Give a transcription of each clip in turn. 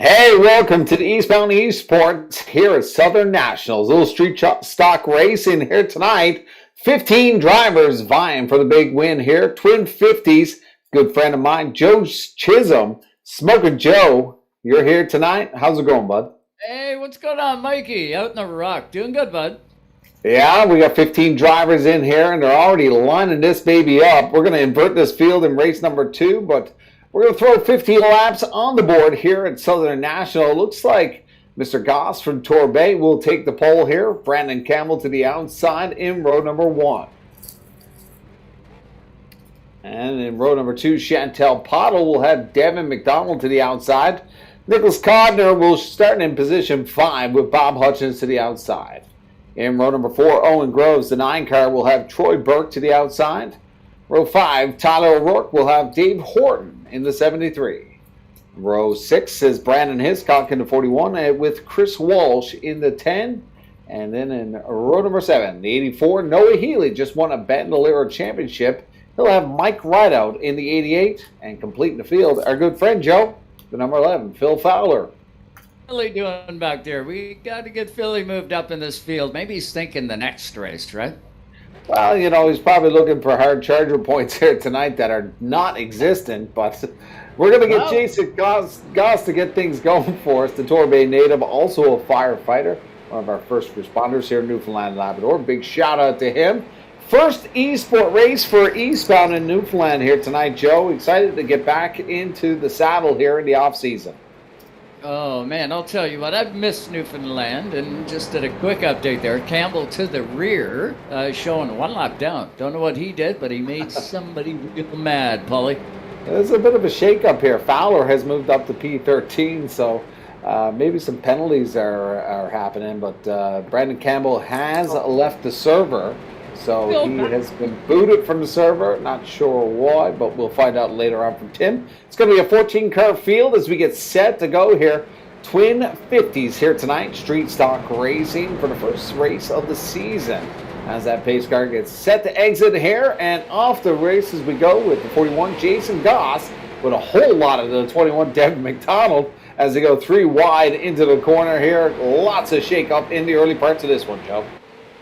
Hey, welcome to the Eastbound eSports here at Southern Nationals. Little street stock racing here tonight. 15 drivers vying for the big win here. Twin 50s. Good friend of mine, Joe Chisholm. Smoker Joe, you're here tonight. How's it going, bud? Hey, what's going on, Mikey? Out in the rock. Doing good, bud. Yeah, we got 15 drivers in here, and they're already lining this baby up. We're going to invert this field in race number 2, but we're going to throw 15 laps on the board here at Southern National. Looks like Mr. Goss from Torbay will take the pole here. Brandon Campbell to the outside in row number 1. And in row number 2, Chantel Pottle will have Devin McDonald to the outside. Nicholas Codner will start in position 5 with Bob Hutchins to the outside. In row number 4, Owen Groves, the 9 car, will have Troy Burke to the outside. Row 5, Tyler O'Rourke will have Dave Horton in the 73. Row 6 is Brandon Hiscock in the 41 with Chris Walsh in the 10. And then in row number 7, the 84, Noah Healy just won a Bandolero Championship. He'll have Mike Rideout in the 88. And completing the field, our good friend Joe, the number 11, Phil Fowler. Philly doing back there? We got to get Philly moved up in this field. Maybe he's thinking the next race, right? Well, you know, he's probably looking for hard charger points here tonight that are not existent, but we're going to get Jason Goss to get things going for us. The Torbay native, also a firefighter, one of our first responders here in Newfoundland and Labrador. Big shout out to him. First eSport race for Eastbound in Newfoundland here tonight, Joe. Excited to get back into the saddle here in the off season. Oh, man, I'll tell you what. I've missed Newfoundland, and just did a quick update there. Campbell to the rear, showing 1 lap down. Don't know what he did, but he made somebody real mad, Paulie. There's a bit of a shake-up here. Fowler has moved up to P13, so maybe some penalties are happening, but Brandon Campbell has left the server. So he has been booted from the server. Not sure why, but we'll find out later on from Tim. It's going to be a 14-car field as we get set to go here. Twin 50s here tonight. Street stock racing for the first race of the season. As that pace car gets set to exit here, and off the race as we go with the 41, Jason Goss, with a whole lot of the 21, Devin McDonald, as they go 3 wide into the corner here. Lots of shake-up in the early parts of this one, Joe.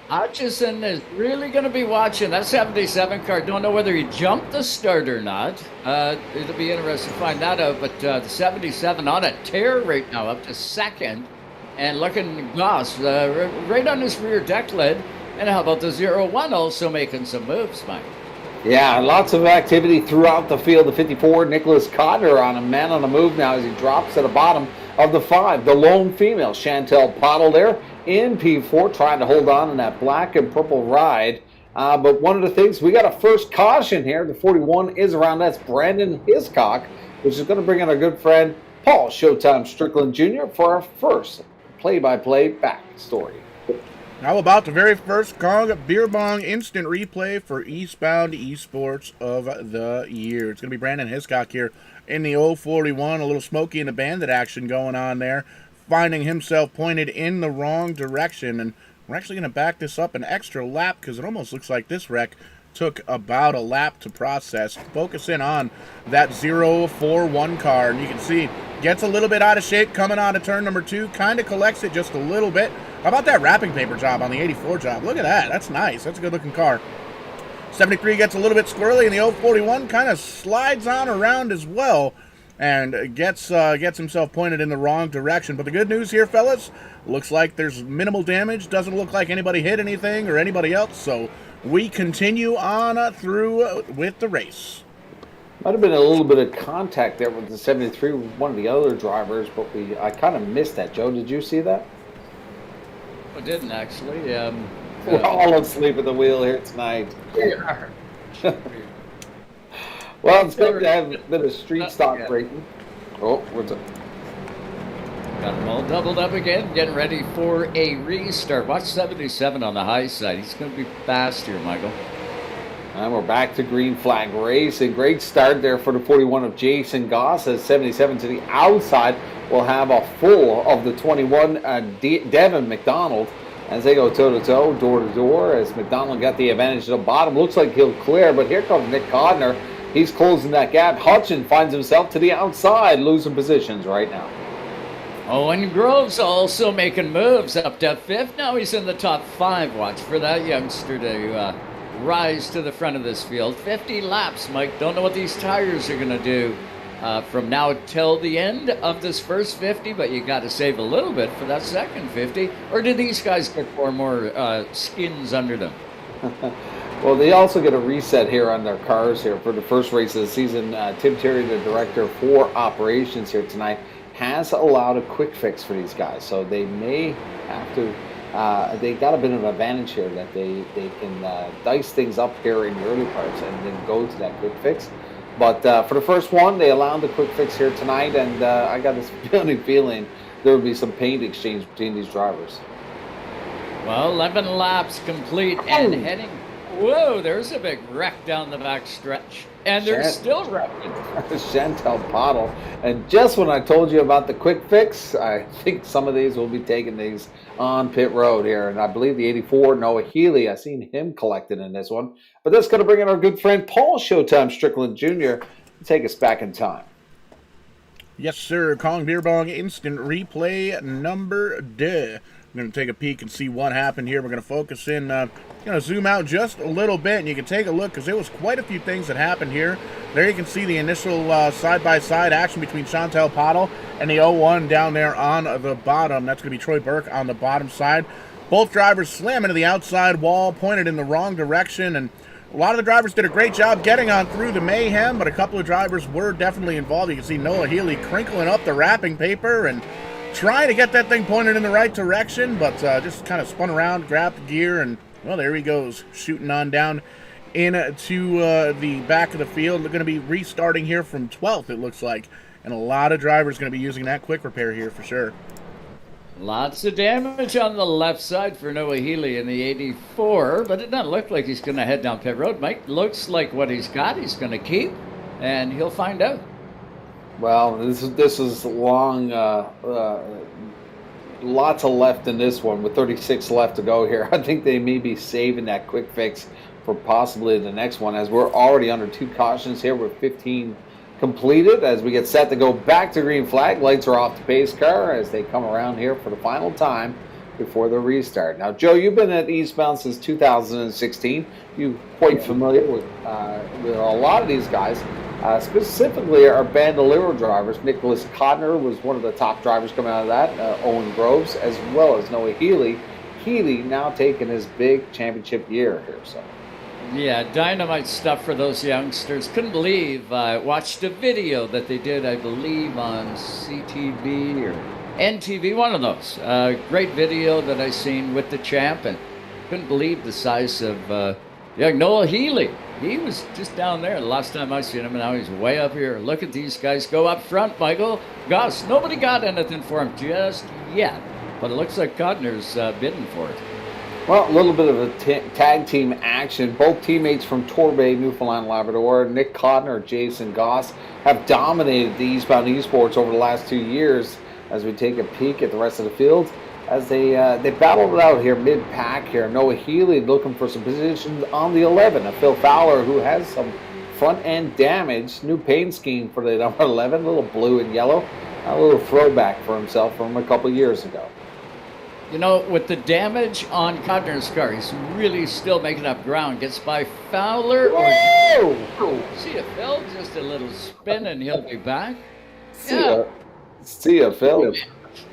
Hutchison is really going to be watching that 77 car. Don't know whether he jumped the start or not. It'll be interesting to find that out. But the 77 on a tear right now, up to second. And looking Goss right on his rear deck lid. And how about the 01 also making some moves, Mike? Yeah, lots of activity throughout the field. The 54, Nicholas Cotter on a man on the move now as he drops at the bottom of the 5. The lone female, Chantel Pottle there in P4, trying to hold on in that black and purple ride. But one of the things, we got a first caution here. The 41 is around. That's Brandon Hiscock, which is going to bring in our good friend Paul Showtime Strickland Jr. for our first play-by-play backstory. How about the very first Kong Beer Bong instant replay for Eastbound eSports of the year? It's going to be Brandon Hiscock here in the 041, a little Smokey and the Bandit action going on there, finding himself pointed in the wrong direction. And we're actually going to back this up an extra lap because it almost looks like this wreck took about a lap to process. Focus in on that 041 car, and you can see gets a little bit out of shape coming out of turn number 2, kind of collects it just a little bit. How about that wrapping paper job on the 84 job? Look at that. That's nice. That's a good-looking car. 73 gets a little bit squirrely, and the 041 kind of slides on around as well and gets himself pointed in the wrong direction. But the good news here, fellas, looks like there's minimal damage. Doesn't look like anybody hit anything or anybody else, so we continue on through with the race. Might have been a little bit of contact there with the 73 with one of the other drivers, but I kind of missed that. Joe, did you see that? I didn't actually. We're all asleep at the wheel here tonight. We are. Well, it's good to have a bit of street stock racing. Oh, what's up? Got them all doubled up again, getting ready for a restart. Watch 77 on the high side. He's going to be fast here, Michael. And we're back to green flag racing. Great start there for the 41 of Jason Goss as 77 to the outside will have a full of the 21 Devin McDonald as they go toe-to-toe, door-to-door, as McDonald got the advantage to the bottom. Looks like he'll clear, but here comes Nick Codner. He's closing that gap. Hutchin finds himself to the outside, losing positions right now. Owen Groves also making moves up to fifth. Now he's in the top 5. Watch for that youngster to rise to the front of this field. 50 laps, Mike. Don't know what these tires are going to do from now till the end of this first 50, but you got to save a little bit for that second 50. Or do these guys get 4 more skins under them? Well, they also get a reset here on their cars here for the first race of the season. Tim Terry, the director for operations here tonight, has allowed a quick fix for these guys. So they may have to, they got a bit of an advantage here that they can dice things up here in the early parts and then go to that quick fix. But for the first one, they allowed the quick fix here tonight, and I got this feeling there will be some paint exchange between these drivers. Well, 11 laps complete and heading. Whoa, there's a big wreck down the back stretch. And they're still wrecking. Chantal Pottle. And just when I told you about the quick fix, I think some of these will be taking these on pit road here. And I believe the 84, Noah Healy, I've seen him collected in this one. But that's going to bring in our good friend Paul Showtime Strickland Jr. to take us back in time. Yes, sir. Kong Beer Bong instant replay number 2. We're going to take a peek and see what happened here. We're going to focus in, going to zoom out just a little bit, and you can take a look because there was quite a few things that happened here. There you can see the initial side-by-side action between Chantal Pottle and the 01 down there on the bottom. That's going to be Troy Burke on the bottom side. Both drivers slam into the outside wall, pointed in the wrong direction, and a lot of the drivers did a great job getting on through the mayhem, but a couple of drivers were definitely involved. You can see Noah Healy crinkling up the wrapping paper and trying to get that thing pointed in the right direction, but just kind of spun around, grabbed the gear, and, well, there he goes, shooting on down into the back of the field. They're going to be restarting here from 12th, it looks like, and a lot of drivers going to be using that quick repair here for sure. Lots of damage on the left side for Noah Healy in the 84, but it doesn't look like he's going to head down pit road. Mike, looks like what he's got he's going to keep, and he'll find out. Well, this is long, lots of left in this one with 36 left to go here. I think they may be saving that quick fix for possibly the next one, as we're already under 2 cautions here with 15 completed as we get set to go back to green flag. Lights are off the pace car as they come around here for the final time before the restart. Now, Joe, you've been at Eastbound since 2016. You're quite familiar with a lot of these guys. Specifically, our Bandolero drivers. Nicholas Codner was one of the top drivers coming out of that. Owen Groves, as well as Noah Healy. Healy now taking his big championship year here. So, yeah, dynamite stuff for those youngsters. Couldn't believe I watched a video that they did, I believe, on CTV or NTV, one of those. Great video that I seen with the champ, and couldn't believe the size of Noel Healy. He was just down there the last time I seen him, and now he's way up here. Look at these guys go up front, Michael. Gosh, nobody got anything for him just yet, but it looks like Codner's bidding for it. Well, a little bit of a tag team action. Both teammates from Torbay, Newfoundland, Labrador, Nick Codner, Jason Goss, have dominated the Eastbound eSports over the last 2 years. As we take a peek at the rest of the field, as they battled it out here mid-pack here. Noah Healy looking for some positions on the 11. Phil Fowler, who has some front-end damage. New paint scheme for the number 11, a little blue and yellow. A little throwback for himself from a couple years ago. You know, with the damage on Codner's car, he's really still making up ground. Gets by Fowler. Whoa! See if Phil, just a little spin and he'll be back. See ya, Phil.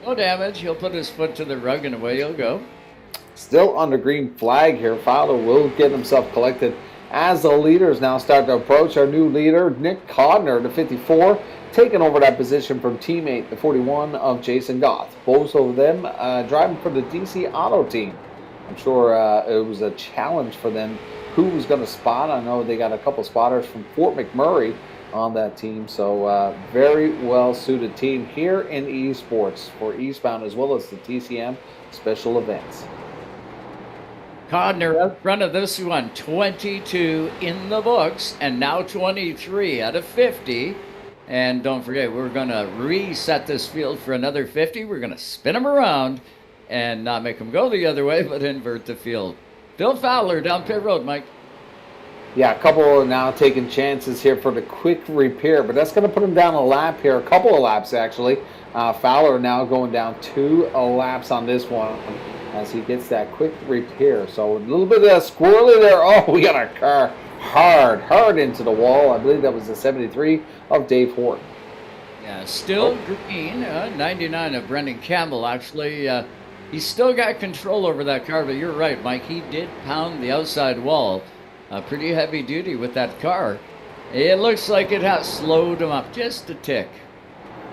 No damage. He'll put his foot to the rug and away he'll go. Still under green flag here. Fowler will get himself collected as the leaders now start to approach. Our new leader, Nick Codner, the 54, taking over that position from teammate, the 41 of Jason Goth. Both of them driving for the DC Auto team. I'm sure it was a challenge for them who was going to spot. I know they got a couple spotters from Fort McMurray on that team, so very well suited team here in eSports for Eastbound as well as the TCM special events. Codner out front of this one, 22 in the books, and now 23 out of 50. And don't forget, we're going to reset this field for another 50. We're going to spin them around and not make them go the other way, but invert the field. Phil Fowler down pit road, Mike. Yeah, a couple now taking chances here for the quick repair, but that's going to put him down a lap here, a couple of laps actually. Fowler now going down 2 laps on this one as he gets that quick repair. So a little bit of squirrely there. Oh, we got our car hard into the wall. I believe that was the 73 of Dave Horton. Yeah, still green. 99 of Brandon Campbell, actually. He's still got control over that car, but you're right, Mike. He did pound the outside wall. Pretty heavy duty with that car. It looks like it has slowed him up just a tick.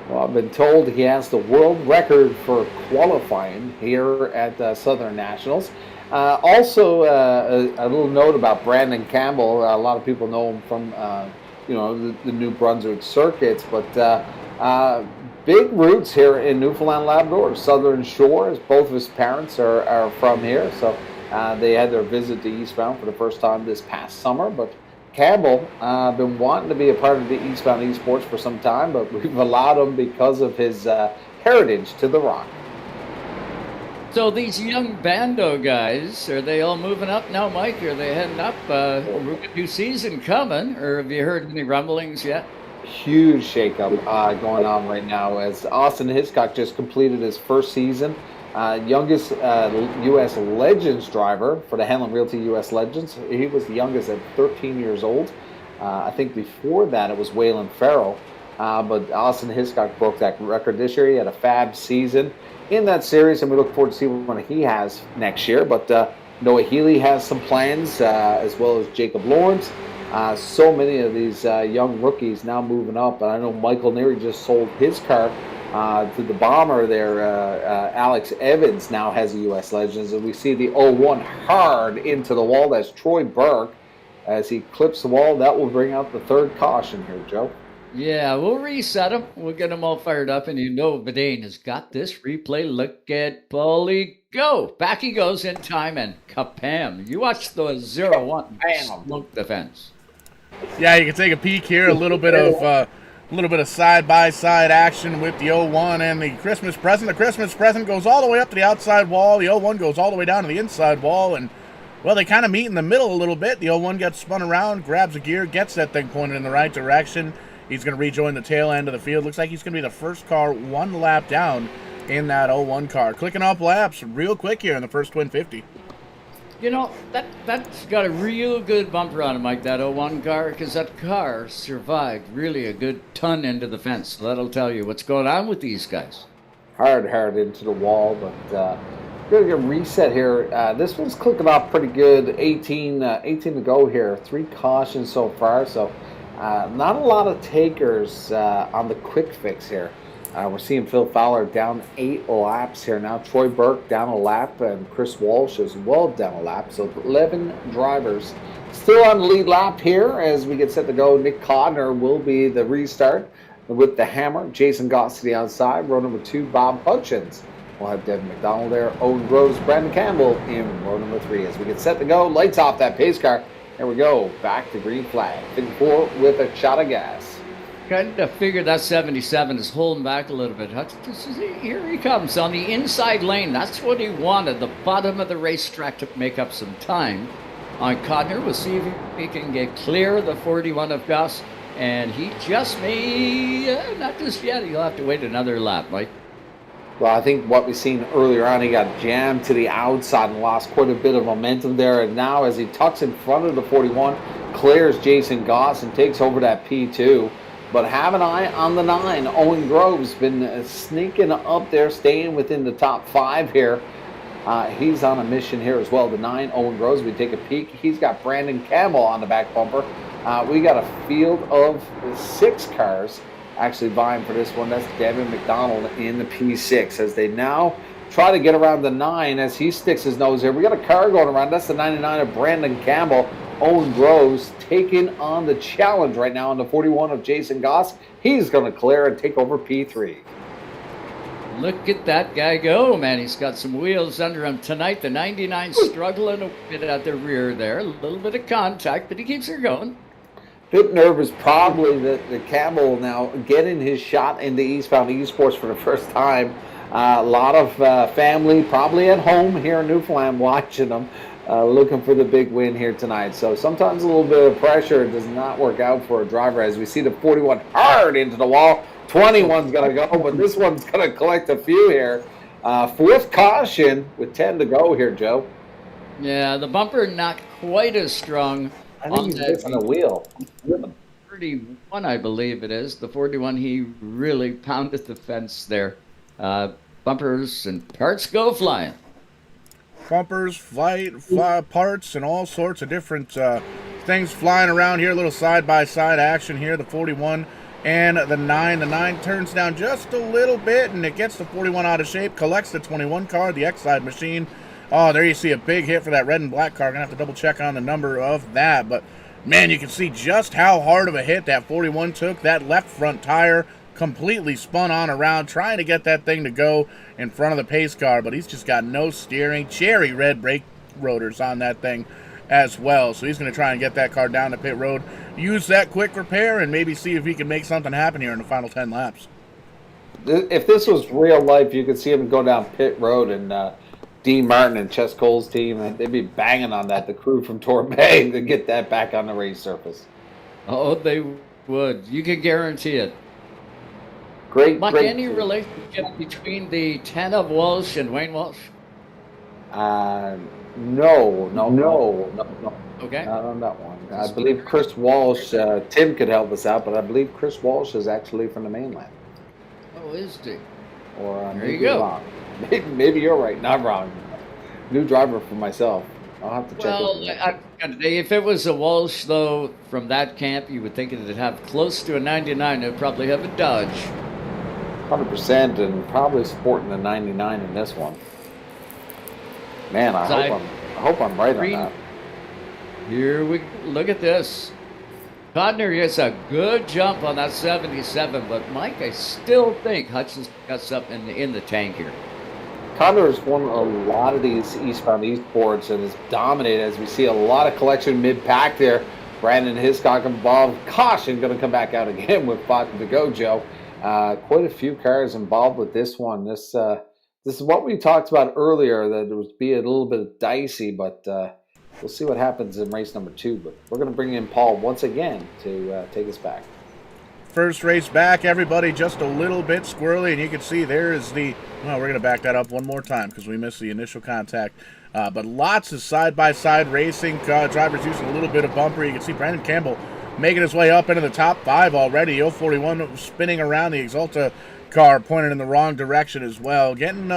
Well, I've been told he has the world record for qualifying here at Southern Nationals. Also, a little note about Brandon Campbell. A lot of people know him from, the New Brunswick circuits, but big roots here in Newfoundland, Labrador, Southern Shores. Both of his parents are from here, so they had their visit to Eastbound for the first time this past summer. But Campbell been wanting to be a part of the Eastbound eSports for some time, but we've allowed him because of his heritage to the Rock. So these young Bando guys, are they all moving up now, Mike? Are they heading up? New season coming, or have you heard any rumblings yet? Huge shakeup going on right now as Austin Hiscock just completed his first season. Youngest U.S. Legends driver for the Hanlon Realty U.S. Legends. He was the youngest at 13 years old. I think before that it was Waylon Farrell. But Austin Hiscock broke that record this year. He had a fab season in that series, and we look forward to seeing what he has next year. But Noah Healy has some plans, as well as Jacob Lawrence. So many of these young rookies now moving up. And I know Michael Neary just sold his car to the bomber there. Alex Evans now has a U.S. Legends. And we see the 01 hard into the wall. That's Troy Burke. As he clips the wall, that will bring out the third caution here, Joe. Yeah, we'll reset him. We'll get them all fired up. And Bedane has got this replay. Look at Paulie go. Back he goes in time, and kapam. You watch the 0-1 smoke the fence. Yeah, you can take a peek here. A little bit of side-by-side action with the 01 and the Christmas present. The Christmas present goes all the way up to the outside wall. The 01 goes all the way down to the inside wall. And, well, they kind of meet in the middle a little bit. The 01 gets spun around, grabs a gear, gets that thing pointed in the right direction. He's going to rejoin the tail end of the field. Looks like he's going to be the first car one lap down in that 01 car. Clicking off laps real quick here in the first twin 50. You know, that's got a real good bumper on it, Mike, that 01 car, because that car survived really a good ton into the fence. So that'll tell you what's going on with these guys. Hard into the wall, but going to get reset here. This one's clicking off pretty good. 18 to go here. 3 cautions so far, so not a lot of takers on the quick fix here. We're seeing Phil Fowler down 8 laps here now. Troy Burke down a lap, and Chris Walsh as well down a lap. So 11 drivers still on the lead lap here as we get set to go. Nick Codner will be the restart with the hammer. Jason Goss to the outside. Row number 2, Bob Hutchins. We'll have Devin McDonald there. Owen Groves, Brandon Campbell in row number 3 as we get set to go. Lights off that pace car. There we go. Back to green flag. 54 with a shot of gas. Kind of figured that 77 is holding back a little bit. Here he comes on the inside lane. That's what he wanted, the bottom of the racetrack to make up some time. On Codner, we'll see if he can get clear of the 41 of Gus. And he just may, not just yet, he'll have to wait another lap, Mike. Well, I think what we've seen earlier on, he got jammed to the outside and lost quite a bit of momentum there. And now as he tucks in front of the 41, clears Jason Goss and takes over that P2. But have an eye on the 9. Owen Groves been sneaking up there, staying within the top 5 here. He's on a mission here as well. The 9, Owen Groves, we take a peek. He's got Brandon Campbell on the back bumper. We got a field of 6 cars actually vying for this one. That's Devin McDonald in the P6 as they now try to get around the 9 as he sticks his nose here. We got a car going around. That's the 99 of Brandon Campbell. Owen Groves taking on the challenge right now on the 41 of Jason Goss. He's going to clear and take over P3. Look at that guy go, man. He's got some wheels under him tonight. The 99 struggling a bit at the rear there. A little bit of contact, but he keeps her going. Bit nervous probably that Campbell now getting his shot in the Eastbound eSports for the first time. A lot of family probably at home here in Newfoundland watching them. looking for the big win here tonight. So sometimes a little bit of pressure does not work out for a driver, as we see the 41 hard into the wall. 21's going to go, but this one's going to collect a few here. Fourth caution with 10 to go here, Joe. Yeah, the bumper not quite as strong. I think he's missing a wheel. 31, I believe it is. The 41, he really pounded the fence there. Bumpers and parts go flying. Bumpers, parts, and all sorts of different things flying around here. A little side-by-side action here. The 41 and the 9. The 9 turns down just a little bit, and it gets the 41 out of shape. Collects the 21 car, the X-side machine. Oh, there you see a big hit for that red and black car. Going to have to double-check on the number of that. But, man, you can see just how hard of a hit that 41 took. That left front tire completely spun on around, trying to get that thing to go in front of the pace car, but he's just got no steering. Cherry red brake rotors on that thing as well, so he's going to try and get that car down the pit road, use that quick repair, and maybe see if he can make something happen here in the final 10 laps. If this was real life, you could see him go down pit road, and Dean Martin and Ches Cole's team, and they'd be banging on that, the crew from Torbay, to get that back on the race surface. Oh, they would. You can guarantee it. Great. Any relationship between the 10 of Walsh and Wayne Walsh? No. Okay. Not on that one. I believe Chris Walsh, Tim could help us out, but I believe Chris Walsh is actually from the mainland. Oh, is he? Or there you go. Wrong. Maybe you're right, not wrong. New driver for myself. I'll have to check. Well, if it was a Walsh, though, from that camp, you would think it'd have close to a 99. It'd probably have a Dodge. 100%, and probably sporting the 99 in this one. Man, I hope I'm right on that. Here we look at this. Codner gets a good jump on that 77, but Mike, I still think Hutchins got something in the tank here. Codner has won a lot of these Eastbound eSports and has dominated, as we see a lot of collection mid-pack there. Brandon Hiscock involved. Caution going to come back out again with 5 to go, Joe. Quite a few cars involved with this one. This is what we talked about earlier, that it would be a little bit dicey, but we'll see what happens in race number 2. But we're going to bring in Paul once again to take us back. First race back, everybody just a little bit squirrely, and you can see there is the... Well, we're going to back that up one more time because we missed the initial contact. But lots of side-by-side racing. Drivers using a little bit of bumper. You can see Brandon Campbell making his way up into the top 5 already. 041 spinning around, the Exalta car pointed in the wrong direction as well. Getting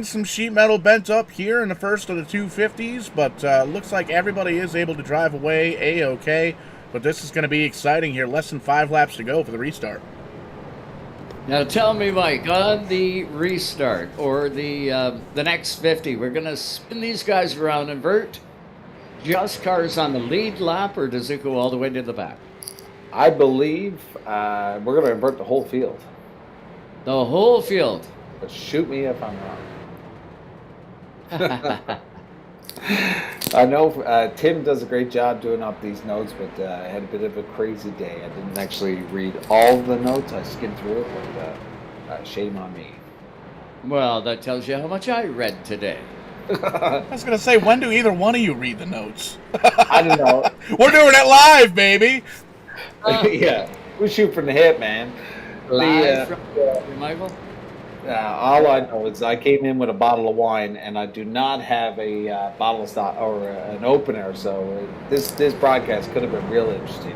some sheet metal bent up here in the first of the 250s, but looks like everybody is able to drive away A-okay. But this is going to be exciting here. Less than 5 laps to go for the restart. Now tell me, Mike, on the restart or the next 50, we're going to spin these guys around, invert just cars on the lead lap, or does it go all the way to the back? I believe we're going to invert the whole field. The whole field. But shoot me if I'm wrong. I know Tim does a great job doing up these notes, but I had a bit of a crazy day. I didn't actually read all of the notes. I skimmed through it, but shame on me. Well, that tells you how much I read today. I was going to say, when do either one of you read the notes? I don't know. We're doing it live, baby. Yeah, we shoot from the hip, man. Live from Michael? All I know is I came in with a bottle of wine, and I do not have a bottle of stock or an opener. So this broadcast could have been real interesting.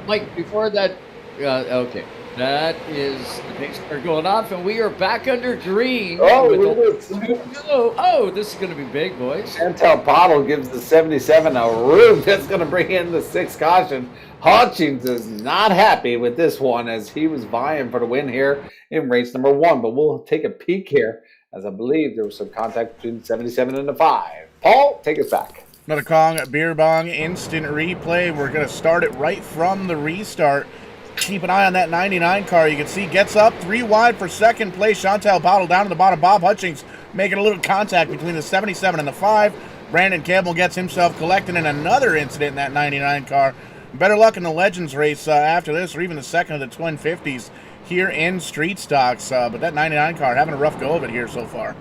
Mike, before that, okay, that is the pace car going off, and we are back under green. This is going to be big, boys. Chantal Bottle gives the 77 a room. That's going to bring in the 6th caution. Hutchins is not happy with this one, as he was vying for the win here in race number 1. But we'll take a peek here, as I believe there was some contact between the 77 and the 5. Paul, take us back. Another Kong Beer Bong instant replay. We're going to start it right from the restart. Keep an eye on that 99 car. You can see gets up 3 wide for second place. Chantal Bottle down to the bottom. Bob Hutchins making a little contact between the 77 and the 5. Brandon Campbell gets himself collected in another incident in that 99 car. Better luck in the Legends race after this, or even the second of the Twin 50s here in Street Stocks. But that 99 car having a rough go of it here so far.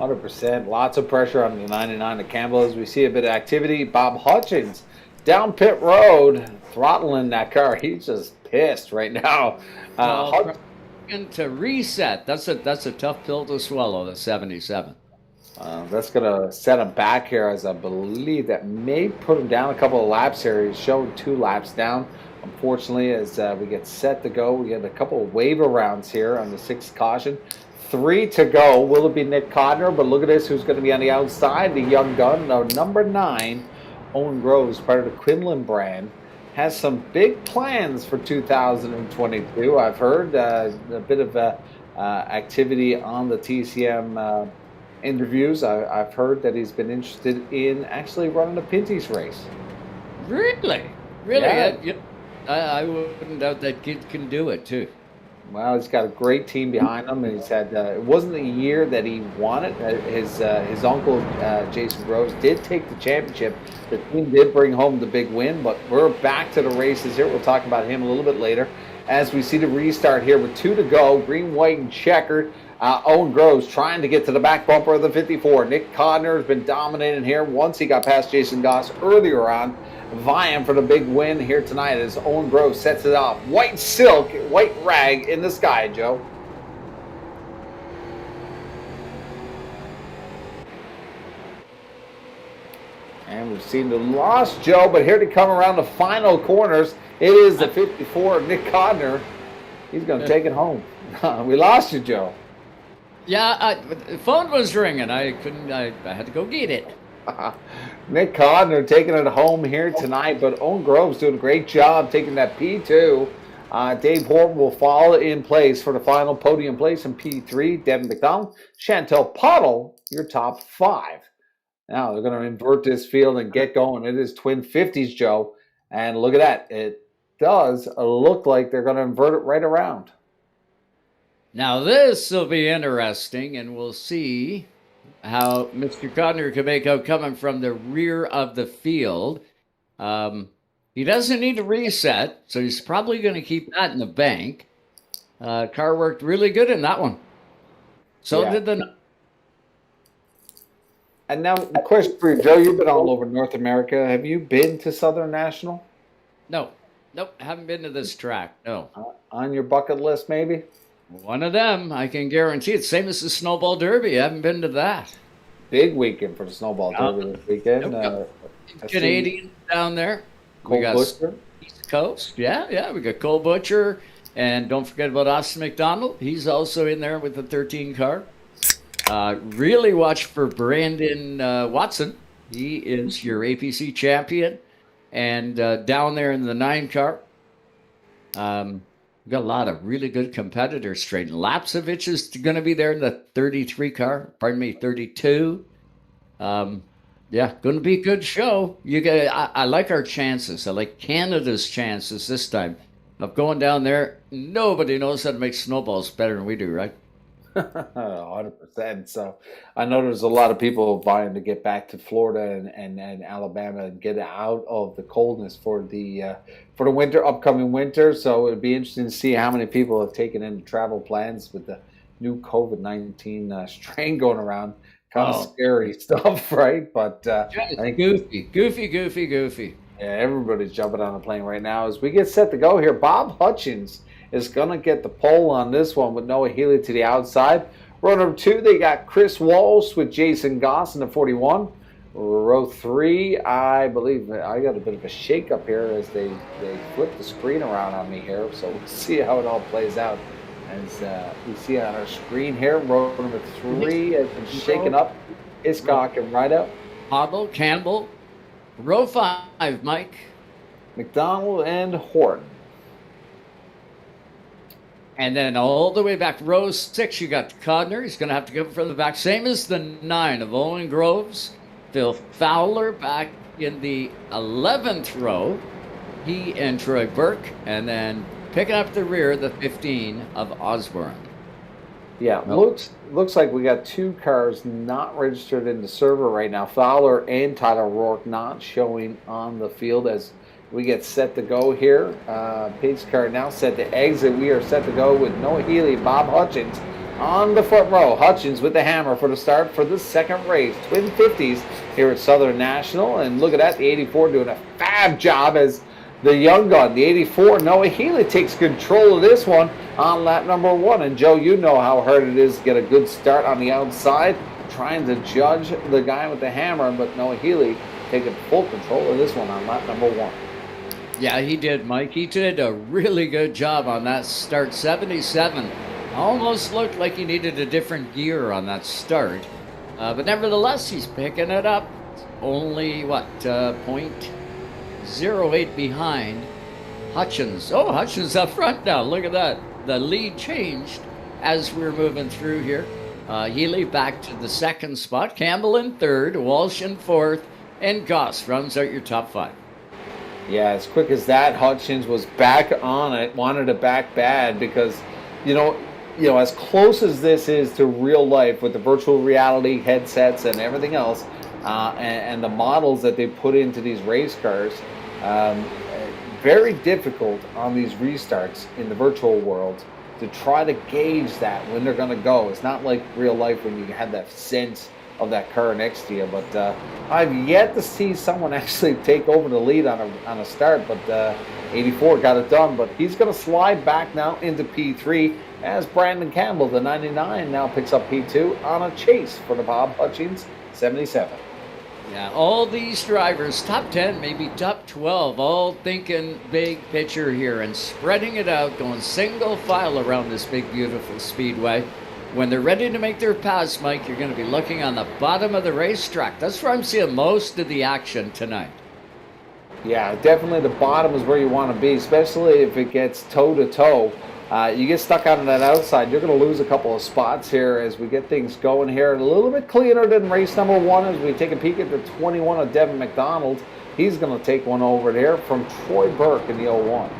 100%. Lots of pressure on the 99 to Campbell as we see a bit of activity. Bob Hutchins down pit road, throttling that car. He's just pissed right now. To reset, that's a tough pill to swallow, the 77. That's going to set him back here, as I believe that may put him down a couple of laps here. He's showing 2 laps down. Unfortunately, as we get set to go, we get a couple of waiver rounds here on the 6th caution. 3 to go. Will it be Nick Codner? But look at this, who's going to be on the outside, the young gun, number 9, Owen Groves, part of the Quinlan brand, has some big plans for 2022. I've heard a bit of activity on the TCM interviews. I've heard that he's been interested in actually running a Pinty's race. Really? Yeah. I wouldn't doubt that kid can do it too. Well, he's got a great team behind him, and he's had. It wasn't the year that he won it. His uncle Jason Groves did take the championship. The team did bring home the big win, but we're back to the races here. We'll talk about him a little bit later as we see the restart here with 2 to go. Green, white, and checkered. Owen Groves trying to get to the back bumper of the 54. Nick Codner has been dominating here once he got past Jason Goss earlier on, vying for the big win here tonight as Owen Groves sets it off. White silk, white rag in the sky, Joe. And we've seen the loss, Joe, but here to come around the final corners, it is the 54, Nick Codner. He's going to take it home. We lost you, Joe. Yeah, the phone was ringing. I had to go get it. Nick Codner taking it home here tonight, but Owen Groves doing a great job taking that P2. Dave Horton will fall in place for the final podium place in P3. Devin McDonald, Chantel Pottle, your top 5. Now they're going to invert this field and get going. It is twin 50s, Joe. And look at that. It does look like they're going to invert it right around. Now this will be interesting, and we'll see how Mr. Codner can make out coming from the rear of the field. He doesn't need to reset, so he's probably going to keep that in the bank. Car worked really good in that one. So did the... And now, the question for you, Joe, you've been all over North America. Have you been to Southern National? No. Nope, haven't been to this track, no. On your bucket list, maybe? One of them, I can guarantee it. Same as the Snowball Derby. I haven't been to that. Big weekend for the Snowball Derby this weekend. Canadian down there. Cole Butcher. East Coast. Yeah. We got Cole Butcher. And don't forget about Austin McDonald. He's also in there with the 13 car. Really watch for Brandon Watson. He is your APC champion. And down there in the 9 car, we've got a lot of really good competitors trading. Lapsevich is going to be there in the 33 car. 32. Going to be a good show. I like our chances. I like Canada's chances this time of going down there. Nobody knows how to make snowballs better than we do, right? 100%. So I know there's a lot of people vying to get back to Florida and Alabama and get out of the coldness for the upcoming winter. So it'd be interesting to see how many people have taken into travel plans with the new COVID-19 strain going around. Kind of scary stuff, right? But I think goofy. Yeah, everybody's jumping on a plane right now. As we get set to go here, Bob Hutchins is going to get the pole on this one with Noah Healy to the outside. Row number 2, they got Chris Walsh with Jason Goss in the 41. Row 3, I believe I got a bit of a shake-up here as they flip the screen around on me here. So we'll see how it all plays out. As we see on our screen here, row number 3 has been shaken up. Hiscock and Rideout. Hoggle, Campbell. Row 5, Mike. McDonald and Horton. And then all the way back, row 6, you got Codner. He's going to have to go from the back. Same as the 9 of Owen Groves. Phil Fowler back in the 11th row. He and Troy Burke. And then picking up the rear, the 15 of Osborne. Yeah, looks like we got 2 cars not registered in the server right now. Fowler and Tyler Rourke not showing on the field as we get set to go here. Pace car now set to exit. We are set to go with Noah Healy, Bob Hutchins on the front row. Hutchins with the hammer for the start for the second race. Twin 50s here at Southern National. And look at that, the 84 doing a fab job as the young gun. The 84, Noah Healy takes control of this one on lap number 1. And Joe, you know how hard it is to get a good start on the outside, trying to judge the guy with the hammer, but Noah Healy taking full control of this one on lap number 1. Yeah, he did, Mike. He did a really good job on that start. 77. Almost looked like he needed a different gear on that start. But nevertheless, he's picking it up. Only, .08 behind Hutchins. Oh, Hutchins up front now. Look at that. The lead changed as we're moving through here. Healy back to the second spot. Campbell in third. Walsh in fourth. And Goss rounds out your top 5. Yeah, as quick as that, Hutchins was back on it, wanted it back bad because, as close as this is to real life with the virtual reality headsets and everything else, and the models that they put into these race cars, very difficult on these restarts in the virtual world to try to gauge that when they're going to go. It's not like real life when you have that sense of that car next to you, but I've yet to see someone actually take over the lead on a start, but 84 got it done, but he's going to slide back now into P3 as Brandon Campbell, the 99, now picks up P2 on a chase for the Bob Hutchins 77. Yeah, all these drivers, top 10, maybe top 12, all thinking big picture here and spreading it out, going single file around this big, beautiful speedway. When they're ready to make their pass, Mike, you're going to be looking on the bottom of the racetrack. That's where I'm seeing most of the action tonight. Yeah, definitely the bottom is where you want to be, especially if it gets toe-to-toe. You get stuck on that outside, you're going to lose a couple of spots here as we get things going here. A little bit cleaner than race number 1 as we take a peek at the 21 of Devin McDonald. He's going to take one over there from Troy Burke in the 01.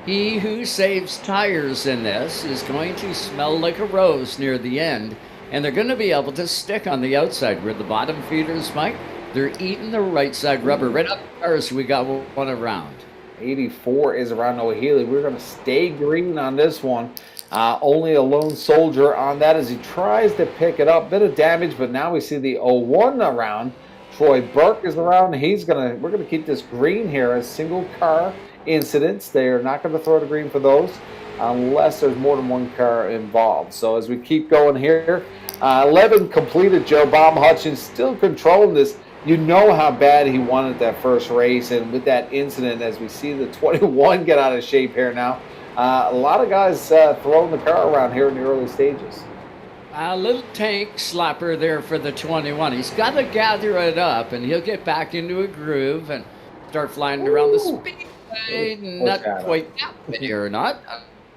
He who saves tires in this is going to smell like a rose near the end, and they're going to be able to stick on the outside where the bottom feeders, Mike, they're eating the right side rubber right up the cars. We got one around. 84 is around Noah Healy. We're going to stay green on this one. Only a lone soldier on that as he tries to pick it up. Bit of damage, but now we see the 01 around. Troy Burke is around. We're going to keep this green here as single car incidents. They are not going to throw the green for those unless there's more than one car involved. So as we keep going here, 11 completed. Joe Bob Hutchins still controlling this. You know how bad he wanted that first race, and with that incident, as we see the 21 get out of shape here now, a lot of guys throwing the car around here in the early stages. A little tank slapper there for the 21. He's got to gather it up, and he'll get back into a groove and start flying around the speedway. Not quite that many or not.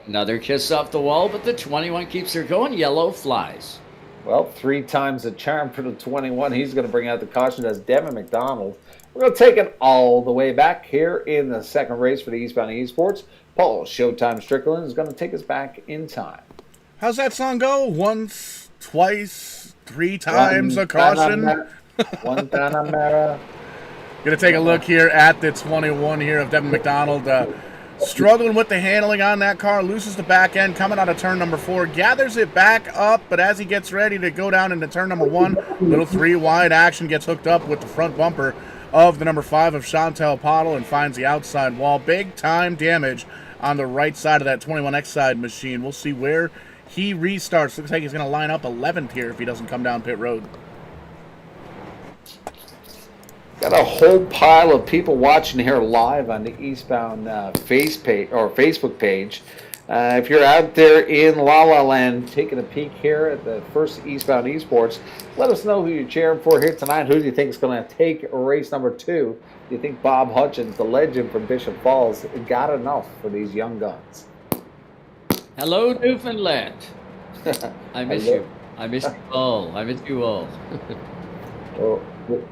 Another kiss off the wall, but the 21 keeps her going. Yellow flies. Well, 3 times the charm for the 21. He's going to bring out the caution as Devin McDonald. We're going to take it all the way back here in the second race for the Eastbound eSports. Paul Showtime Strickland is going to take us back in time. How's that song go? Once, twice, 3 times a caution. One Panamera. Going to take a look here at the 21 here of Devin McDonald. Struggling with the handling on that car, loses the back end, coming out of turn number 4, gathers it back up, but as he gets ready to go down into turn number 1, little 3 wide action gets hooked up with the front bumper of the number 5 of Chantel Pottle and finds the outside wall. Big time damage on the right side of that 21X side machine. We'll see where he restarts. Looks like he's going to line up 11th here if he doesn't come down pit road. Got a whole pile of people watching here live on the Eastbound Facebook page. If you're out there in La La Land taking a peek here at the first Eastbound eSports, let us know who you're cheering for here tonight. Who do you think is going to take race number 2? Do you think Bob Hutchins, the legend from Bishop Falls, got enough for these young guns? Hello, Newfoundland. I miss you. I miss you all. I miss you all. Well,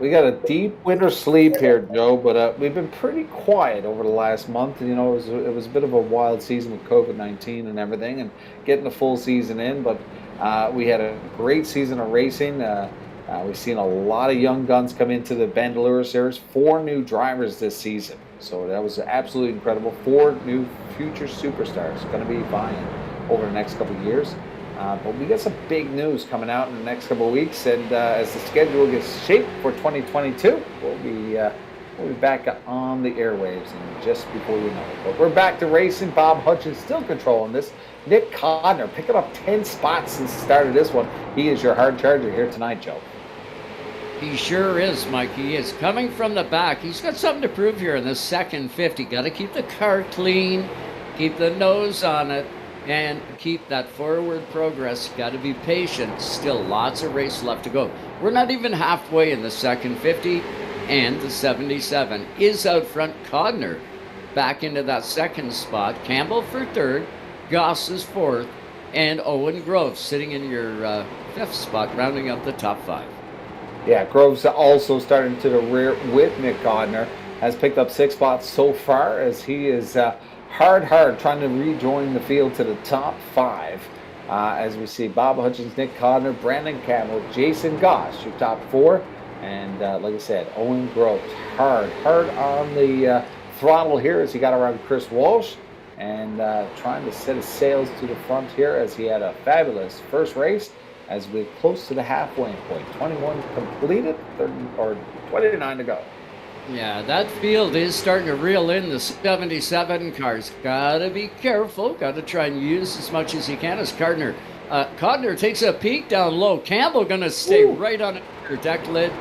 we got a deep winter sleep here, Joe, but we've been pretty quiet over the last month. You know, it was a bit of a wild season with COVID-19 and everything, and getting the full season in. But we had a great season of racing. We've seen a lot of young guns come into the Bandolera Series. 4 new drivers this season, so that was absolutely incredible. 4 new future superstars going to be vying over the next couple of years. But we got some big news coming out in the next couple of weeks, and as the schedule gets shaped for 2022, we'll be back on the airwaves and just before you know it. But we're back to racing. Bob Hutchins still controlling this. Nick Codner picking up 10 spots since the start of this one. He is your hard charger here tonight, Joe. He sure is, Mike. He is coming from the back. He's got something to prove here in the second 50. Got to keep the car clean, keep the nose on it, and keep that forward progress. Got to be patient. Still lots of race left to go. We're not even halfway in the second 50, and the 77 is out front. Codner back into that second spot. Campbell for third, Goss is fourth, and Owen Grove sitting in your fifth spot, rounding up the top five. Yeah, Groves also starting to the rear with Nick Codner. Has picked up 6 spots so far as he is hard trying to rejoin the field to the top 5. As we see Bob Hutchins, Nick Codner, Brandon Campbell, Jason Goss, your top 4. And like I said, Owen Groves hard on the throttle here as he got around Chris Walsh. And trying to set his sails to the front here as he had a fabulous first race. As we're close to the halfway point. 21 completed, 29 to go. Yeah, that field is starting to reel in the 77 cars. Gotta be careful. Gotta try and use as much as you can as Codner. Codner takes a peek down low. Campbell gonna stay right on your deck lid.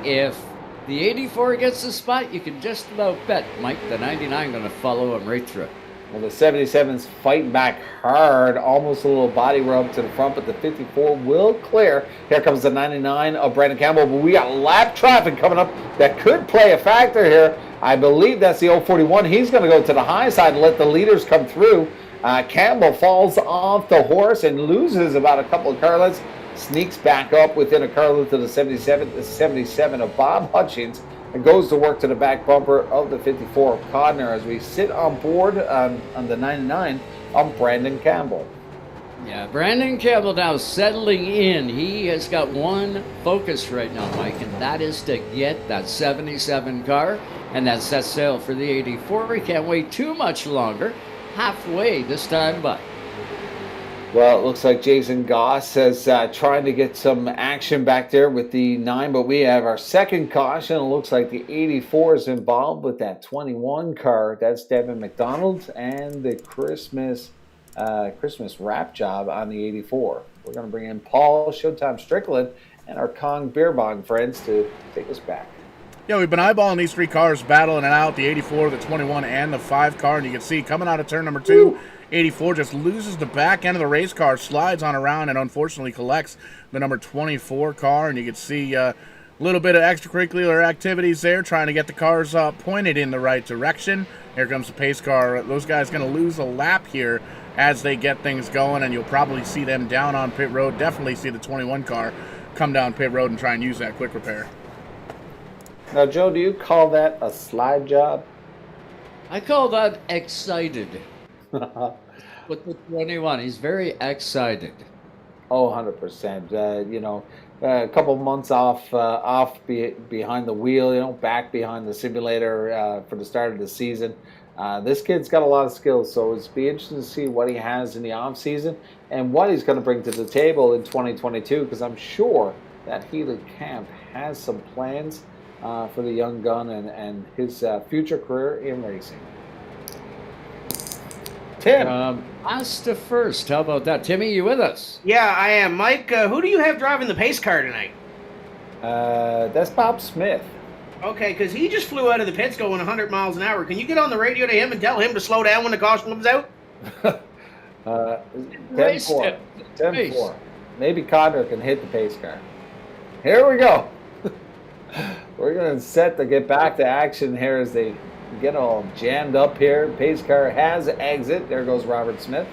If the 84 gets the spot, you can just about bet Mike, the 99 gonna follow him right through. Well, the 77's fighting back hard, almost a little body rub to the front, but the 54 will clear. Here comes the 99 of Brandon Campbell, but we got lap traffic coming up that could play a factor here. I believe that's the 041. He's going to go to the high side and let the leaders come through. Campbell falls off the horse and loses about a couple of car lengths, sneaks back up within a car length to the 77. The 77 of Bob Hutchins and goes to work to the back bumper of the 54 of Codner as we sit on board on the 99 on Brandon Campbell. Yeah, Brandon Campbell now settling in. He has got one focus right now, Mike, and that is to get that 77 car and that set sail for the 84. He can't wait too much longer. Halfway this time by. Well, it looks like Jason Goss is trying to get some action back there with the 9, but we have our second caution. It looks like the 84 is involved with that 21 car. That's Devin McDonald and the Christmas wrap job on the 84. We're going to bring in Paul Showtime Strickland and our Kong Beer Bong friends to take us back. Yeah, we've been eyeballing these 3 cars, battling it out, the 84, the 21, and the 5 car, and you can see coming out of turn number 2, 84 just loses the back end of the race car, slides on around, and unfortunately collects the number 24 car. And you can see a little bit of extracurricular activities there, trying to get the cars pointed in the right direction. Here comes the pace car. Those guys going to lose a lap here as they get things going, and you'll probably see them down on pit road. Definitely see the 21 car come down pit road and try and use that quick repair. Now, Joe, do you call that a slide job? I call that excited. With the 21, he's very excited. Oh, 100%. A couple months off behind the wheel, back behind the simulator for the start of the season. This kid's got a lot of skills, so it's be interesting to see what he has in the off season and what he's going to bring to the table in 2022, because I'm sure that Healy Camp has some plans for the young gun and his future career in racing. Tim. Last to first. How about that? Timmy, you with us? Yeah, I am. Mike, who do you have driving the pace car tonight? That's Bob Smith. Okay, because he just flew out of the pits going 100 miles an hour. Can you get on the radio to him and tell him to slow down when the caution comes out? 10-4. 10-4. Maybe Codner can hit the pace car. Here we go. We're going to set to get back to action here as they get all jammed up here. Pace car has exit. There goes Robert Smith.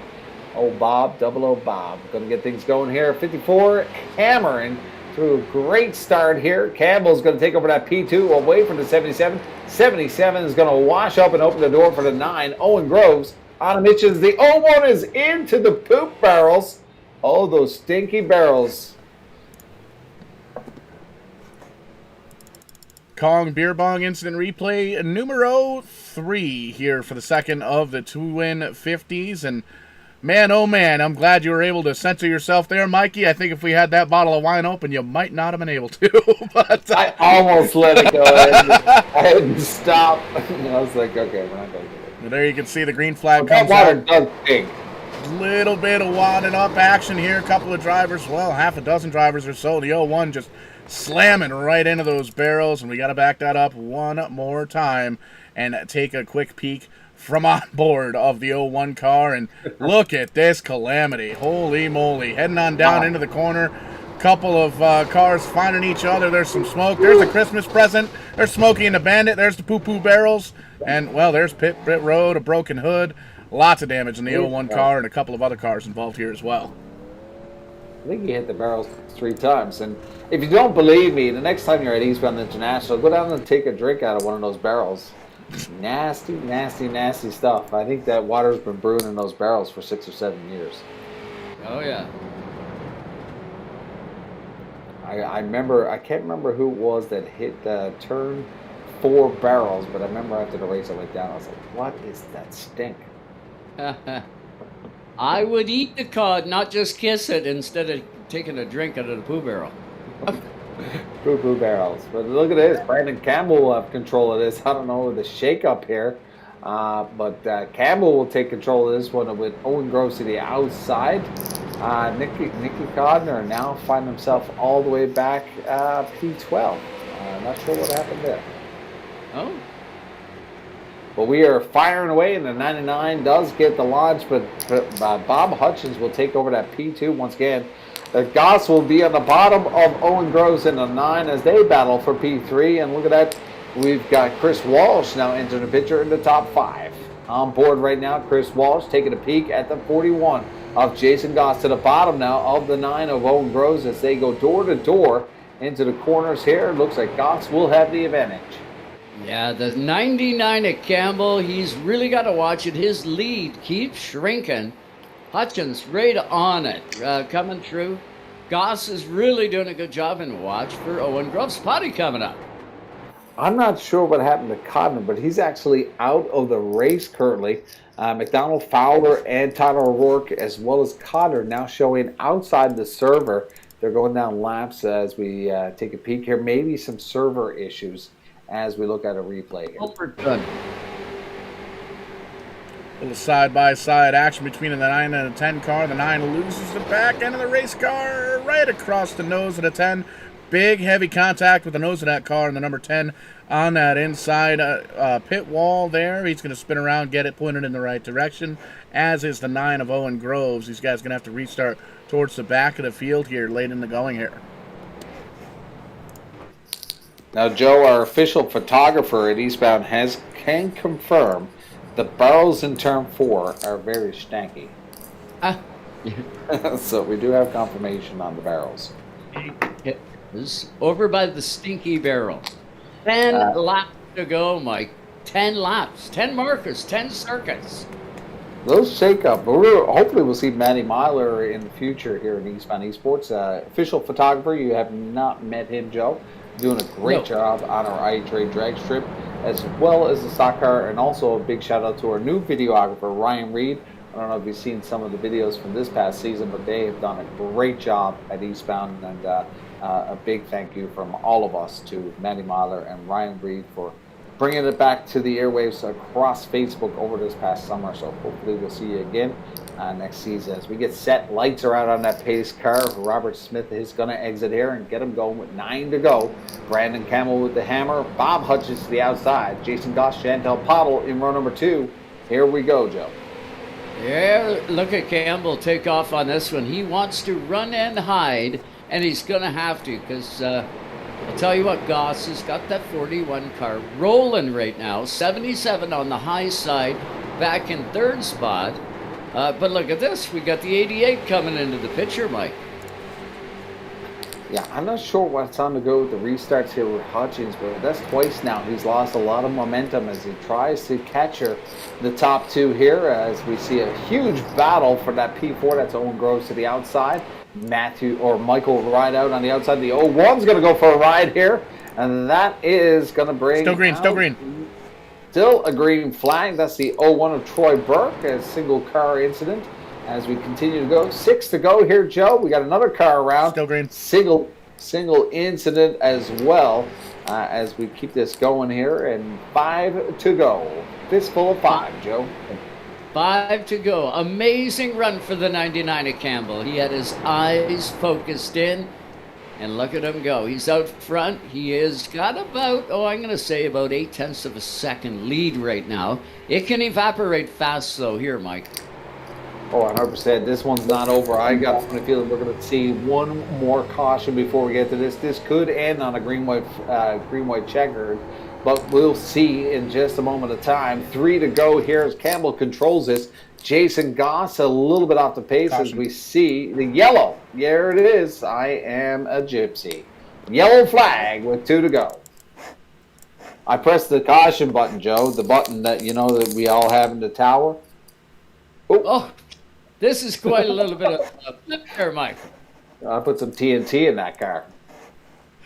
Oh, Bob, 00 Bob. Going to get things going here. 54 hammering through a great start here. Campbell's going to take over that P2 away from the 77. 77 is going to wash up and open the door for the 9. Owen Groves on emissions. The 01 is into the poop barrels. Oh, those stinky barrels. Kong Beer Bong Incident Replay numero 3 here for the second of the twin 50s. And Man, oh man, I'm glad you were able to censor yourself there, Mikey. I think if we had that bottle of wine open, you might not have been able to. But I almost let it go. I had to stop. I was like, okay, we're not going to do it. there you can see the green flag That comes water out. does stink. Little bit of wadding up action here. A couple of drivers, well, half a dozen drivers or so. The 01 just slamming right into those barrels, and we got to back that up one more time and take a quick peek from on board of the 01 car. And look at this calamity. Holy moly. Heading on down into the corner. Couple of cars finding each other. There's some smoke. There's a Christmas present. There's Smokey and the Bandit. There's the poo-poo barrels. And, well, there's pit road, a broken hood. Lots of damage in the 01 car and a couple of other cars involved here as well. I think he hit the barrels 3 times. And if you don't believe me, the next time you're at Eastbound International, go down and take a drink out of one of those barrels. Nasty, nasty, nasty stuff. I think that water's been brewing in those barrels for 6 or 7 years. Oh, yeah. I remember, I can't remember who it was that hit turn 4 barrels, but I remember after the race I went down, I was like, what is that stink? I would eat the cod, not just kiss it, instead of taking a drink out of the poo barrel. Poo barrels. But look at this. Brandon Campbell will have control of this. I don't know the shake-up here. But Campbell will take control of this one with Owen Groves to the outside. Nicky Codner now find himself all the way back P12. Not sure what happened there. Oh. But we are firing away, and the 99 does get the launch, but Bob Hutchins will take over that P2 once again. The Goss will be on the bottom of Owen Groves in the 9 as they battle for P3, and look at that. We've got Chris Walsh now entering the picture in the top 5. On board right now, Chris Walsh taking a peek at the 41 of Jason Goss to the bottom now of the 9 of Owen Groves as they go door to door into the corners here. Looks like Goss will have the advantage. Yeah, the 99 at Campbell, he's really got to watch it. His lead keeps shrinking. Hutchins right on it, coming through. Goss is really doing a good job, and watch for Owen Groves' potty coming up. I'm not sure what happened to Codner, but he's actually out of the race currently. McDonald, Fowler, and Tyler O'Rourke, as well as Codner, now showing outside the server. They're going down laps as we take a peek here. Maybe some server issues as we look at a replay here. Overdone. Little side-by-side action between the 9 and the 10 car. The 9 loses the back end of the race car right across the nose of the 10. Big, heavy contact with the nose of that car and the number 10 on that inside pit wall there. He's going to spin around, get it pointed in the right direction, as is the 9 of Owen Groves. These guys are going to have to restart towards the back of the field here, late in the going here. Now, Joe, our official photographer at Eastbound can confirm the barrels in turn 4 are very stanky. So we do have confirmation on the barrels. It is over by the stinky barrel. 10 laps to go, Mike. 10 laps, 10 markers, 10 circuits. Those shake up. Hopefully we'll see Matty Myler in the future here in Eastbound eSports. Official photographer, you have not met him, Joe. Doing a great job on our iTrade drag strip, as well as the stock car, and also a big shout out to our new videographer, Ryan Reed. I don't know if you've seen some of the videos from this past season, but they have done a great job at Eastbound, and a big thank you from all of us to Matty Myler and Ryan Reed for bringing it back to the airwaves across Facebook over this past summer. So hopefully we'll see you again next season as we get set. Lights are out on that pace car. Robert Smith is going to exit here and get him going with 9 to go. Brandon Campbell with the hammer. Bob Hutchins to the outside. Jason Goss, Chantel Pottle in row number 2. Here we go, Joe. Yeah, look at Campbell take off on this one. He wants to run and hide, and he's going to have to, because I'll tell you what, Goss has got that 41 car rolling right now. 77 on the high side, back in 3rd spot. But look at this. We got the 88 coming into the picture, Mike. Yeah, I'm not sure what's on to go with the restarts here with Hutchins, but that's twice now. He's lost a lot of momentum as he tries to capture the top 2 here, as we see a huge battle for that P4. That's Owen Groves to the outside. Michael ride out on the outside. The 01's going to go for a ride here, and that is going to bring Still green. Still a green flag. That's the 01 of Troy Burke, a single car incident. as we continue to go. 6 to go here, Joe. We got another car around. Still green. Single incident as well as we keep this going here. And 5 to go. Fistful of 5, Joe. 5 to go. Amazing run for the 99 at Campbell. He had his eyes focused in. And look at him go. He's out front. He has got about, I'm going to say about 0.8 of a second lead right now. It can evaporate fast, though, here, Mike. Oh, 100%. This one's not over. I got a funny feeling we're going to see one more caution before we get to this. This could end on a green-white checkered, but we'll see in just a moment of time. 3 to go here as Campbell controls this. Jason Goss a little bit off the pace as we see the yellow. There it is. I am a gypsy. Yellow flag with 2 to go. I pressed the caution button, Joe, the button that that we all have in the tower. Oh, this is quite a little bit of a flip there, Mike. I put some TNT in that car.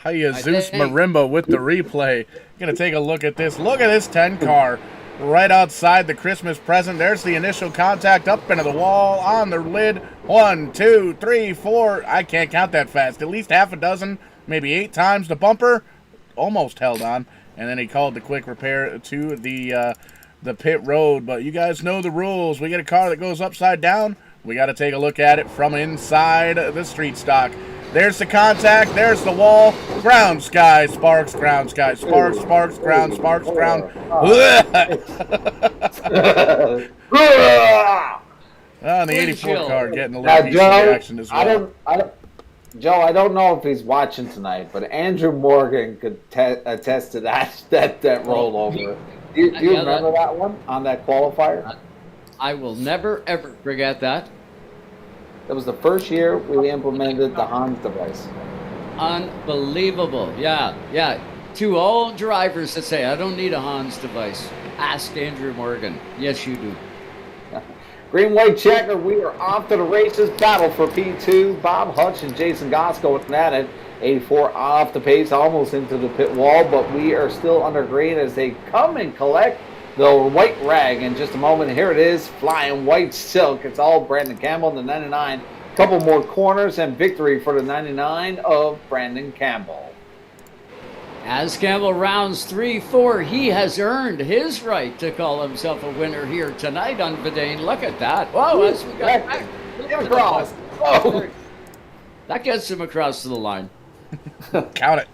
Jesus Marimba with the replay. Going to take a look at this. Look at this 10 car. Right outside the Christmas present. There's the initial contact up into the wall on the lid. 1, 2, 3, 4. I can't count that fast. At least half a dozen, maybe 8 times. The bumper almost held on. And then he called the quick repair to the pit road. But you guys know the rules. We get a car that goes upside down. We got to take a look at it from inside the street stock. There's the contact. There's the wall. Ground, sky, sparks, ground, sky, sparks, sparks, ground, sparks, ground. And the 84 car getting a little piece of reaction as well. Joe, I don't know if he's watching tonight, but Andrew Morgan could attest to that rollover. Do you remember that one on that qualifier? I will never, ever forget that. That was the first year we implemented the Hans device. Unbelievable. Yeah. To all drivers that say, I don't need a Hans device, ask Andrew Morgan. Yes, you do. Green, white checker. We are off to the races. Battle for P2. Bob Hutch and Jason Goss going at it. 84 off the pace, almost into the pit wall, but we are still under green as they come and collect the white rag in just a moment. Here it is, flying white silk. It's all Brandon Campbell in the 99. Couple more corners and victory for the 99 of Brandon Campbell. As Campbell rounds 3-4, he has earned his right to call himself a winner here tonight on Verdane. Look at that. Whoa, as we got back. Across. Oh. That gets him across to the line. Count it.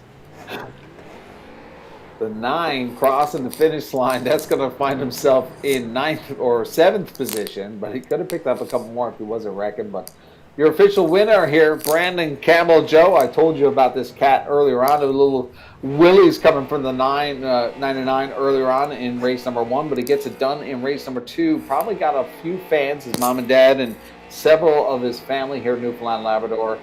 The 9 crossing the finish line. That's going to find himself in 9th or 7th position, but he could have picked up a couple more if he wasn't wrecking. But your official winner here, Brandon Campbell. Joe, I told you about this cat earlier on. A little Willie's coming from the 99 earlier on in race number 1, but he gets it done in race number 2. Probably got a few fans, his mom and dad, and several of his family here in Newfoundland, Labrador,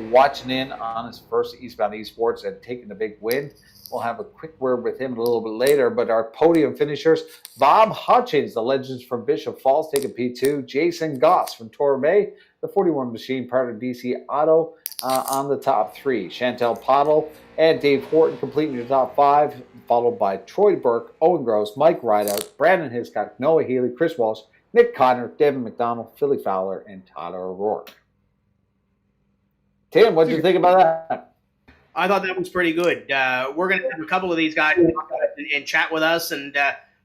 watching in on his first Eastbound eSports and taking the big win. We'll have a quick word with him a little bit later, but our podium finishers, Bob Hutchins, the Legends from Bishop Falls, taking P2. Jason Goss from Torbay, the 41 machine, part of DC Auto, on the top 3. Chantel Pottle and Dave Horton completing your top 5, followed by Troy Burke, Owen Gross, Mike Rideout, Brandon Hiscock, Noah Healy, Chris Walsh, Nick Connor, Devin McDonald, Philly Fowler, and Tyler O'Rourke. Tim, what did you think about that? I thought that was pretty good. We're going to have a couple of these guys and chat with us. And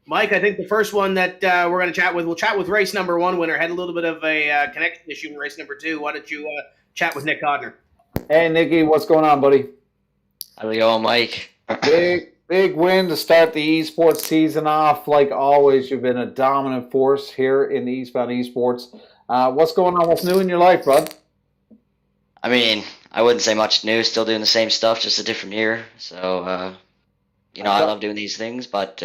Mike, I think the first one that we're going to chat with, we'll chat with race number 1 winner. Had a little bit of a connection issue in race number 2. Why don't you chat with Nick Codner? Hey, Nicky, what's going on, buddy? How's it going, Mike? Big win to start the esports season off. Like always, you've been a dominant force here in the Eastbound esports. What's going on? What's new in your life, bud? I mean, I wouldn't say much new. Still doing the same stuff, just a different year. So, I love doing these things. But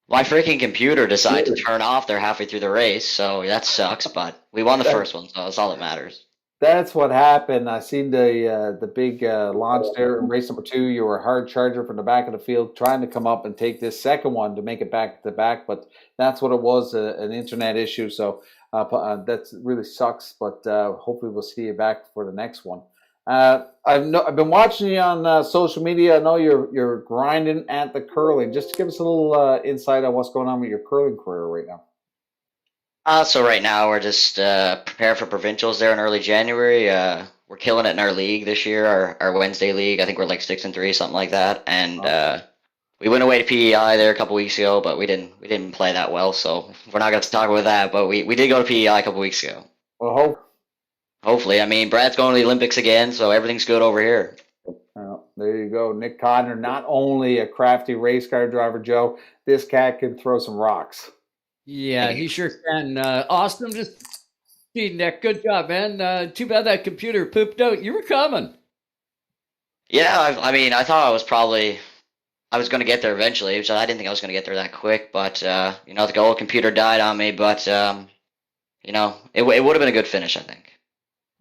my freaking computer decided to turn off there halfway through the race. So that sucks. But we won the first one, so that's all that matters. That's what happened. I seen the big launch there in race number 2. You were a hard charger from the back of the field, trying to come up and take this second one to make it back to back. But that's what it was, an internet issue. So that really sucks. But hopefully we'll see you back for the next one. I've been watching you on social media. I know you're grinding at the curling. Just to give us a little insight on what's going on with your curling career right now. So right now we're just preparing for provincials there in early January. We're killing it in our league this year, our Wednesday league. I think we're like 6-3, something like that. And we went away to PEI there a couple weeks ago, but we didn't play that well. So we're not going to talk about that. But we did go to PEI a couple weeks ago. Well, Hopefully, I mean Brad's going to the Olympics again, so everything's good over here. well, there you go. Nick Codner, not only a crafty race car driver, Joe, this cat can throw some rocks. Yeah, he sure can. Awesome. Just see, Nick. Good job, man. Too bad that computer pooped out. You were coming. Yeah, I mean I thought I was going to get there eventually, so I didn't think I was going to get there that quick. But the old computer died on me. But it would have been a good finish, I think.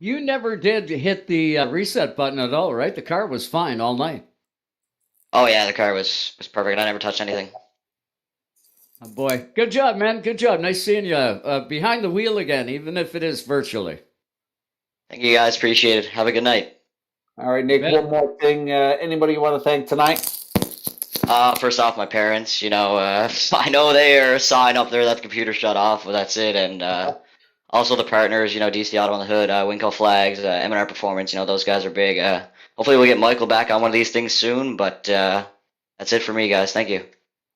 You never did hit the reset button at all, right? The car was fine all night. Oh yeah, the car was perfect. I never touched anything. Oh, boy. Good job, man. Good job. Nice seeing you behind the wheel again, even if it is virtually. Thank you guys. Appreciate it. Have a good night. All right, Nick, one more thing. Anybody you want to thank tonight? First off, my parents. I know they are sighing up there that the computer shut off, but that's it. And also the partners, DC Auto on the Hood, Winco Flags, M&R Performance. Those guys are big. Hopefully we'll get Michael back on one of these things soon. But that's it for me, guys. Thank you.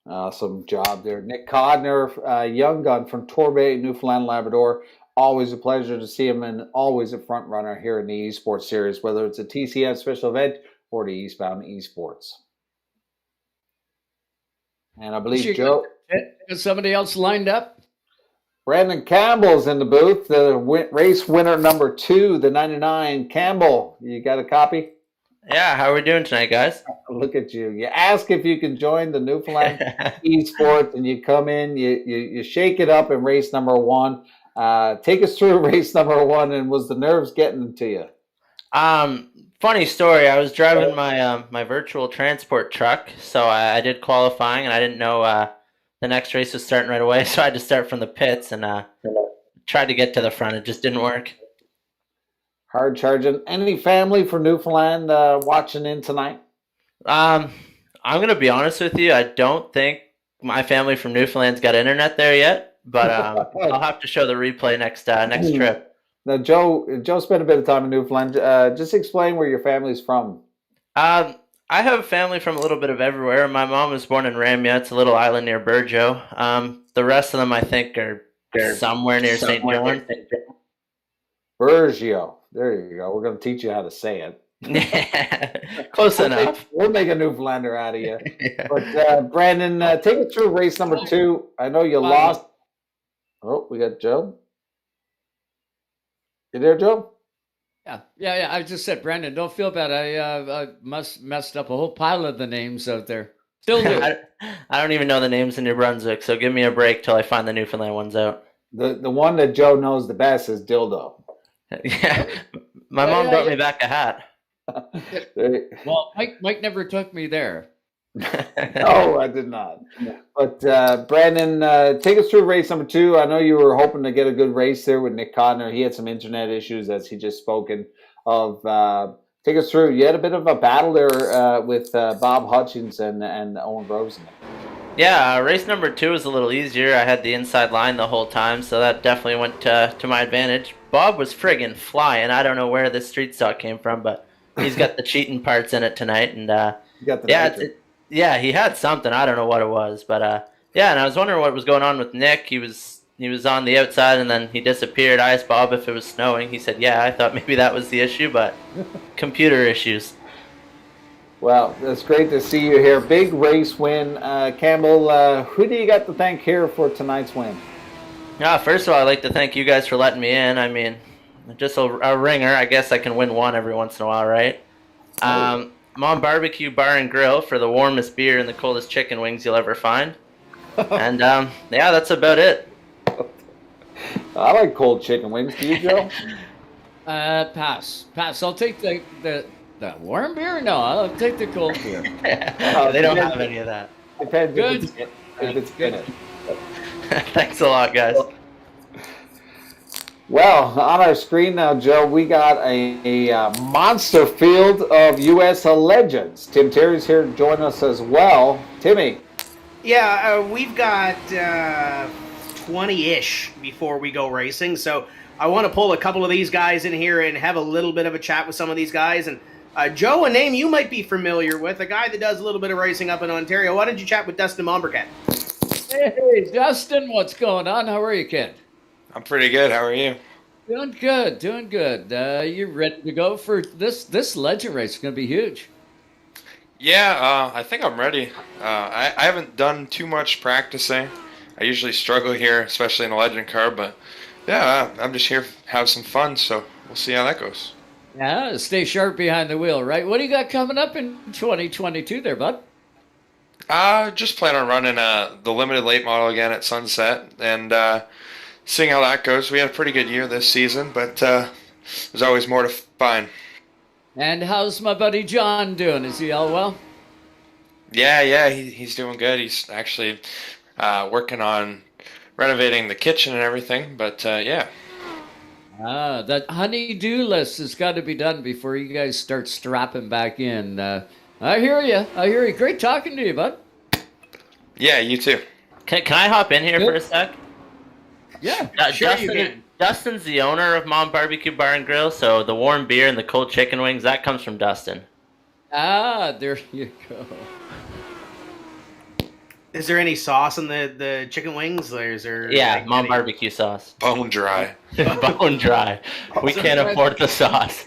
Awesome job there. Nick Codner, young gun from Torbay, Newfoundland, Labrador. Always a pleasure to see him, and always a front runner here in the eSports series, whether it's a TCM special event or the Eastbound eSports. And I believe, Joe, Got somebody else lined up? Brandon Campbell's in the booth, the race winner number 2, the 99. Campbell, you got a copy? Yeah, how are we doing tonight, guys? Look at you. You ask if you can join the Newfoundland eSports, and you come in, you shake it up in race number 1. Take us through race number 1, and was the nerves getting to you? Funny story. I was driving my virtual transport truck, so I did qualifying, and I didn't know the next race was starting right away, so I had to start from the pits and tried to get to the front. It just didn't work. Hard charging. Any family from Newfoundland watching in tonight? I'm gonna be honest with you. I don't think my family from Newfoundland's got internet there yet, but I'll have to show the replay next trip. Now, Joe spent a bit of time in Newfoundland. Just explain where your family's from. I have family from a little bit of everywhere. My mom was born in Ramya. It's a little island near Burjo. The rest of them, I think, are somewhere near St. John. Burjo. There you go. We're going to teach you how to say it. Close enough. We'll make a Newfoundlander out of you. Yeah. But Brandon, take it through race number 2. I know you lost. Oh, we got Joe. You there, Joe? Yeah. I just said, Brandon, don't feel bad. I messed up a whole pile of the names out there. Still do. I don't even know the names in New Brunswick, so give me a break till I find the Newfoundland ones out. The one that Joe knows the best is Dildo. Yeah, my mom brought me back a hat. Well, Mike never took me there. No, I did not. But Brandon, take us through race number 2. I know you were hoping to get a good race there with Nick Codner. He had some internet issues, as he just spoken of. Take us through. You had a bit of a battle there with Bob Hutchins and Owen Rosen. Yeah, race number 2 was a little easier. I had the inside line the whole time, so that definitely went to my advantage. Bob was friggin' flying. I don't know where this street stock came from, but he's got the cheating parts in it tonight. And yeah, he had something. I don't know what it was, but and I was wondering what was going on with Nick. He was on the outside, and then he disappeared. I asked Bob if it was snowing. He said, yeah. I thought maybe that was the issue, but computer issues. Well, it's great to see you here. Big race win. Campbell, who do you got to thank here for tonight's win? First of all, I'd like to thank you guys for letting me in. I mean, just a ringer. I guess I can win one every once in a while, right? Mom Barbecue Bar and Grill for the warmest beer and the coldest chicken wings you'll ever find. And, that's about it. I like cold chicken wings. Do you, Joe? Pass. I'll take the warm beer? No, I'll take the cold beer. They don't have any of that. Depends Good. if it's good. Thanks a lot, guys. Well, on our screen now, Joe, we got a monster field of U.S. legends. Tim Terry's here to join us as well. Timmy. Yeah, we've got 20-ish before we go racing. So I want to pull a couple of these guys in here and have a little bit of a chat with some of these guys. And Joe, a name you might be familiar with, a guy that does a little bit of racing up in Ontario. Why don't you chat with Dustin Mombercat? Hey, Dustin, what's going on? How are you, kid? I'm pretty good. How are you? Doing good, doing good. You ready to go for this legend race? It's going to be huge. Yeah, I think I'm ready. I haven't done too much practicing. I usually struggle here, especially in a legend car, but yeah, I'm just here to have some fun, so we'll see how that goes. Yeah, stay sharp behind the wheel, right? What do you got coming up in 2022 there, bud? Just plan on running the limited late model again at Sunset and seeing how that goes. We had a pretty good year this season, but there's always more to find. And how's my buddy John doing? Is he all well? Yeah, he's doing good. He's actually working on renovating the kitchen and everything, but yeah. That honey-do list has got to be done before you guys start strapping back in. I hear you. Great talking to you, bud. Yeah, you too. Can I hop in here Good. for a sec? Yeah, sure you can. Dustin's the owner of Mom Barbecue Bar and Grill, so the warm beer and the cold chicken wings, that comes from Dustin. there you go. Is there any sauce in the chicken wings? Is there? Yeah, like, Mom Barbecue sauce. Bone dry. Bone dry. We can't afford the sauce.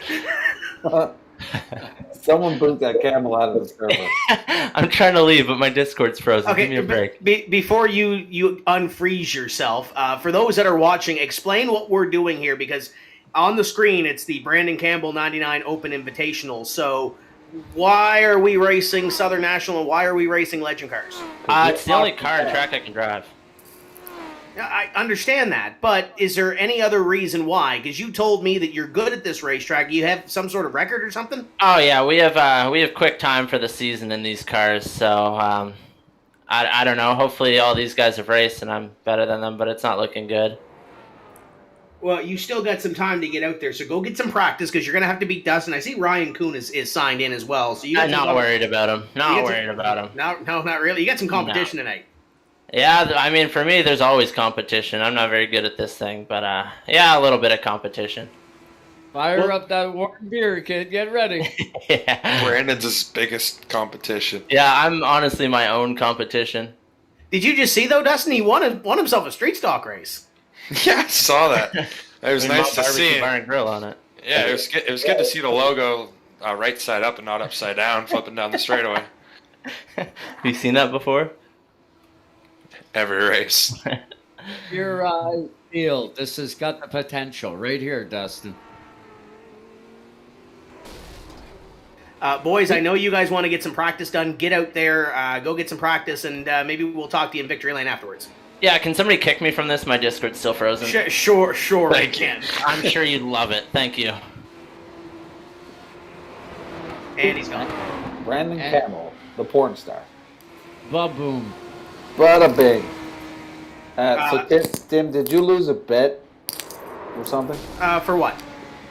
Someone boot that camel out of the server. I'm trying to leave, but my Discord's frozen. Okay, Give me a break. Before you unfreeze yourself, for those that are watching, explain what we're doing here, because on the screen it's the Brandon Campbell 99 Open Invitational. So why are we racing Southern National and why are we racing legend cars? It's the only car and track I can drive. I understand that, but is there any other reason why? Because you told me that you're good at this racetrack. You have some sort of record or something? Oh yeah, we have quick time for the season in these cars, so I don't know. Hopefully all these guys have raced and I'm better than them, but it's not looking good. Well, you still got some time to get out there, so go get some practice because you're going to have to beat Dustin. I see Ryan Kuhn is signed in as well. So I'm not worried about him. Not worried about him. No, not really. You got some competition tonight. Yeah, I mean, for me, there's always competition. I'm not very good at this thing, but yeah, a little bit of competition. Fire up that warm beer, kid. Get ready. Yeah. Brandon's his biggest competition. Yeah, I'm honestly my own competition. Did you just see, though, Dustin? He won himself a street stock race. Yeah, I saw that. It was nice to see. Bar and Grill on it. Yeah, it was good to see the logo right side up and not upside down, flipping down the straightaway. Have you seen that before? Every race. Your eyes feel this has got the potential right here, Dustin. Boys, I know you guys want to get some practice done. Get out there, go get some practice, and maybe we'll talk to you in Victory Lane afterwards. Yeah, can somebody kick me from this? My Discord's still frozen. Sure, I Thank can. I'm sure you'd love it. Thank you. And he's gone. Brandon Campbell, the porn star. Ba-boom. Bada bing. So Tim, did you lose a bet or something For what?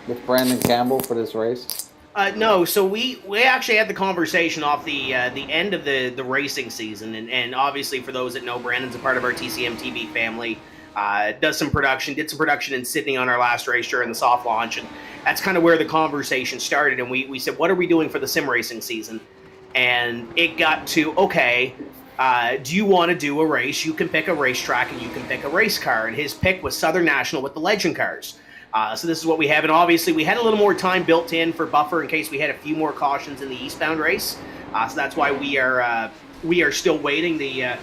with Brandon Campbell for this race? No, so we actually had the conversation off the end of the racing season, and obviously for those that know, Brandon's a part of our TCM TV family. Did some production in Sydney on our last race during the soft launch, and that's kind of where the conversation started. And we said, what are we doing for the sim racing season? And it got to, okay, do you want to do a race? You can pick a racetrack and you can pick a race car. And his pick was Southern National with the legend cars. So this is what we have, and obviously we had a little more time built in for buffer in case we had a few more cautions in the Eastbound race. So that's why we are still waiting. The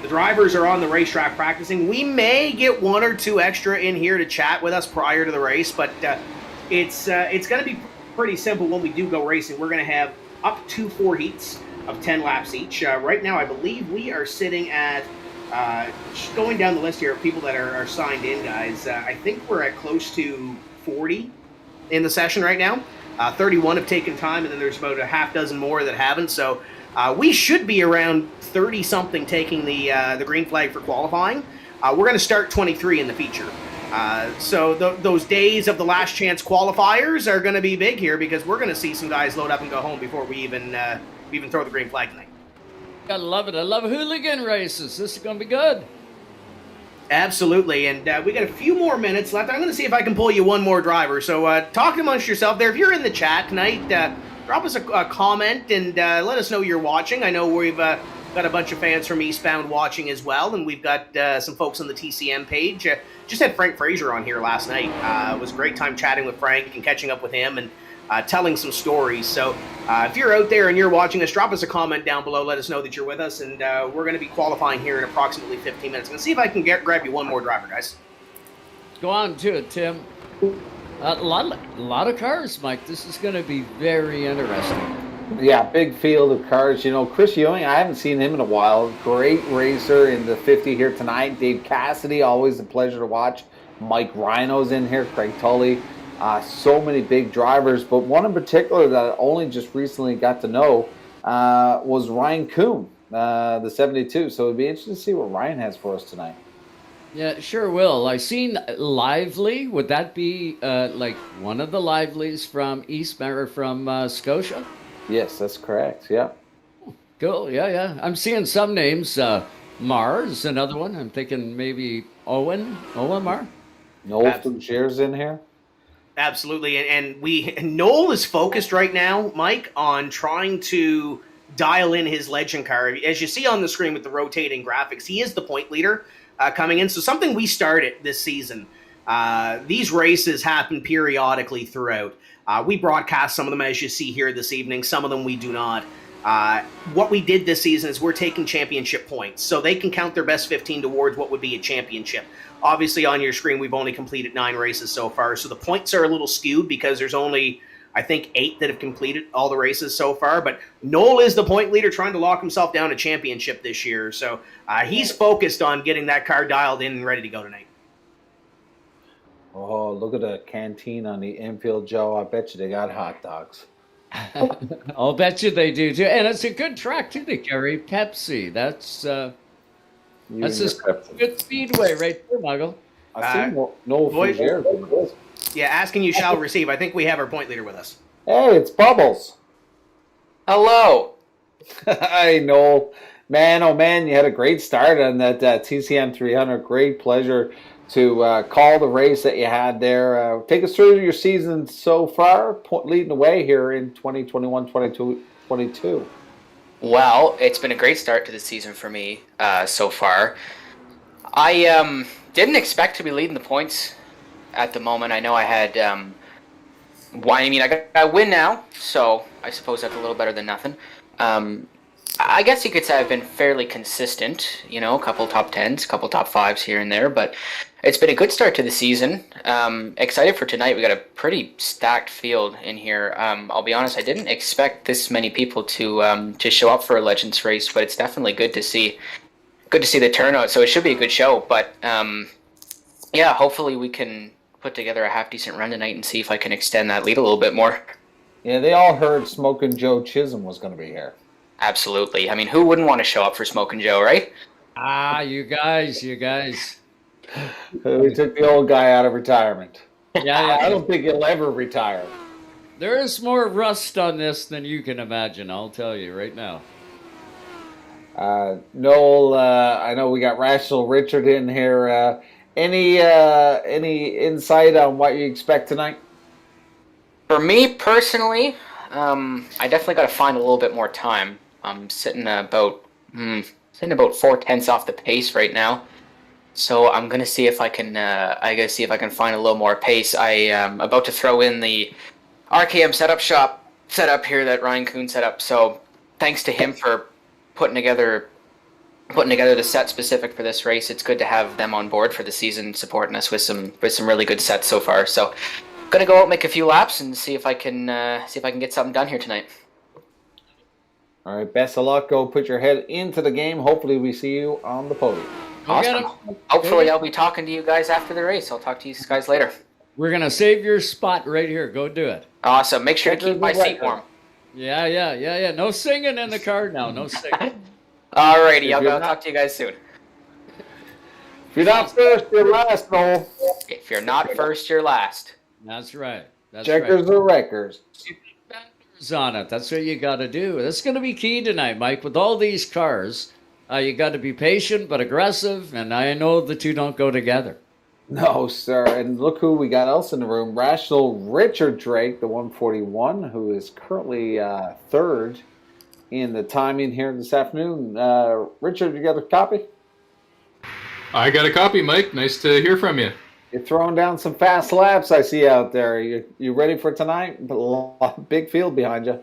drivers are on the racetrack practicing. We may get one or two extra in here to chat with us prior to the race, but it's going to be pretty simple when we do go racing. We're going to have up to 4 heats of 10 laps each. Right now, I believe we are sitting at. Just going down the list here of people that are signed in, guys, I think we're at close to 40 in the session right now. 31 have taken time, and then there's about a half dozen more that haven't. So we should be around 30-something taking the green flag for qualifying. We're going to start 23 in the feature. So those days of the last chance qualifiers are going to be big here because we're going to see some guys load up and go home before we even throw the green flag tonight. I love it. I love hooligan races. This is going to be good. Absolutely, and we got a few more minutes left. I'm going to see if I can pull you one more driver. So talk amongst yourself there. If you're in the chat tonight, drop us a comment and let us know you're watching. I know we've got a bunch of fans from Eastbound watching as well, and we've got some folks on the TCM page. Just had Frank Fraser on here last night. It was a great time chatting with Frank and catching up with him and telling some stories. So if you're out there and you're watching us, drop us a comment down below. Let us know that you're with us, and we're going to be qualifying here in approximately 15 minutes. I'm going to see if I can grab you one more driver, guys. Go on to it, Tim. A lot of cars, Mike. This is going to be very interesting. Yeah, big field of cars. You know, Chris Ewing, I haven't seen him in a while. Great racer in the 50 here tonight. Dave Cassidy, always a pleasure to watch. Mike Rhino's in here. Craig Tully. So many big drivers, but one in particular that I only just recently got to know was Ryan Kuhn, the 72. So it'd be interesting to see what Ryan has for us tonight. Yeah, sure will. I seen Lively. Would that be like one of the Livelies from Eastbound or from Scotia? Yes, that's correct. Yeah. Cool. Yeah. I'm seeing some names. Mars, another one. I'm thinking maybe Owen Mar. Noel Fougere's in here. Absolutely, and Noel is focused right now, Mike, on trying to dial in his legend car. As you see on the screen with the rotating graphics, he is the point leader coming in. So something we started this season. These races happen periodically throughout. We broadcast some of them, as you see here this evening. Some of them we do not. What we did this season is we're taking championship points, so they can count their best 15 towards what would be a championship. Obviously, on your screen, we've only completed 9 races so far, so the points are a little skewed because there's only, I think, 8 that have completed all the races so far. But Noel is the point leader, trying to lock himself down a championship this year. So he's focused on getting that car dialed in and ready to go tonight. Oh, look at the canteen on the infield, Joe. I bet you they got hot dogs. I'll bet you they do too, and it's a good track too. They carry Pepsi. That's a good speedway right there, Muggle. I see Noel Fougere. Yeah, asking you shall receive. I think we have our point leader with us. Hey, it's Bubbles. Hello. Hey, Noel. Man, oh man, you had a great start on that TCM 300. Great pleasure to call the race that you had there. Take us through your season so far, leading the way here in 2021, 22. Well, it's been a great start to the season for me so far. I didn't expect to be leading the points at the moment. I know I had, I got a win now, so I suppose that's a little better than nothing. I guess you could say I've been fairly consistent, a couple top 10s, a couple top 5s here and there, but it's been a good start to the season. Excited for tonight. We got a pretty stacked field in here. I'll be honest, I didn't expect this many people to show up for a Legends race, but it's definitely good to see the turnout, so it should be a good show. But yeah, hopefully we can put together a half-decent run tonight and see if I can extend that lead a little bit more. Yeah, they all heard Smokin' Joe Chisholm was going to be here. Absolutely. I mean, who wouldn't want to show up for Smokin' Joe, right? You guys. We took the old guy out of retirement. Yeah. I don't think he'll ever retire. There is more rust on this than you can imagine, I'll tell you right now. Noel, I know we got Rational Richard in here. Any insight on what you expect tonight? For me personally, I definitely got to find a little bit more time. I'm sitting about 4/10 off the pace right now, so I'm gonna see if I can. Find a little more pace. I am about to throw in the RKM Setup Shop setup here that Ryan Kuhn set up. So thanks to him for putting together the set specific for this race. It's good to have them on board for the season, supporting us with some really good sets so far. So gonna go out, make a few laps, and see if I can get something done here tonight. All right, best of luck. Go put your head into the game. Hopefully we see you on the podium. Awesome. Hopefully I'll be talking to you guys after the race. I'll talk to you guys later. We're going to save your spot right here. Go do it. Awesome. Make sure to keep my seat warm. Yeah. No singing in the car now. No singing. Alrighty, I'll talk to you guys soon. If you're not first, you're last, Noel. If you're not first, you're last. That's right. Checkers or wreckers. On it. That's what you got to do. That's going to be key tonight, Mike. With all these cars, You got to be patient but aggressive, and I know the two don't go together. No, sir. And look who we got else in the room. Rational Richard Drake, the 141, who is currently third in the timing here this afternoon. Richard, you got a copy? I got a copy, Mike. Nice to hear from you. You're throwing down some fast laps I see out there. You ready for tonight? Big field behind you.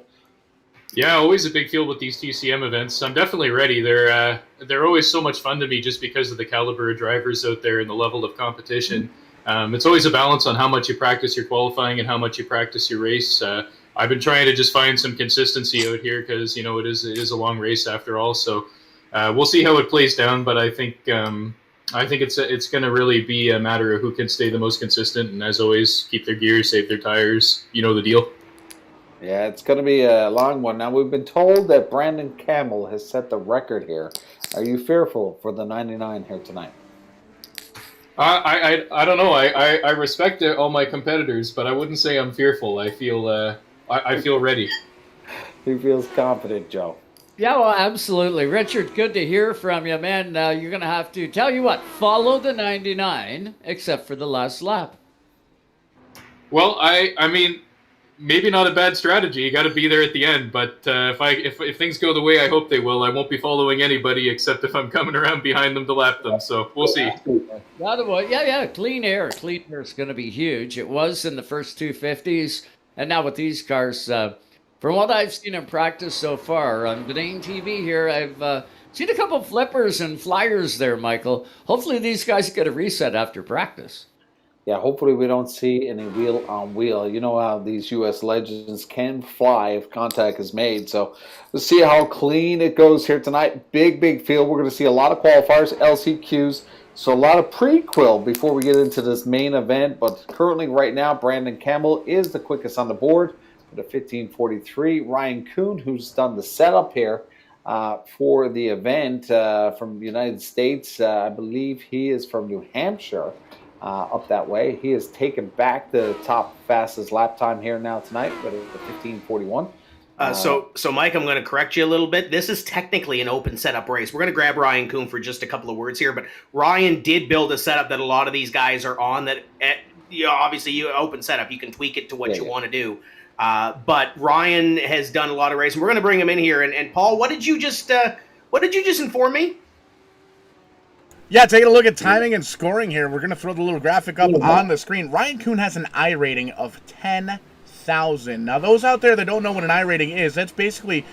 Yeah, always a big field with these TCM events. I'm definitely ready. They're always so much fun to me just because of the caliber of drivers out there and the level of competition. It's always a balance on how much you practice your qualifying and how much you practice your race. I've been trying to just find some consistency out here because, it is a long race after all. So we'll see how it plays down, but I think it's going to really be a matter of who can stay the most consistent and, as always, keep their gear, save their tires. You know the deal. Yeah, it's going to be a long one. Now, we've been told that Brandon Campbell has set the record here. Are you fearful for the 99 here tonight? I don't know. I respect all my competitors, but I wouldn't say I'm fearful. I feel ready. He feels confident, Joe. Yeah, well, absolutely. Richard, good to hear from you, man. You're going to have to, tell you what, follow the 99, except for the last lap. Well, I mean, maybe not a bad strategy. You got to be there at the end. But if things go the way I hope they will, I won't be following anybody except if I'm coming around behind them to lap them. So we'll see. Yeah. Clean air. Clean air is going to be huge. It was in the first 250s, and now with these cars, from what I've seen in practice so far on Bedane TV here, I've seen a couple flippers and flyers there, Michael. Hopefully these guys get a reset after practice. Yeah, hopefully we don't see any wheel on wheel. You know how these U.S. legends can fly if contact is made. So we'll see how clean it goes here tonight. Big field. We're going to see a lot of qualifiers, LCQs. So a lot of prequel before we get into this main event. But currently right now, Brandon Campbell is the quickest on the board with a 15:43. Ryan Kuhn, who's done the setup here for the event from the United States. I believe he is from New Hampshire. Up that way. He has taken back the top fastest lap time here now tonight with a 15:41. So Mike, I'm going to correct you a little bit. This is technically an open setup race. We're going to grab Ryan Kuhn for just a couple of words here, but Ryan did build a setup that a lot of these guys are on that, obviously you open setup, you can tweak it to what you want to do. But Ryan has done a lot of racing. We're going to bring him in here. And Paul, what did you just inform me? Yeah, taking a look at timing and scoring here. We're going to throw the little graphic up on the screen. Ryan Kuhn has an I rating of 10,000. Now, those out there that don't know what an I rating is, that's basically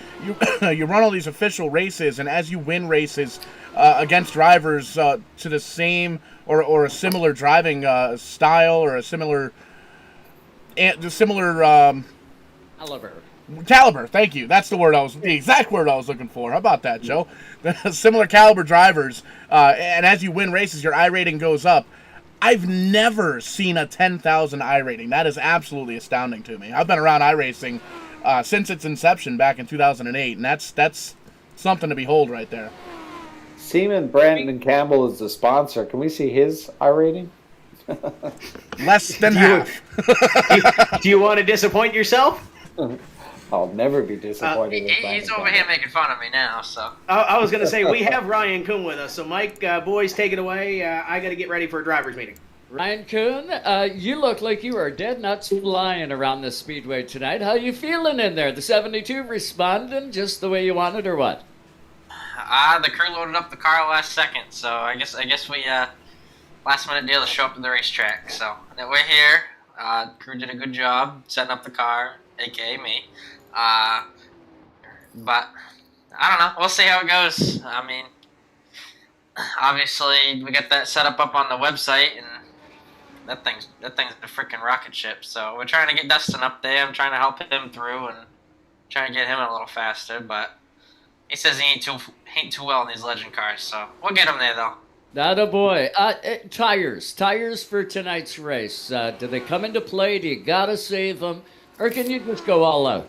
you run all these official races, and as you win races against drivers to the same or a similar driving style or a similar caliber, thank you. That's the exact word I was looking for. How about that, Joe? Similar caliber drivers, and as you win races, your I rating goes up. I've never seen a 10,000 I rating. That is absolutely astounding to me. I've been around iRacing since its inception back in 2008, and that's something to behold right there. Seaman Brandon Campbell is the sponsor. Can we see his I rating? Less than half. Do you want to disappoint yourself? I'll never be disappointed. He's over here making fun of me now, so. I was going to say, we have Ryan Kuhn with us. So, Mike, boys, take it away. I got to get ready for a driver's meeting. Ryan Kuhn, you look like you are dead nuts flying around this speedway tonight. How you feeling in there? The 72 responding just the way you wanted, or what? The crew loaded up the car last second, so I guess we last minute deal to show up to the racetrack. So we're here. Crew did a good job setting up the car, aka me. But I don't know. We'll see how it goes. I mean, obviously we got that set up on the website, and that thing's a freaking rocket ship. So we're trying to get Dustin up there. I'm trying to help him through and trying to get him a little faster. But he says he ain't too well in these legend cars. So we'll get him there though. Atta boy. Tires for tonight's race. Do they come into play? Do you gotta save them, or can you just go all out?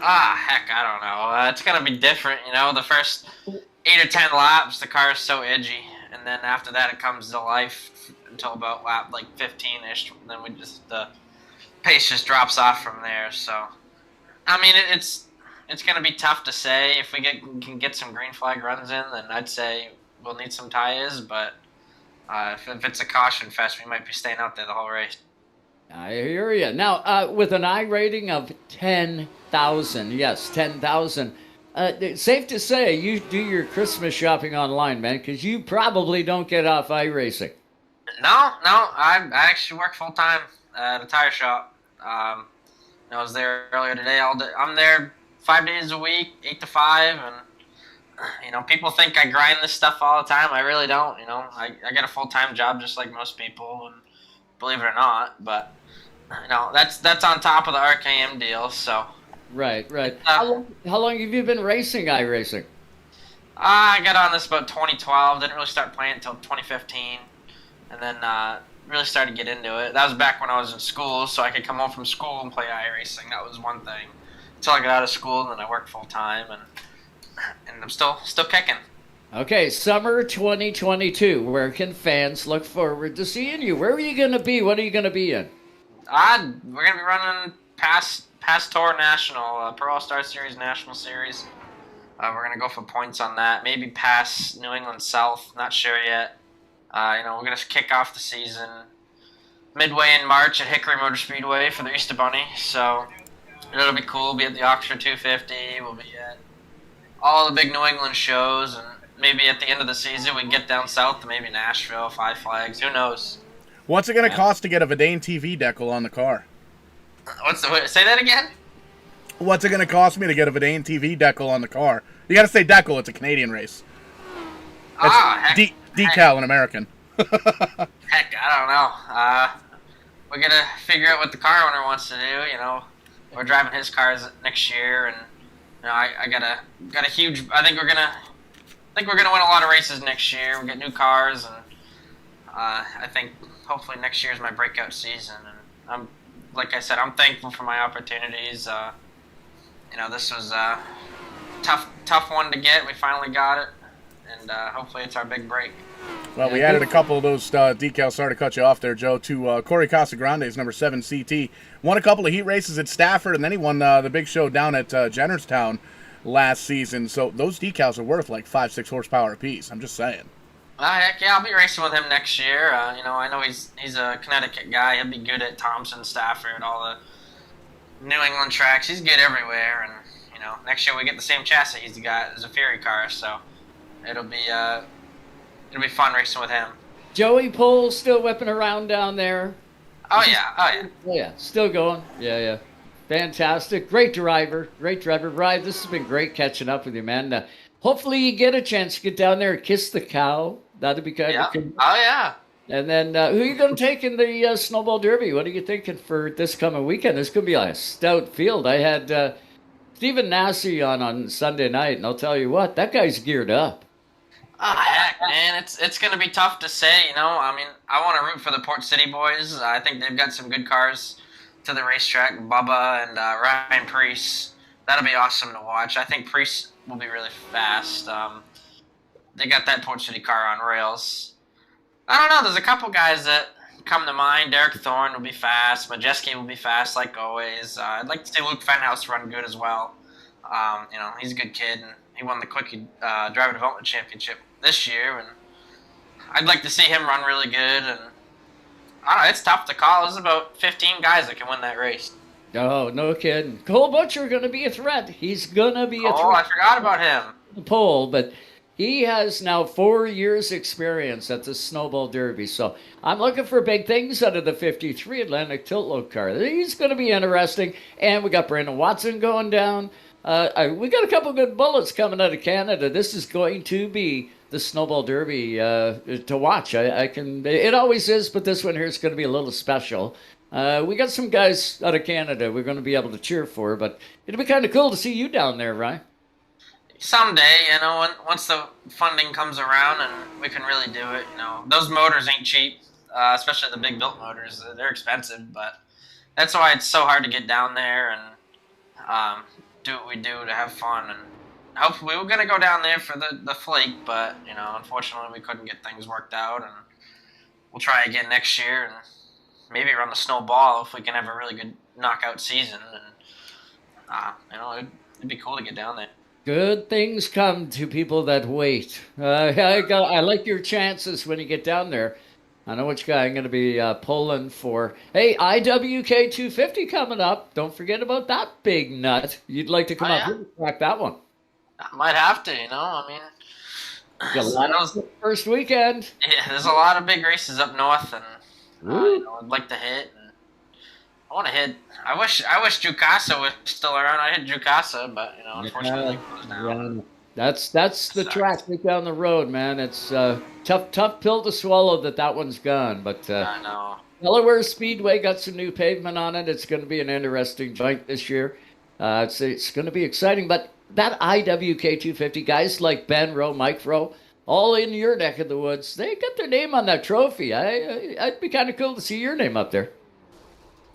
Heck, I don't know. It's gonna be different, you know. The first 8 or 10 laps, the car is so edgy, and then after that, it comes to life until about lap like 15ish. Then the pace just drops off from there. So, I mean, it's it's gonna be tough to say. If we can get some green flag runs in, then I'd say we'll need some tires. But if it's a caution fest, we might be staying out there the whole race. I hear you. Now, with an I rating of 10,000, yes, 10,000, safe to say you do your Christmas shopping online, man, because you probably don't get off iRacing. No, I actually work full time at a tire shop. I was there earlier today. All day. I'm there 5 days a week, 8 to 5, and people think I grind this stuff all the time. I really don't. I got a full time job just like most people, and believe it or not. But that's on top of the RKM deal. So Right. How long have you been racing iRacing? I got on this about 2012. Didn't really start playing until 2015, and then really started to get into it. That was back when I was in school, so I could come home from school and play iRacing. That was one thing. Until I got out of school, and then I worked full time, and I'm still kicking. Okay, summer 2022. Where can fans look forward to seeing you? Where are you going to be? What are you going to be in? We're gonna be running past Tour National, Pro All Star Series, National Series. We're gonna go for points on that. Maybe past New England South. Not sure yet. We're gonna kick off the season midway in March at Hickory Motor Speedway for the Easter Bunny. So it'll be cool. We'll be at the Oxford 250. We'll be at all the big New England shows, and maybe at the end of the season we can get down south to maybe Nashville, Five Flags. Who knows? What's it going to cost to get a Verdane TV decal on the car? Say that again? What's it going to cost me to get a Verdane TV decal on the car? You got to say decal. It's a Canadian race. It's decal in American. Heck, I don't know. We're going to figure out what the car owner wants to do. We're driving his cars next year, and I got a huge. I think we're gonna win a lot of races next year. We get new cars, and I think hopefully next year is my breakout season. And like I said, I'm thankful for my opportunities. This was a tough one to get. We finally got it, and hopefully it's our big break. Well, we added a couple of those decals. Sorry to cut you off there, Joe. To Corey Casagrande's number 7 CT. Won a couple of heat races at Stafford, and then he won the big show down at Jennerstown last season. So those decals are worth like 5-6 horsepower apiece. I'm just saying. Heck yeah, I'll be racing with him next year. I know he's a Connecticut guy. He'll be good at Thompson, Stafford, all the New England tracks. He's good everywhere, and next year we get the same chassis he's got as a Fury car. So it'll be fun racing with him. Joey Pohl still whipping around down there. Oh yeah. Still going. Yeah. Fantastic. Great driver. Ryan, this has been great catching up with you, man. Hopefully you get a chance to get down there and kiss the cow. That'd be kind of cool. Oh yeah. And then who are you going to take in the Snowball Derby? What are you thinking for this coming weekend? This could be a stout field. I had Stephen Nassy on Sunday night, and I'll tell you what, that guy's geared up. Heck, man, it's going to be tough to say, I want to root for the Port City boys. I think they've got some good cars to the racetrack, Bubba and Ryan Preece. That'll be awesome to watch. I think Preece will be really fast. They got that Port City car on rails. I don't know, there's a couple guys that come to mind. Derek Thorne will be fast. Majeski will be fast, like always. I'd like to see Luke Fenhouse run good as well. He's a good kid, and he won the Quickie Driver Development Championship this year, and I'd like to see him run really good. And I don't know, it's tough to call. There's about 15 guys that can win that race. Oh, no kidding. Cole Butcher going to be a threat. He's going to be a threat. Oh, I forgot about him. The pole, but he has now 4 years experience at the Snowball Derby. So I'm looking for big things out of the 53 Atlantic Tilt Load car. He's going to be interesting. And we got Brandon Watson going down. We got a couple good bullets coming out of Canada. This is going to be the Snowball Derby to watch. It always is, but this one here is going to be a little special. We got some guys out of Canada we're going to be able to cheer for, but it'll be kind of cool to see you down there, Ryan. Someday, once the funding comes around and we can really do it, those motors ain't cheap, especially the big built motors. They're expensive, but that's why it's so hard to get down there and do what we do to have fun. And hopefully we're going to go down there for the flake, but, unfortunately we couldn't get things worked out, and we'll try again next year and maybe run the snowball if we can have a really good knockout season. And, It'd be cool to get down there. Good things come to people that wait. I like your chances when you get down there. I know which guy I'm going to be pulling for. Hey, IWK 250 coming up. Don't forget about that big nut. You'd like to come up here and crack that one. I might have to, I mean, First weekend. Yeah, there's a lot of big races up north, and I'd like to hit. And I want to hit. I wish Jukasa was still around. I hit Jukasa, but unfortunately, it closed down. That's the track right down the road, man. It's tough pill to swallow that one's gone. But I know. Delaware Speedway got some new pavement on it. It's going to be an interesting joint this year. It's going to be exciting. But that IWK 250, guys like Ben Rowe, Mike Rowe, all in your neck of the woods, they got their name on that trophy. I'd be kind of cool to see your name up there.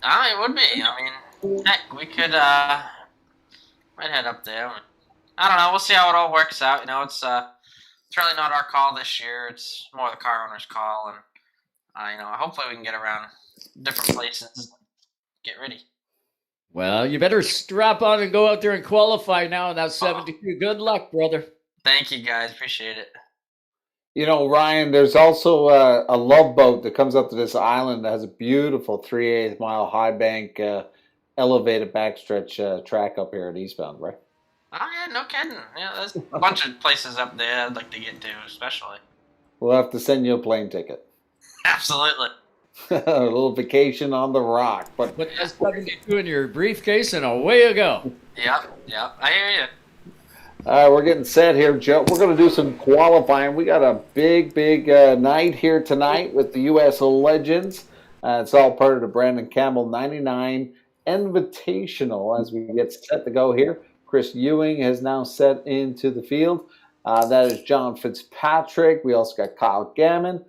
It would be. I mean, heck, we could might head up there. I don't know. We'll see how it all works out. It's really not our call this year. It's more the car owner's call, and hopefully we can get around different places. Get ready. Well, you better strap on and go out there and qualify now in that 72. Good luck, brother. Thank you, guys. Appreciate it. Ryan, there's also a love boat that comes up to this island that has a beautiful 3/8 mile high bank elevated backstretch track up here at Eastbound, right? Oh, yeah, no kidding. Yeah, there's a bunch of places up there I'd like to get to, especially. We'll have to send you a plane ticket. Absolutely. A little vacation on the rock. But put that 72 in your briefcase and away you go. Yep. I hear you. We're getting set here, Joe. We're going to do some qualifying. We got a big night here tonight with the U.S. Legends. It's all part of the Brandon Campbell 99 Invitational as we get set to go here. Chris Ewing has now set into the field. That is John Fitzpatrick. We also got Kyle Gammon,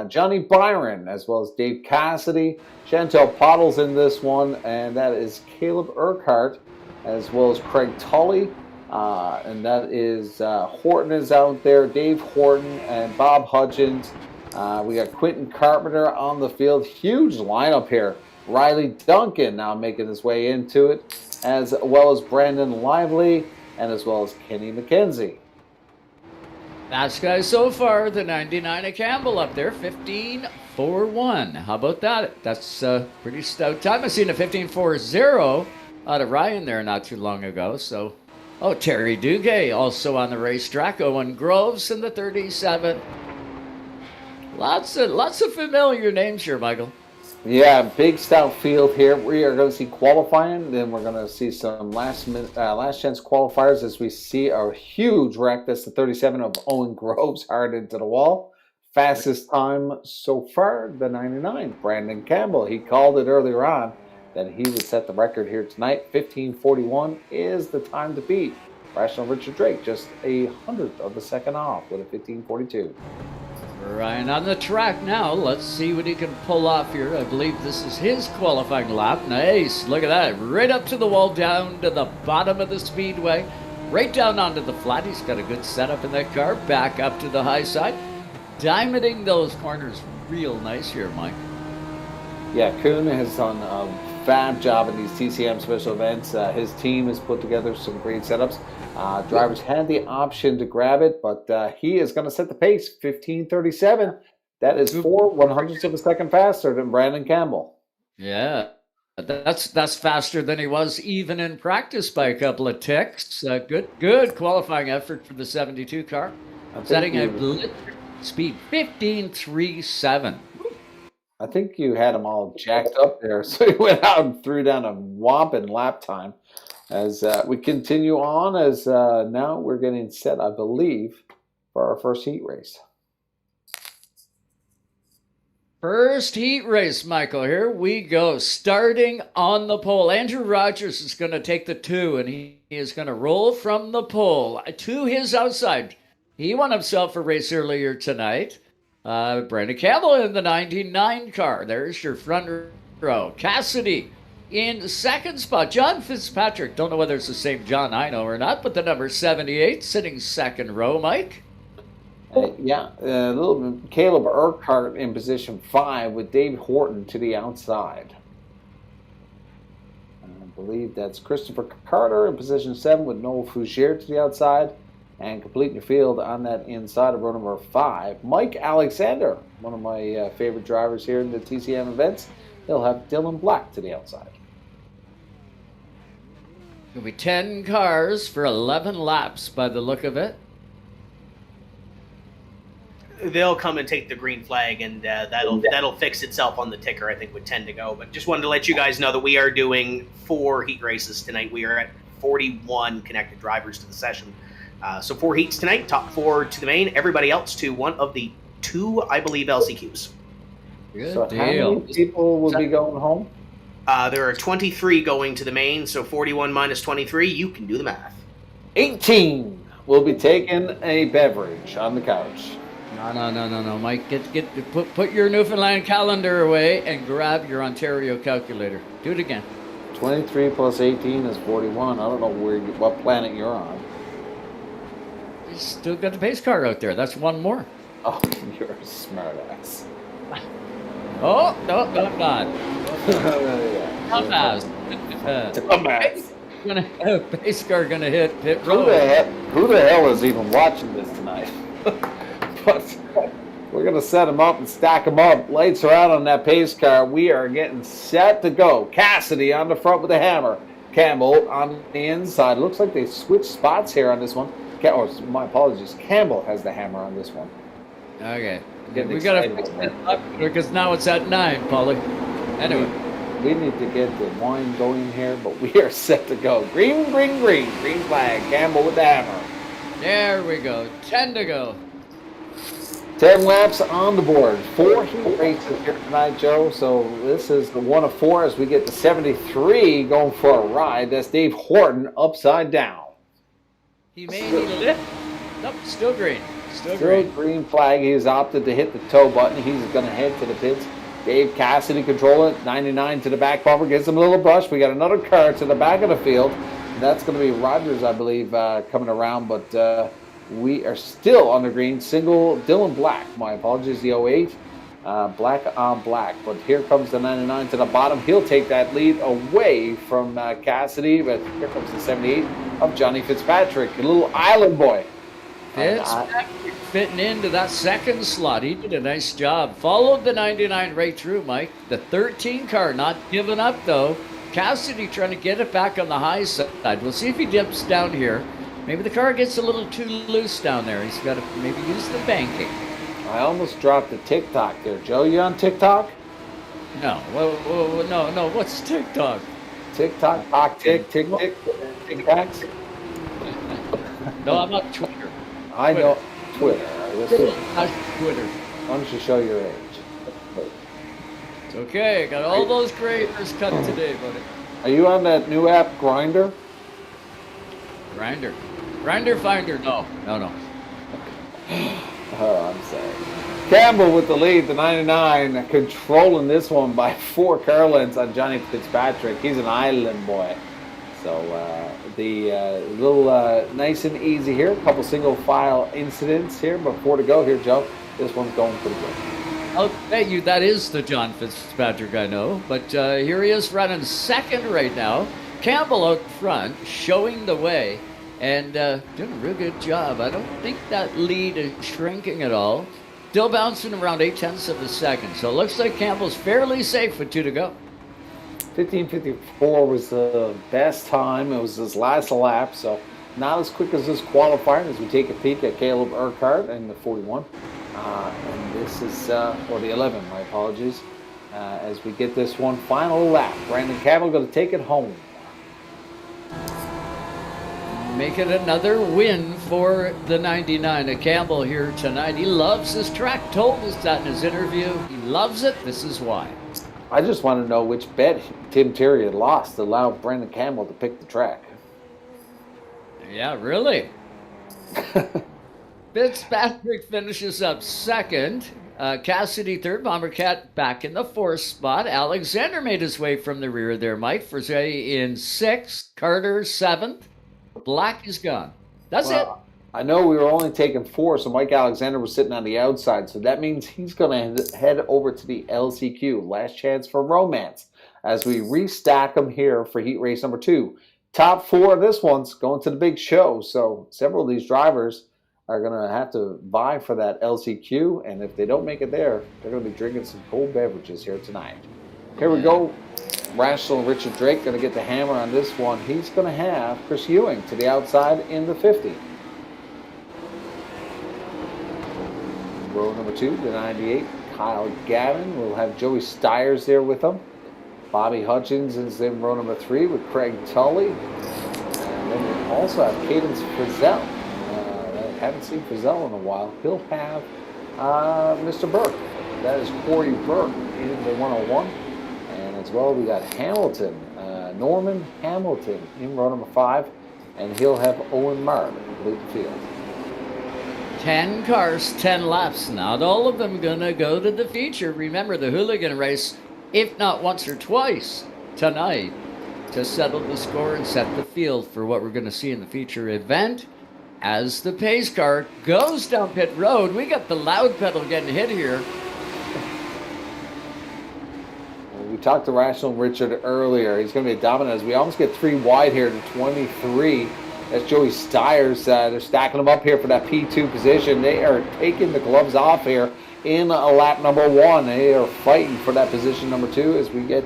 Johnny Byron, as well as Dave Cassidy. Chantel Pottle's in this one, and that is Caleb Urquhart, as well as Craig Tully. And that is Horton is out there, Dave Horton and Bob Hutchins. We got Quentin Carpenter on the field. Huge lineup here. Riley Duncan now making his way into it, as well as Brandon Lively, and as well as Kenny McKenzie. That's guys so far, the 99 of Campbell up there, 15.41. How about that? That's a pretty stout time. I seen a 15.40 out of Ryan there not too long ago. So, Terry Duguay also on the racetrack. Owen Groves in the 37. Lots of familiar names here, Michael. Yeah, big stout field here. We are going to see qualifying, then we're going to see some last chance qualifiers as we see a huge wreck. That's the 37 of Owen Groves hard into the wall. Fastest time so far, the 99, Brandon Campbell. He called it earlier on that he would set the record here tonight. 15:41 is the time to beat. Rational Richard Drake, just a hundredth of a second off with a 15:42. Ryan on the track now. Let's see what he can pull off here. I believe this is his qualifying lap. Nice. Look at that. Right up to the wall, down to the bottom of the speedway. Right down onto the flat. He's got a good setup in that car. Back up to the high side. Diamonding those corners real nice here, Mike. Yeah, Kuhn has done a fab job in these TCM special events. His team has put together some great setups. Drivers had the option to grab it, but he is going to set the pace, 15:37. That is 4/100ths of a second faster than Brandon Campbell. Yeah, that's faster than he was even in practice by a couple of ticks. Good qualifying effort for the 72 car. Setting a blitz speed 15:37. I think you had him all jacked up there, so he went out and threw down a whopping lap time. As we continue on, as now we're getting set, I believe, for our first heat race. First heat race, Michael. Here we go. Starting on the pole. Andrew Rogers is going to take the 2, and he is going to roll from the pole to his outside. He won himself a race earlier tonight. Brandon Campbell in the 99 car. There's your front row. Cassidy in second spot. John Fitzpatrick. Don't know whether it's the same John I know or not, but the number 78 sitting second row, Mike. Little Caleb Urquhart in position 5 with Dave Horton to the outside. believe that's Christopher Carter in position 7 with Noel Fougere to the outside. And completing your field on that inside of row number 5, Mike Alexander, one of my favorite drivers here in the TCM events. He'll have Dylan Black to the outside. It'll be 10 cars for 11 laps by the look of it. They'll come and take the green flag, and that'll fix itself on the ticker, I think, with 10 to go. But just wanted to let you guys know that we are doing 4 heat races tonight. We are at 41 connected drivers to the session. So 4 heats tonight, top 4 to the main, everybody else to one of the 2, I believe, LCQs. Good So deal. how many people will be going home? There are 23 going to the main, so 41 minus 23, you can do the math. 18 will be taking a beverage on the couch. No, Mike. Put your Newfoundland calendar away and grab your Ontario calculator. Do it again. 23 plus 18 is 41. I don't know what planet you're on. You still got the pace car out there. That's one more. Oh, you're a smart ass. Oh, no, I'm not. Dumbass. Dumbass. Pace car gonna hit pit Who road. the hell is even watching this tonight? But we're going to set them up and stack them up. Lights are out on that pace car. We are getting set to go. Cassidy on the front with the hammer. Campbell on the inside. Looks like they switched spots here on this one. My apologies. Campbell has the hammer on this one. Okay. Getting We gotta excited fix over it it. up because now it's at 9, Polly. Anyway. We need to get the wine going here, but we are set to go. Green, green, green. Green flag. Campbell with the hammer. There we go. 10 to go. 10 laps on the board. 4 heat races here tonight, Joe. So this is the 1 of 4 as we get to 73 going for a ride. That's Dave Horton upside down. He may need a lift. Nope, still green. Still Still green. green flag. He's opted to hit the tow button. He's going to head to the pits. Dave Cassidy controlling it. 99 to the back bumper. Gives him a little brush. We got another car to the back of the field. That's going to be Rogers, I believe, coming around. But we are still on the green. Single Dylan Black. My apologies, the 08. Black on black. But here comes the 99 to the bottom. He'll take that lead away from Cassidy. But here comes the 78 of Johnny Fitzpatrick. A little island boy. Fitzpatrick fitting into that second slot. He did a nice job. Followed the 99 right through, Mike. The 13 car not giving up, though. Cassidy trying to get it back on the high side. We'll see if he dips down here. Maybe the car gets a little too loose down there. He's got to maybe use the banking. I almost dropped the TikTok there. Joe, you on TikTok? No. No. What's TikTok? TikTok, TikToks? No, I'm not Twitter. I know Twitter. Not Twitter. Why don't you show your age? It's okay. Got all those gray hairs cut today, buddy. Are you on that new app, Grinder? Grinder Finder. No. Oh, I'm sorry. Campbell with the lead, the 99, controlling this one by 4 car lengths on Johnny Fitzpatrick. He's an island boy. So the little nice and easy here. A couple single file incidents here, but 4 to go here, Joe. This one's going pretty good. I'll bet you that is the John Fitzpatrick I know. But here he is running second right now. Campbell out front, showing the way, and doing a real good job. I don't think that lead is shrinking at all. Still bouncing around 0.8 of a second. So it looks like Campbell's fairly safe with 2 to go. 15:54 was the best time. It was his last lap, so not as quick as this qualifying as we take a peek at Caleb Urquhart in the 41. And this is, or the 11, my apologies, as we get this one final lap. Brandon Campbell going to take it home. Make it another win for the 99 of Campbell here tonight. He loves this track. Told us that in his interview. He loves it. This is why. I just want to know which bet Tim Terry had lost to allow Brandon Campbell to pick the track. Yeah, really. Fitzpatrick finishes up second. Cassidy third. Bombercat back in the 4th spot. Alexander made his way from the rear there, Mike. Fougere in 6th. Carter 7th. Black is gone. That's it. I know we were only taking 4, so Mike Alexander was sitting on the outside, so that means he's going to head over to the LCQ. Last chance for romance. as we restack them here for heat race number 2. Top 4 of this one's going to the big show, so several of these drivers are going to have to vie for that LCQ, and if they don't make it there, they're going to be drinking some cold beverages here tonight. Here we go. Rational Richard Drake going to get the hammer on this one. He's going to have Chris Ewing to the outside in the 50. Row number 2, the 98, Kyle Gavin. We'll have Joey Stiers there with him. Bobby Hutchins is in row number 3 with Craig Tully. And then we also have Cadence Frizzell. I haven't seen Frizzell in a while. He'll have Mr. Burke. That is Corey Burke in the 101. And as well, we got Hamilton, Norman Hamilton in row number 5. And he'll have Owen Marr complete the field. 10 cars, 10 laps. Not all of them going to go to the feature. Remember, the hooligan race, if not once or twice tonight, to settle the score and set the field for what we're going to see in the feature event. As the pace car goes down pit road, we got the loud pedal getting hit here. We talked to Rational Richard earlier. He's going to be dominant as we almost get 3 wide here to 23. That's Joey Stiers. They're stacking them up here for that P2 position. They are taking the gloves off here in lap number 1. They are fighting for that position number 2 as we get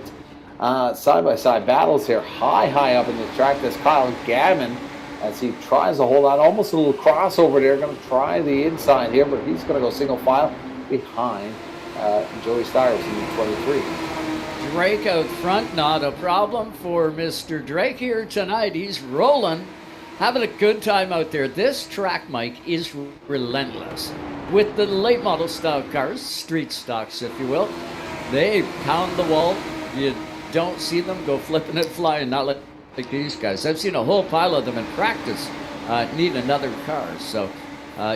side-by-side battles here. High up in the track. That's Kyle Gavin as he tries to hold on. Almost a little crossover there. Going to try the inside here, but he's going to go single file behind Joey Stiers in 23. Drake out front, not a problem for Mr. Drake here tonight. He's rolling, having a good time out there. This track, Mike, is relentless. With the late model style cars, street stocks, if you will, they pound the wall. You don't see them go flipping and flying, not like these guys. I've seen a whole pile of them in practice need another car. So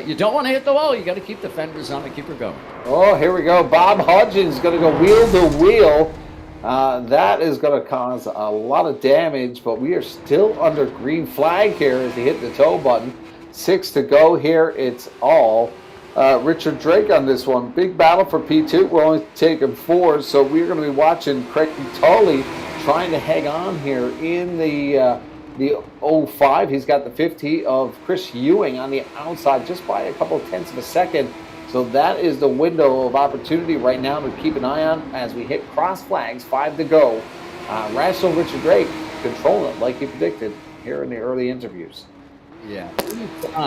you don't want to hit the wall. You got to keep the fenders on and keep her going. Oh, here we go. Bob Hudgens going to go wheel to wheel. That is going to cause a lot of damage, but we are still under green flag here as he hit the tow button. 6 to go here. It's all Richard Drake on this one. Big battle for P2. We're only taking 4, so we're going to be watching Craig Tully trying to hang on here in the 05. He's got the 50 of Chris Ewing on the outside just by a couple of tenths of a second. So that is the window of opportunity right now to keep an eye on as we hit cross flags. 5 to go. Rational Richard Drake controlling it like he predicted here in the early interviews. Yeah,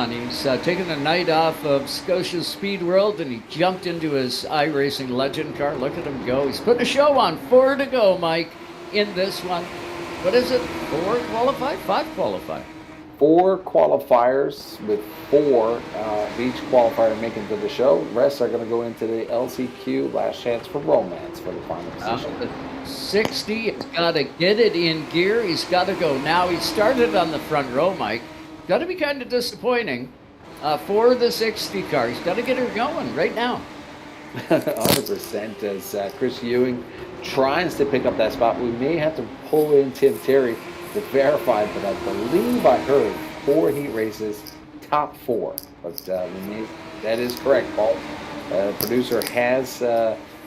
he's taking a night off of Scotia's Speed World, and he jumped into his iRacing Legend car. Look at him go. He's putting a show on. 4 to go, Mike, in this one. What is it? 4 qualify? 5 qualify? 4 qualifiers with 4 of each qualifier making to the show. The rest are going to go into the LCQ, last chance for romance for the final position. 60, he's got to get it in gear. He's got to go now. He started on the front row, Mike. Got to be kind of disappointing for the 60 car. He's got to get her going right now. 100% as Chris Ewing tries to pick up that spot. We may have to pull in Tim Terry to verify, but I believe I heard 4 heat races, top 4. But that is correct, Paul. Producer has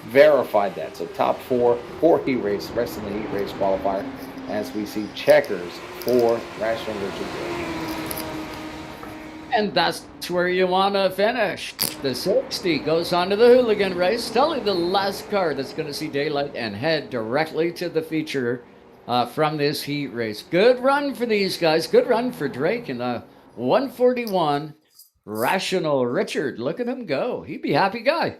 verified that. So top 4 heat race, rest of the heat race qualifier, as we see checkers for Rational Richard Drake. And that's where you want to finish. The 60 goes on to the hooligan race. Totally the last car that's going to see daylight and head directly to the feature from this heat race. Good run for these guys. Good run for Drake and 141. Rational Richard. Look at him go. He'd be a happy guy.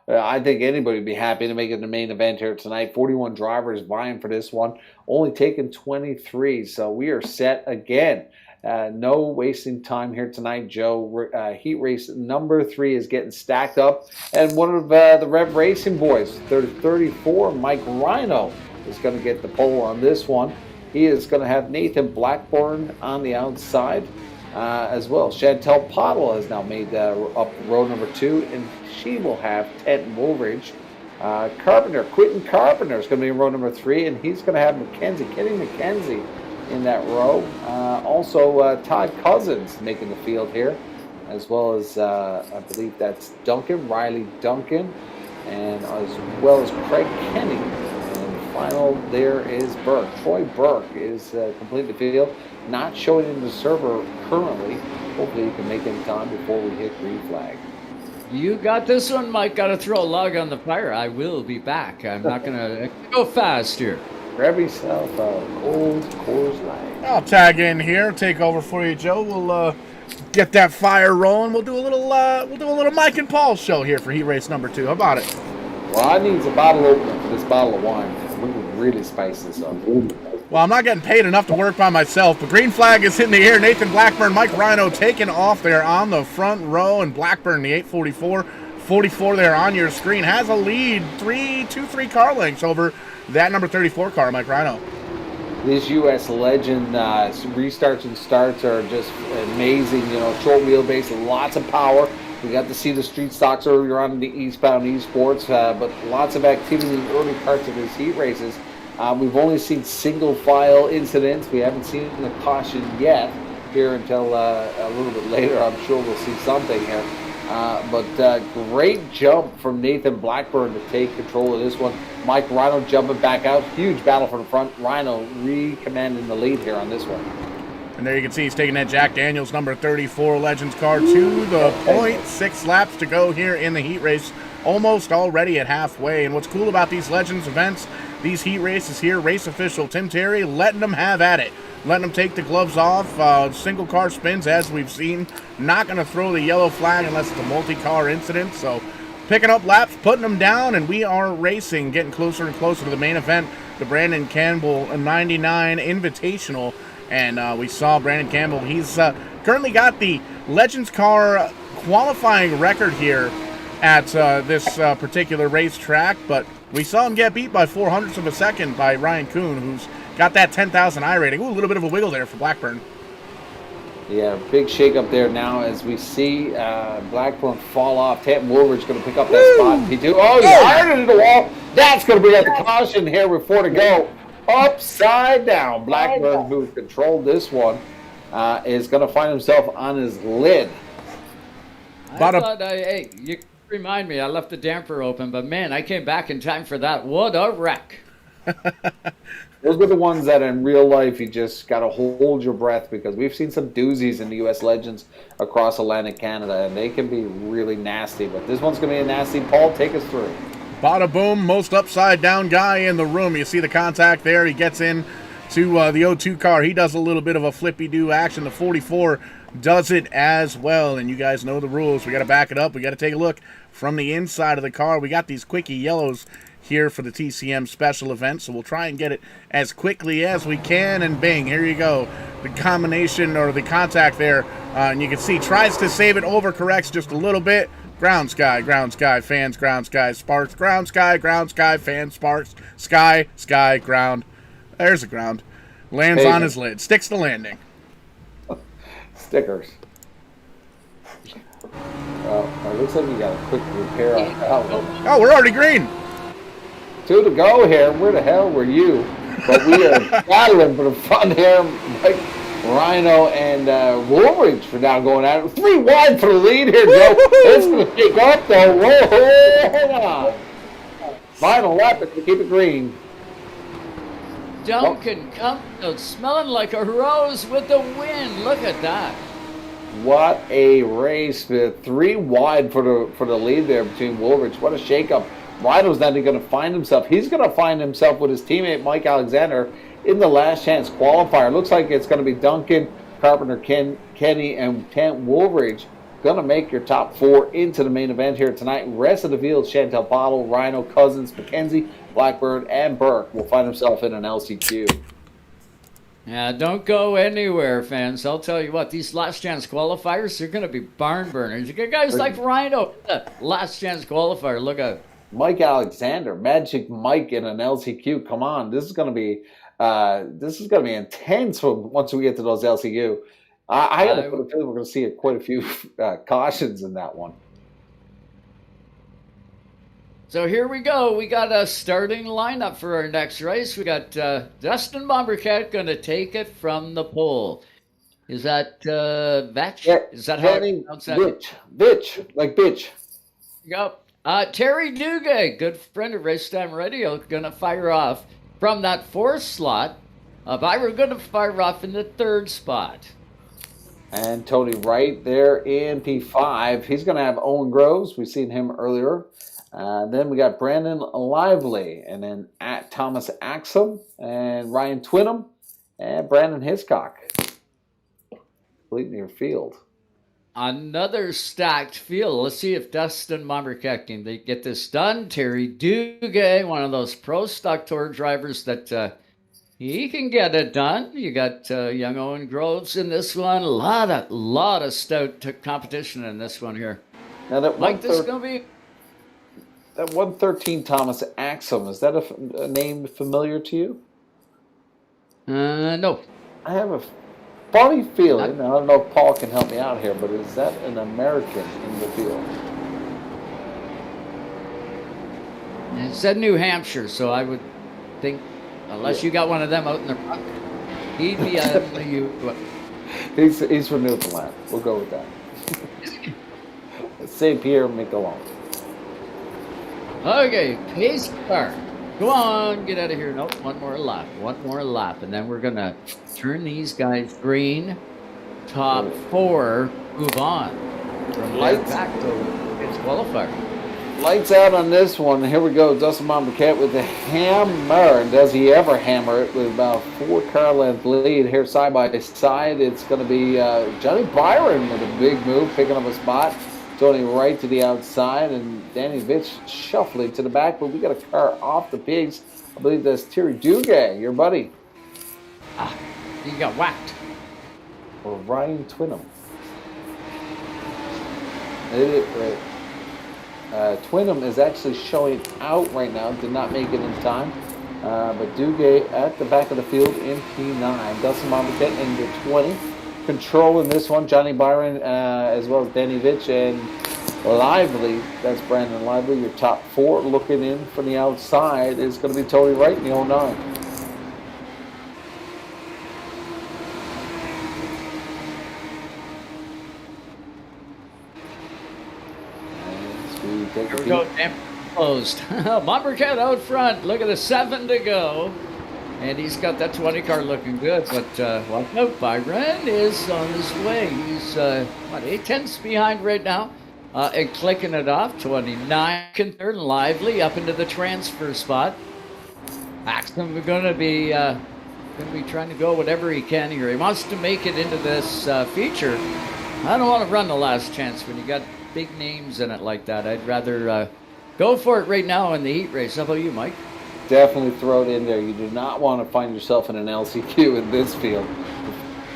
I think anybody would be happy to make it the main event here tonight. 41 drivers vying for this one. Only taking 23. So we are set again. No wasting time here tonight, Joe. Heat race number 3 is getting stacked up. And one of the Rev Racing boys, 34, Mike Rhino, is going to get the pole on this one. He is going to have Nathan Blackburn on the outside as well. Chantel Pottle has now made up row number 2, and she will have Ted Woolridge. Quentin Carpenter is going to be in row number 3, and he's going to have Kenny McKenzie in that row. Also, Todd Cousins making the field here, as well as I believe that's Riley Duncan, and as well as Craig Kenny. And final there is Burke. Troy Burke is completing the field, not showing in the server currently. Hopefully he can make it in time before we hit green flag. You got this one, Mike. Got to throw a log on the fire. I will be back. I'm not going to go fast here. Grab yourself a cold Coors Light. I'll tag in here, take over for you, Joe. We'll get that fire rolling. We'll do a little Mike and Paul show here for heat race number 2. How about it? Well, I need a bottle opener for this bottle of wine. We can really spice this up. Well, I'm not getting paid enough to work by myself, but green flag is in the air. Nathan Blackburn, Mike Rhino taking off there on the front row, and Blackburn, the 844 there on your screen, has a lead, 3 car lengths over that number 34 car, Mike Rhino. This U.S. legend restarts and starts are just amazing. You know, short wheelbase, lots of power. We got to see the street stocks earlier on in the Eastbound eSports, but lots of activity in the early parts of his heat races. We've only seen single file incidents. We haven't seen the caution yet here until a little bit later. I'm sure we'll see something here. But great jump from Nathan Blackburn to take control of this one. Mike Rhino jumping back out. Huge battle from the front. Rhino re-commanding the lead here on this one. And there you can see he's taking that Jack Daniels number 34 Legends car to the point. 6 laps to go here in the heat race. Almost already at halfway. And what's cool about these Legends events, these heat races here, race official Tim Terry letting them have at it. Letting them take the gloves off. Single car spins, as we've seen. Not going to throw the yellow flag unless it's a multi-car incident. So picking up laps, putting them down, and we are racing, getting closer and closer to the main event, the Brandon Campbell 99 Invitational. And we saw Brandon Campbell. He's currently got the Legends car qualifying record here at this particular racetrack, but we saw him get beat by 0.04 of a second by Ryan Kuhn, who's got that 10,000 I rating. Ooh, a little bit of a wiggle there for Blackburn. Yeah, big shake up there now as we see Blackburn fall off. Tanton Woolridge going to pick up that spot. He do. Oh, he ironed into the wall. That's going to be at the caution here with 4 to go. Upside down. Blackburn, who controlled this one, is going to find himself on his lid. I thought, hey, you remind me, I left the damper open, but man, I came back in time for that. What a wreck. Those are the ones that in real life you just got to hold your breath, because we've seen some doozies in the U.S. Legends across Atlantic Canada, and they can be really nasty. But this one's going to be a nasty. Paul, take us through. Bada boom, most upside down guy in the room. You see the contact there. He gets in to the O2 car. He does a little bit of a flippy-do action. The 44 does it as well, and you guys know the rules. We got to back it up. We got to take a look from the inside of the car. We got these quickie yellows here for the TCM special event, so we'll try and get it as quickly as we can, and bing, here you go. The combination, or the contact there, and you can see, tries to save it, overcorrects just a little bit. Ground, sky, fans, ground, sky, sparks, ground, sky, fans, sparks, sky, ground. There's the ground. Lands on his lid. Sticks the landing. Stickers. Well, it looks like we got a quick repair on that one. Oh, we're already green. 2 to go here. Where the hell were you? But we are battling for the front here. Mike Rhino and Woolridge for now going at it. 3 wide for the lead here, Joe. It's going to take up, though. Whoa, hold on. Final lap to keep it green. Duncan Cumberland smelling like a rose with the wind. Look at that. What a race with 3 wide for the lead there between Woolridge. What a shakeup. Rhino's not going to find himself. He's going to find himself with his teammate Mike Alexander in the last chance qualifier. Looks like it's going to be Duncan, Carpenter, Kenny, and Tanton Woolridge going to make your top 4 into the main event here tonight. Rest of the field, Chantel Bottle, Rhino, Cousins, McKenzie, Blackburn, and Burke will find himself in an LCQ. Yeah, don't go anywhere, fans. I'll tell you what, these last chance qualifiers, they're going to be barn burners. You get guys like Rhino, last chance qualifier. Look out. Mike Alexander, Magic Mike in an LCQ. Come on, this is going to be intense once we get to those LCQ. I got to put a feeling we're going to see quite a few cautions in that one. So here we go. We got a starting lineup for our next race. We got Dustin Bombercat going to take it from the pole. Is that Vetch? Yeah, is that how you pronounce that? Bitch, like bitch. Yep. Terry Duguay, good friend of Race Time Radio, going to fire off from that 4th slot, Byron going to fire off in the 3rd spot. And Tony Wright there in P5. He's going to have Owen Groves. We've seen him earlier. Then we got Brandon Lively, and then at Thomas Axum, and Ryan Twinham, and Brandon Hiscock. Completing your field. Another stacked field. Let's see if Dustin Mombercat can get this done. Terry Duguay, one of those pro stock tour drivers that he can get it done. You got young Owen Groves in this one. A lot of stout competition in this one here. Now that Mike, this is going to be... That 113 Thomas Axum, is that a name familiar to you? No. I have a funny feeling, I don't know if Paul can help me out here, but is that an American in the field? It said New Hampshire, so I would think, unless you got one of them out in the rock, he'd be He's from Newfoundland. We'll go with that. St. Pierre, Miquelon. Okay, pace car. Go on, get out of here. Nope, one more lap. And then we're going to turn these guys green. Top 4, move on. From Lights back to its qualifier. Lights out on this one. Here we go. Dustin Mombercat with the hammer. Does he ever hammer it with about 4 car length lead here side by side? It's going to be Johnny Byron with a big move, picking up a spot. Tony Wright to the outside, and Danny Vitch shuffling to the back, but we got a car off the pigs. I believe that's Terry Duguay, your buddy. He got whacked. Or Ryan Twinham. Twinham is actually showing out right now, did not make it in time. But Duguay at the back of the field in P9. Dustin Mombercat in the 20. Controlling this one, Johnny Byron as well as Danny Vitch and Lively. That's Brandon Lively. Your top 4 looking in from the outside is going to be Tony Wright in the 09. Here we go, damn closed. Mombercat out front. Look at the 7 to go. And he's got that 20 car looking good, but watch out, Byron is on his way. He's, 8/10ths behind right now, and clicking it off. 29 and third, Lively up into the transfer spot. Axton going to be trying to go whatever he can here. He wants to make it into this feature. I don't want to run the last chance when you got big names in it like that. I'd rather go for it right now in the heat race. How about you, Mike? Definitely throw it in there. You do not want to find yourself in an LCQ in this field.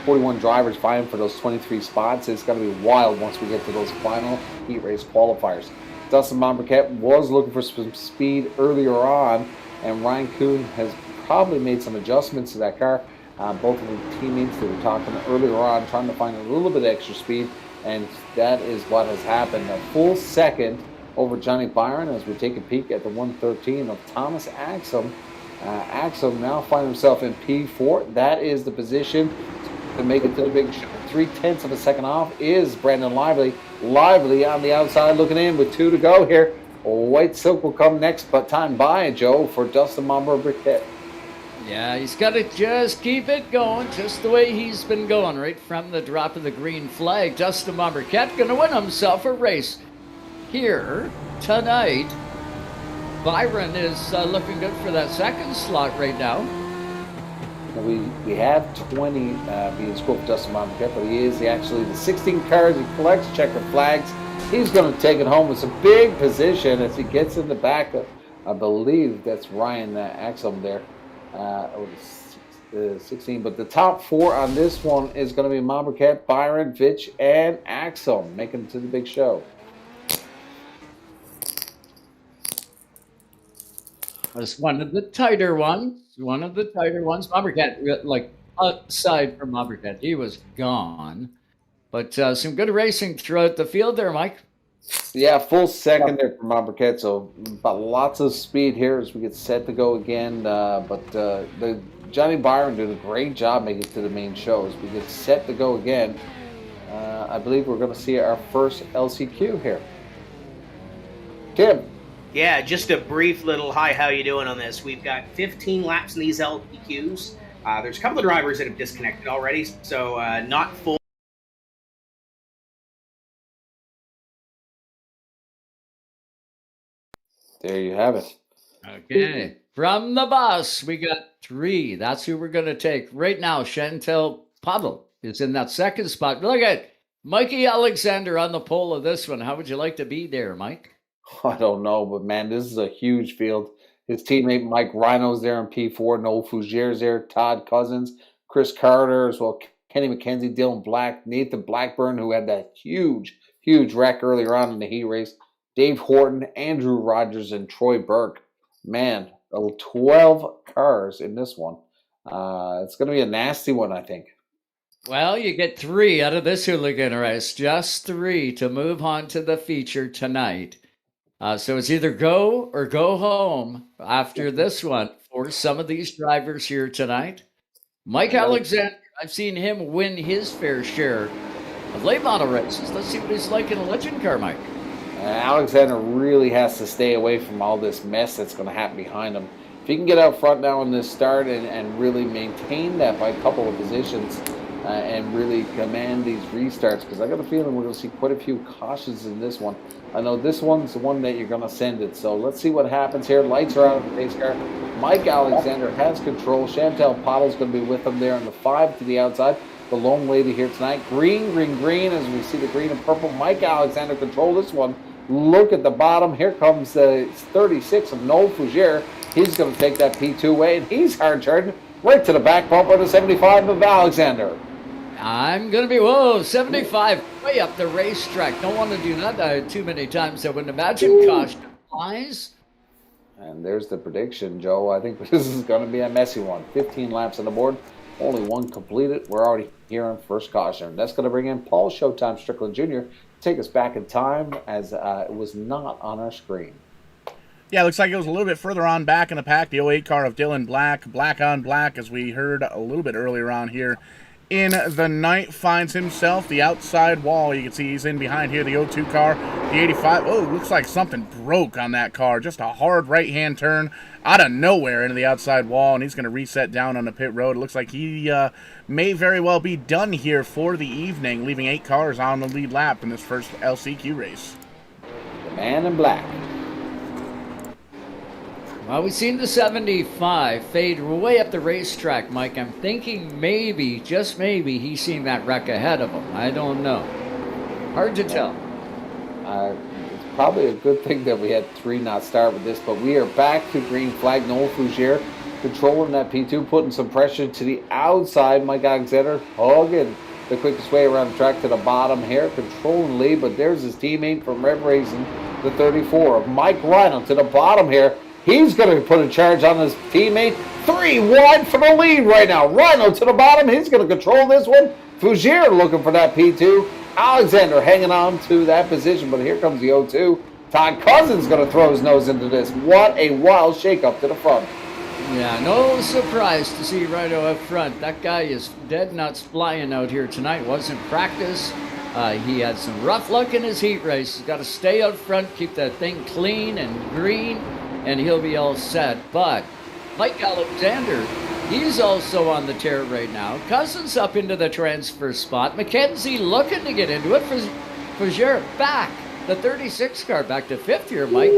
41 drivers vying for those 23 spots. It's going to be wild once we get to those final heat race qualifiers. Dustin Mombercat was looking for some speed earlier on, and Ryan Kuhn has probably made some adjustments to that car. Both of the teammates that were talking earlier on, trying to find a little bit of extra speed, and that is what has happened. A full second over Johnny Byron as we take a peek at the 113 of Thomas Axum. Axum now finds himself in P4. That is the position to make it to the big show. 3/10 of a second off is Brandon Lively. Lively on the outside looking in with 2 to go here. White Silk will come next, but time by, Joe, for Dustin Mombercat. Yeah, he's got to just keep it going just the way he's been going right from the drop of the green flag. Dustin Mombercat going to win himself a race here tonight. Byron is looking good for that 2nd slot right now. We have 20 being scored for Dustin Mombercat, but he is actually the 16 cars. He collects checkered flags. He's going to take it home with some big position as he gets in the back of, I believe that's Ryan Axum there. 16, but the top 4 on this one is going to be Mombercat, Byron, Vitch, and Axum making it to the big show. It's one of the tighter ones. Mombercat, like aside from Mombercat, he was gone. But some good racing throughout the field there, Mike. Yeah, full second there for Mombercat, so but lots of speed here as we get set to go again. The Johnny Byron did a great job making it to the main show as we get set to go again. I believe we're going to see our first LCQ here. Tim. Yeah, just a brief little hi, how you doing on this? We've got 15 laps in these LPQs. There's a couple of drivers that have disconnected already, so not full. There you have it. Okay. From the bus, we got 3. That's who we're going to take. Right now, Chantel Paddle is in that second spot. Look at Mikey Alexander on the pole of this one. How would you like to be there, Mike? I don't know, but man, this is a huge field. His teammate Mike Rhino's there in P4, Noel Fougere's there, Todd Cousins, Chris Carter as well, Kenny McKenzie, Dylan Black, Nathan Blackburn, who had that huge wreck earlier on in the heat race, Dave Horton, Andrew Rogers, and Troy Burke. Man, 12 cars in this one. It's going to be a nasty one, I think. Well, you get 3 out of this hooligan race, just 3 to move on to the feature tonight. So it's either go or go home after this one for some of these drivers here tonight. Mike Alexander, I've seen him win his fair share of late model races. Let's see what he's like in a legend car, Mike. Alexander really has to stay away from all this mess that's going to happen behind him. If he can get out front now in this start and really maintain that by a couple of positions and really command these restarts, because I got a feeling we're going to see quite a few cautions in this one. I know this one's the one that you're going to send it, so let's see what happens here. Lights are out of the pace car. Mike Alexander has control. Chantel Pottle's going to be with him there on the 5 to the outside. The lone lady here tonight. Green, as we see the green and purple. Mike Alexander control this one. Look at the bottom. Here comes the 36 of Noel Fougere. He's going to take that P2 away, and he's hard charging right to the back bumper of the 75 of Alexander. I'm going to be, 75, way up the racetrack. Don't want to do that too many times. I wouldn't imagine caution flies. And there's the prediction, Joe. I think this is going to be a messy one. 15 laps on the board, only one completed. We're already here on first caution. That's going to bring in Paul Showtime Strickland Jr. to take us back in time, as it was not on our screen. Yeah, looks like it was a little bit further on back in the pack. The 08 car of Dylan Black, black on black, as we heard a little bit earlier on here. In the night, finds himself the outside wall. You can see he's in behind here, the 02 car, the 85. Oh, looks like something broke on that car. Just a hard right-hand turn out of nowhere into the outside wall, and he's going to reset down on the pit road. It looks like he may very well be done here for the evening, leaving 8 cars on the lead lap in this first LCQ race. The man in black. Well, we've seen the 75 fade way up the racetrack, Mike. I'm thinking maybe, just maybe, he's seen that wreck ahead of him. I don't know. Hard to tell. It's probably a good thing that we had 3 not start with this, but we are back to green flag. Noel Fougere controlling that P2, putting some pressure to the outside. Mike Alexander hugging the quickest way around the track to the bottom here, controlling lead, but there's his teammate from Rev Racing, the 34 of Mike Rhino to the bottom here. He's going to put a charge on his teammate. 3 wide for the lead right now. Rhino to the bottom. He's going to control this one. Fougere looking for that P2. Alexander hanging on to that position, but here comes the 0-2. Todd Cousins going to throw his nose into this. What a wild shakeup to the front. Yeah, no surprise to see Rhino up front. That guy is dead nuts flying out here tonight. Wasn't practice. He had some rough luck in his heat race. He's got to stay out front, keep that thing clean and green, and he'll be all set. But Mike Alexander, he's also on the tear right now. Cousins up into the transfer spot. McKenzie looking to get into it. Fougere back. The 36 car back to 5th here, Mike.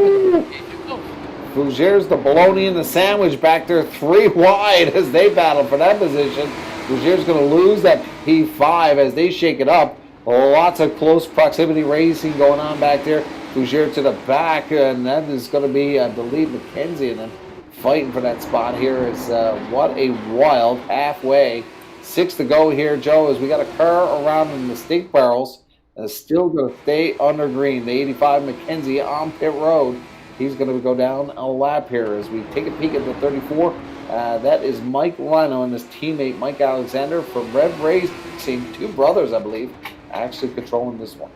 Fougere's the bologna in the sandwich back there, 3 wide as they battle for that position. Fougere's going to lose that P5 as they shake it up. Lots of close proximity racing going on back there. Fougere to the back, and that is going to be, I believe, McKenzie, and then fighting for that spot here is what a wild halfway. 6 to go here, Joe, as we got a car around in the stink barrels. Still going to stay under green. The 85 McKenzie on pit road. He's going to go down a lap here as we take a peek at the 34. That is Mike Rhino and his teammate Mike Alexander from Rev Racing. 2 brothers, I believe, actually controlling this one.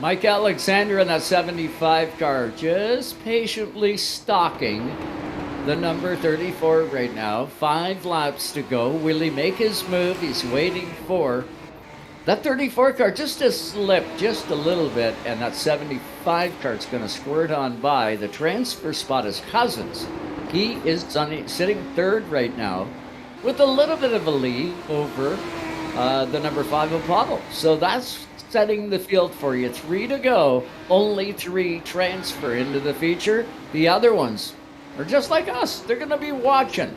Mike Alexander in that 75 car just patiently stalking the number 34 right now. 5 laps to go. Will he make his move? He's waiting for That 34 car just to slip just a little bit, and that 75 car's going to squirt on by. The transfer spot is Cousins. He is sitting third right now with a little bit of a lead over the number 5 of Pavel. So that's setting the field for you. 3 to go. Only 3 transfer into the feature. The other ones are just like us. They're going to be watching.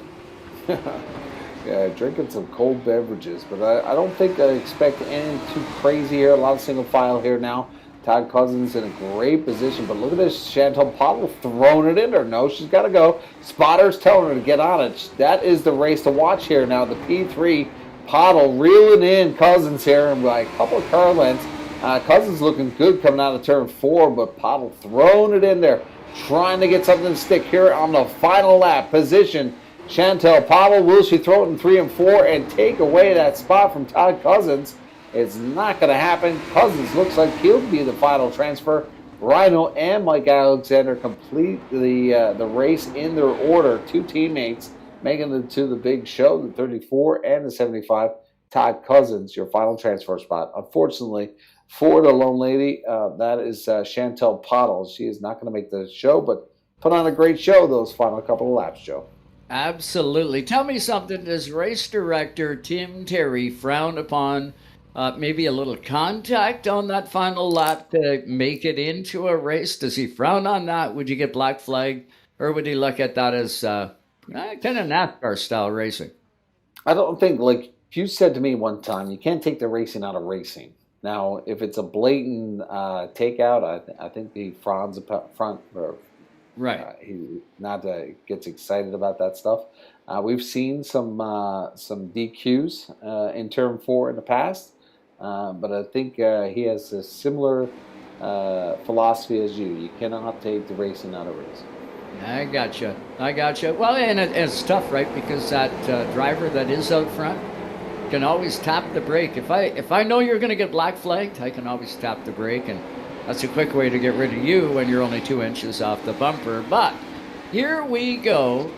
Yeah, drinking some cold beverages, but I don't think I expect anything too crazy here. A lot of single file here now. Todd Cousins in a great position, but look at this. Chantal Pottle throwing it in there. No, she's got to go. Spotter's telling her to get on it. That is the race to watch here now. The P3, Pottle reeling in Cousins here, and by a couple of car lengths. Cousins looking good coming out of turn 4, but Pottle throwing it in there, trying to get something to stick here on the final lap position. Chantel Pottle, will she throw it in 3 and 4 and take away that spot from Todd Cousins? It's not going to happen. Cousins looks like he'll be the final transfer. Rhino and Mike Alexander complete the race in their order. 2 teammates making it to the big show, the 34 and the 75. Todd Cousins, your final transfer spot. Unfortunately, for the lone lady, that is Chantel Pottle. She is not going to make the show, but put on a great show those final couple of laps, Joe. Absolutely. Tell me something. Does race director Tim Terry frown upon maybe a little contact on that final lap to make it into a race? Does he frown on that? Would you get black flagged? Or would he look at that as kind of NASCAR style racing? I don't think, like you said to me one time, you can't take the racing out of racing. Now, if it's a blatant takeout, I think he frowns front or right. He not gets excited about that stuff. We've seen some DQs in turn 4 in the past, but I think he has a similar philosophy as you. You cannot take the racing out of racing. I gotcha. Well, and it's tough, right? Because that driver that is out front can always tap the brake. If I know you're going to get black flagged, I can always tap the brake, and that's a quick way to get rid of you when you're only 2 inches off the bumper. But here we go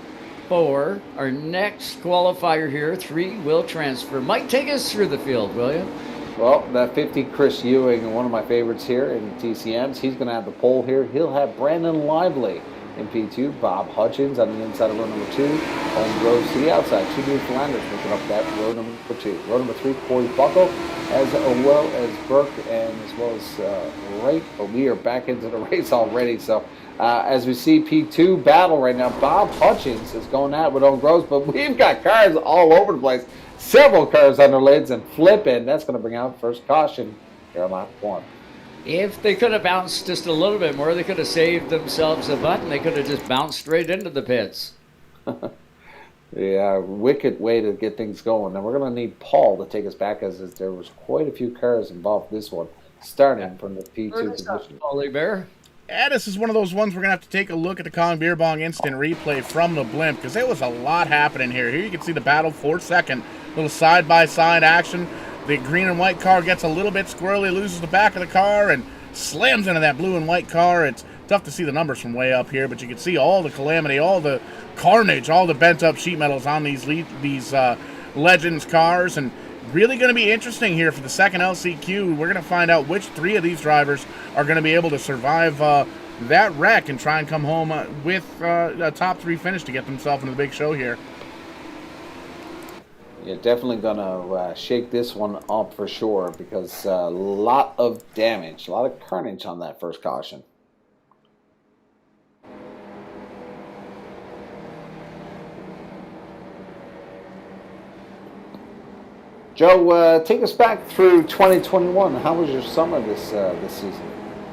for our next qualifier here. 3 will transfer. Mike, take us through the field, will you? Well, that 50 Chris Ewing, one of my favorites here in TCMs, he's going to have the pole here. He'll have Brandon Lively in P2, Bob Hutchins on the inside of row number 2, Owen Groves to the outside, 2 new Flanders picking up that row number 2. Row number 3, Corey Buckle, as well as Burke, and as well as Wright. But we are back into the race already. So as we see P2 battle right now, Bob Hutchins is going at it with Owen Groves, but we've got cars all over the place. Several cars under lids and flipping. That's going to bring out first caution here on lap 1. If they could have bounced just a little bit more, they could have saved themselves a button. They could have just bounced straight into the pits. Yeah, wicked way to get things going. And we're going to need Paul to take us back, as there was quite a few cars involved in this one, starting from the P2 position. Paulie Bear. Yeah, this is one of those ones we're going to have to take a look at the Kong Beer Bong instant replay from the blimp, because there was a lot happening here. Here you can see the battle for second. Little side-by-side action. The green and white car gets a little bit squirrely, loses the back of the car, and slams into that blue and white car. It's tough to see the numbers from way up here, but you can see all the calamity, all the carnage, all the bent-up sheet metals on these Legends cars, and really going to be interesting here for the second LCQ. We're going to find out which 3 of these drivers are going to be able to survive that wreck and try and come home with a top 3 finish to get themselves into the big show here. You're definitely going to shake this one up for sure, because a lot of damage, a lot of carnage on that first caution. Joe, take us back through 2021. How was your summer this season?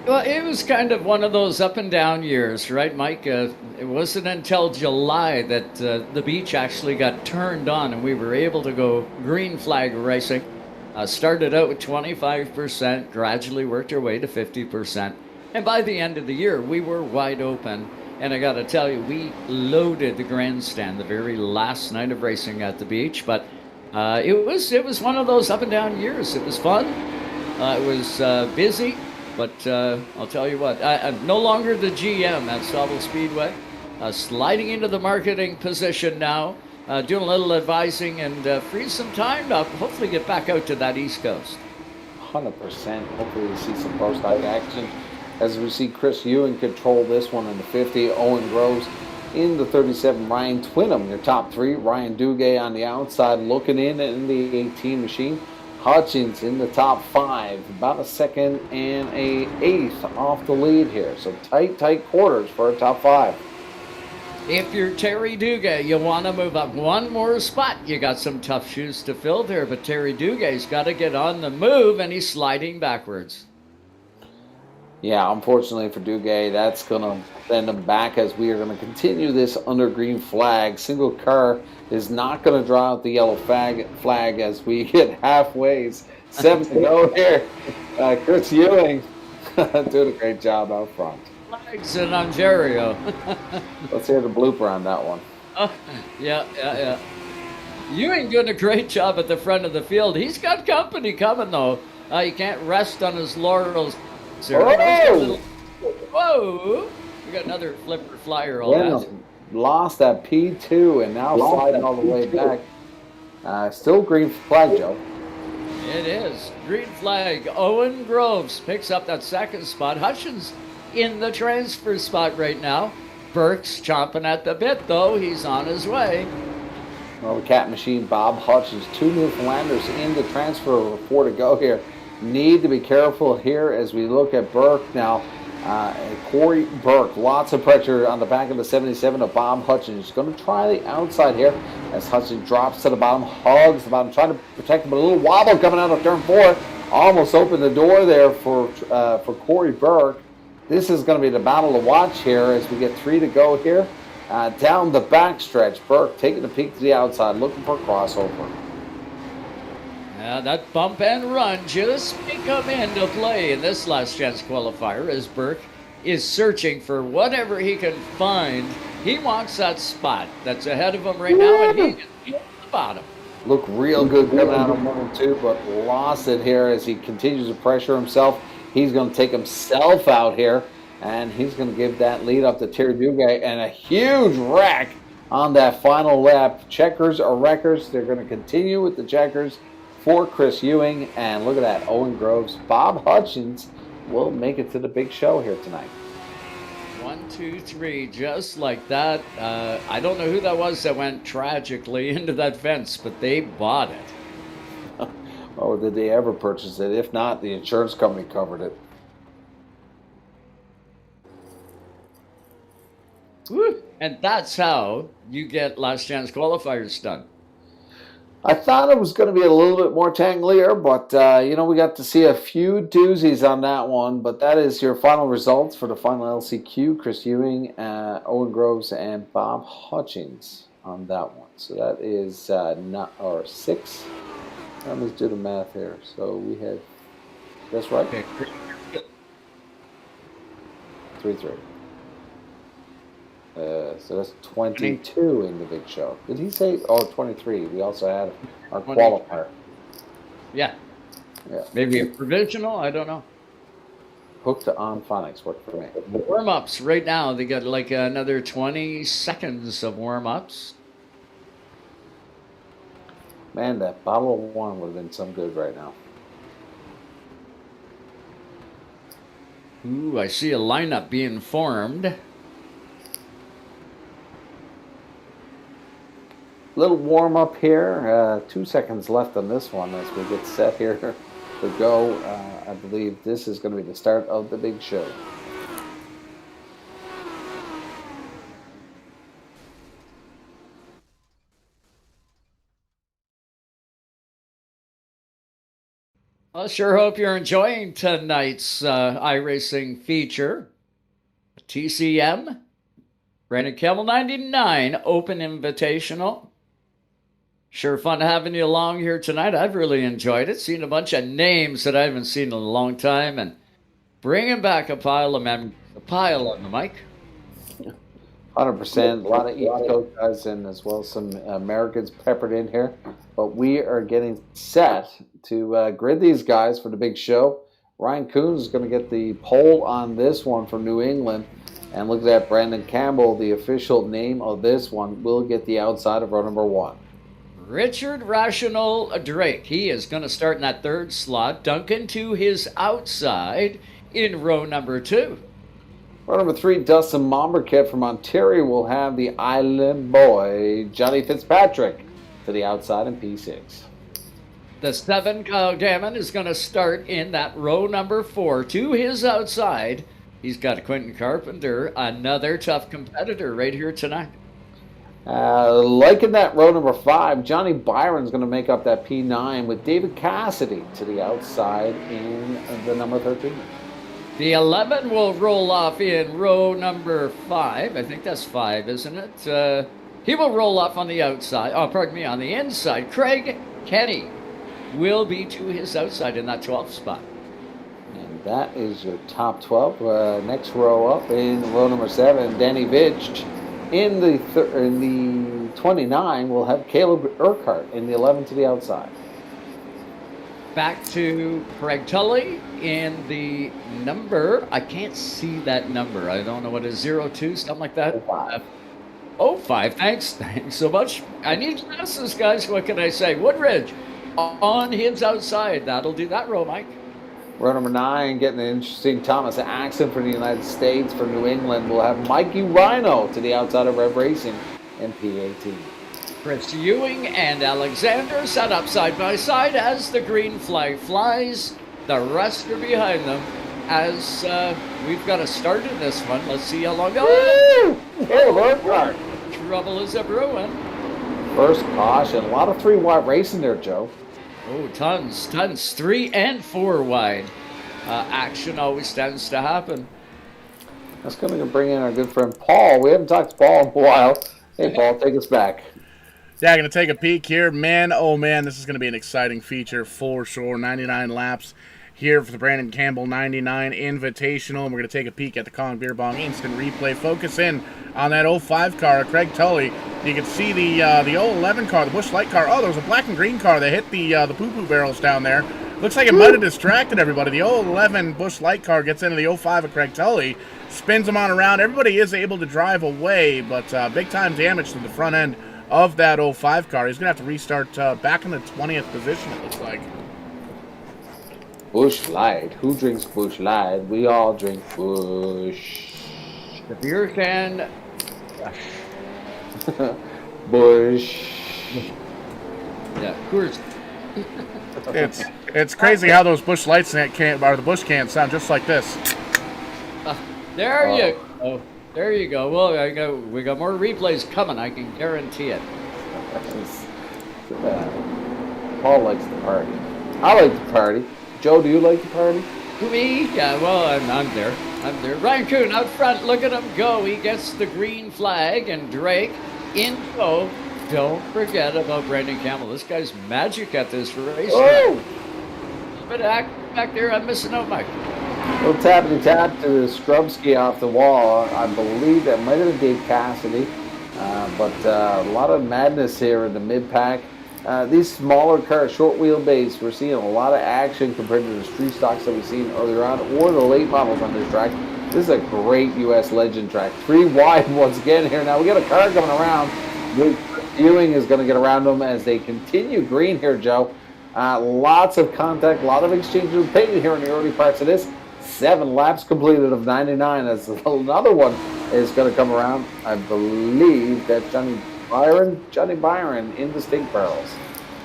Well, it was kind of one of those up and down years, right, Mike? It wasn't until July that the beach actually got turned on and we were able to go green flag racing. Started out with 25%, gradually worked our way to 50%. And by the end of the year, we were wide open. And I got to tell you, we loaded the grandstand the very last night of racing at the beach. But it was one of those up and down years. It was fun. It was busy. But I'll tell you what, I'm no longer the GM at Stobble Speedway. Sliding into the marketing position now, doing a little advising and free some time to hopefully get back out to that East Coast. 100%. Hopefully we see some pro stock action as we see Chris Ewing control this one in the 50. Owen Groves in the 37. Ryan Twinham, your top three. Ryan Duguay on the outside looking in the 18 machine. Hutchins in the top five, about a second and a eighth off the lead here. So tight quarters for a top five. If you're Terry Duguay, you want to move up one more spot. You got some tough shoes to fill there, but Terry Dugay's got to get on the move, and he's sliding backwards. Yeah, unfortunately for Duguay, that's going to send him back as we are going to continue this under green flag. Single car is not going to draw out the yellow flag as we get halfway. 7 to go here. Chris Ewing doing a great job out front. Flags in Ontario. Let's hear the blooper on that one. Yeah. Ewing doing a great job at the front of the field. He's got company coming, though. He can't rest on his laurels. Whoa! We got another flipper flyer. Lost that P2 and now sliding all the way back. Still green flag, Joe. It is. Green flag. Owen Groves picks up that second spot. Hutchins in the transfer spot right now. Burke's chomping at the bit, though. He's on his way. Well, the Cat Machine, Bob Hutchins, 2 Newfoundlanders in the transfer, 4 to go here. Need to be careful here as we look at Burke now. Corey Burke, lots of pressure on the back of the 77 of Bob Hutchins. He's going to try the outside here as Hutchins drops to the bottom, hugs the bottom, trying to protect him, but a little wobble coming out of turn 4. Almost opened the door there for Corey Burke. This is going to be the battle to watch here as we get 3 to go here. Down the backstretch, Burke taking a peek to the outside, looking for a crossover. That bump and run just may come into play in this last chance qualifier as Burke is searching for whatever he can find. He wants that spot that's ahead of him right now, and he can be at the bottom. Look real good coming out of 1 and 2, but lost it here as he continues to pressure himself. He's going to take himself out here, and he's going to give that lead up to Terry Duguay, and a huge wreck on that final lap. Checkers or wreckers, they're going to continue with the checkers for Chris Ewing, and look at that, Owen Groves. Bob Hutchins will make it to the big show here tonight. 1, 2, 3, just like that. I don't know who that was that went tragically into that fence, but they bought it. Oh, did they ever purchase it? If not, the insurance company covered it. Woo. And that's how you get last chance qualifiers done. I thought it was going to be a little bit more tanglier, but, we got to see a few doozies on that one. But that is your final results for the final LCQ. Chris Ewing, Owen Groves, and Bob Hutchins on that one. So that is 6. Let me do the math here. So we had, that's right? 3-3. So that's 22 in the big show. Did he say? Oh, 23. We also had our qualifier. Yeah. Maybe a provisional. I don't know. Hooked to on phonics worked for me. Warm-ups right now. They got like another 20 seconds of warm-ups. Man, that bottle of wine would have been some good right now. Ooh, I see a lineup being formed. Little warm up here. 2 seconds left on this one as we get set here to go. I believe this is going to be the start of the big show. I sure hope you're enjoying tonight's iRacing feature. TCM, Brandon Campbell 99 Open Invitational. Sure fun having you along here tonight. I've really enjoyed it. Seen a bunch of names that I haven't seen in a long time, and bringing back a pile of them. A pile of them, Mike. 100%. A lot of East Coast guys and as well as some Americans peppered in here. But we are getting set to grid these guys for the big show. Ryan Coons is going to get the pole on this one from New England. And look at that, Brandon Campbell, the official name of this one, will get the outside of row number 1. Richard Rational Drake. He is going to start in that third slot. Duncan to his outside in row number 2. Row number 3, Dustin Momberkit from Ontario will have the Island Boy, Johnny Fitzpatrick, to the outside in P6. The 7, Kyle Gammon, is going to start in that row number 4 to his outside. He's got Quentin Carpenter, another tough competitor right here tonight. Liking that row number 5, Johnny Byron's going to make up that P9 with David Cassidy to the outside in the number 13. The 11 will roll off in row number 5. I think that's 5, isn't it? He will roll off on the outside. Oh, pardon me, on the inside. Craig Kenny will be to his outside in that 12th spot. And that is your top 12. Next row up in row number 7, Danny Vitch. In the 29, we'll have Caleb Urquhart in the 11 to the outside. Back to Craig Tully in the number. I can't see that number. I don't know what it is. 02, something like that. 05. Thanks so much. I need glasses, guys. What can I say? Woodridge on his outside. That'll do that row, Mike. Row number 9, getting an interesting Thomas Axon for the United States. For New England, we'll have Mikey Rhino to the outside of Rev Racing in P18. Chris Ewing and Alexander set up side by side as the green flag flies. The rest are behind them as we've got a start in this one. Let's see how long. Trouble is a brewing. First caution. A lot of 3-wide racing there, Joe. Oh, tons. 3 and 4 wide. Action always tends to happen. That's going to bring in our good friend Paul. We haven't talked to Paul in a while. Hey, Paul, take us back. Yeah, going to take a peek here. Man, oh man, this is going to be an exciting feature for sure. 99 laps here for the Brandon Campbell 99 Invitational. And we're going to take a peek at the Kong Beer Bong Instant Replay. Focus in on that 05 car, Craig Tully. You can see the 011 car, the Busch Light car. Oh, there was a black and green car that hit the poo-poo barrels down there. Looks like it might have distracted everybody. The 011 Busch Light car gets into the 05 of Craig Tully, spins them on around. Everybody is able to drive away, but big-time damage to the front end of that 05 car. He's going to have to restart back in the 20th position, it looks like. Busch Light. Who drinks Busch Light? We all drink Busch. The beer can. Busch. Yeah, Coors. It's crazy how those Busch Lights the Busch cans sound just like this. There you go. There you go. Well, we got more replays coming. I can guarantee it. Paul likes the party. I like the party. Joe, do you like the party? Me? Yeah, well, I'm there. Ryan Kuhn out front. Look at him go. He gets the green flag, and Drake in tow. Don't forget about Brandon Campbell. This guy's magic at this race. Oh! A little bit of act back there. I'm missing out, Mike. A little tappity tap to the Scrubski off the wall. I believe that might have been Dave Cassidy. But a lot of madness here in the mid-pack. These smaller cars, short wheelbase, we're seeing a lot of action compared to the street stocks that we've seen earlier on, or the late models on this track. This is a great U.S. legend track. 3 wide once again here. Now we got a car coming around. Ewing is going to get around them as they continue green here, Joe. Lots of contact, a lot of exchanges of paint here in the early parts of this. 7 laps completed of 99 as another one is going to come around. I believe that's Johnny Byron in the stink barrels.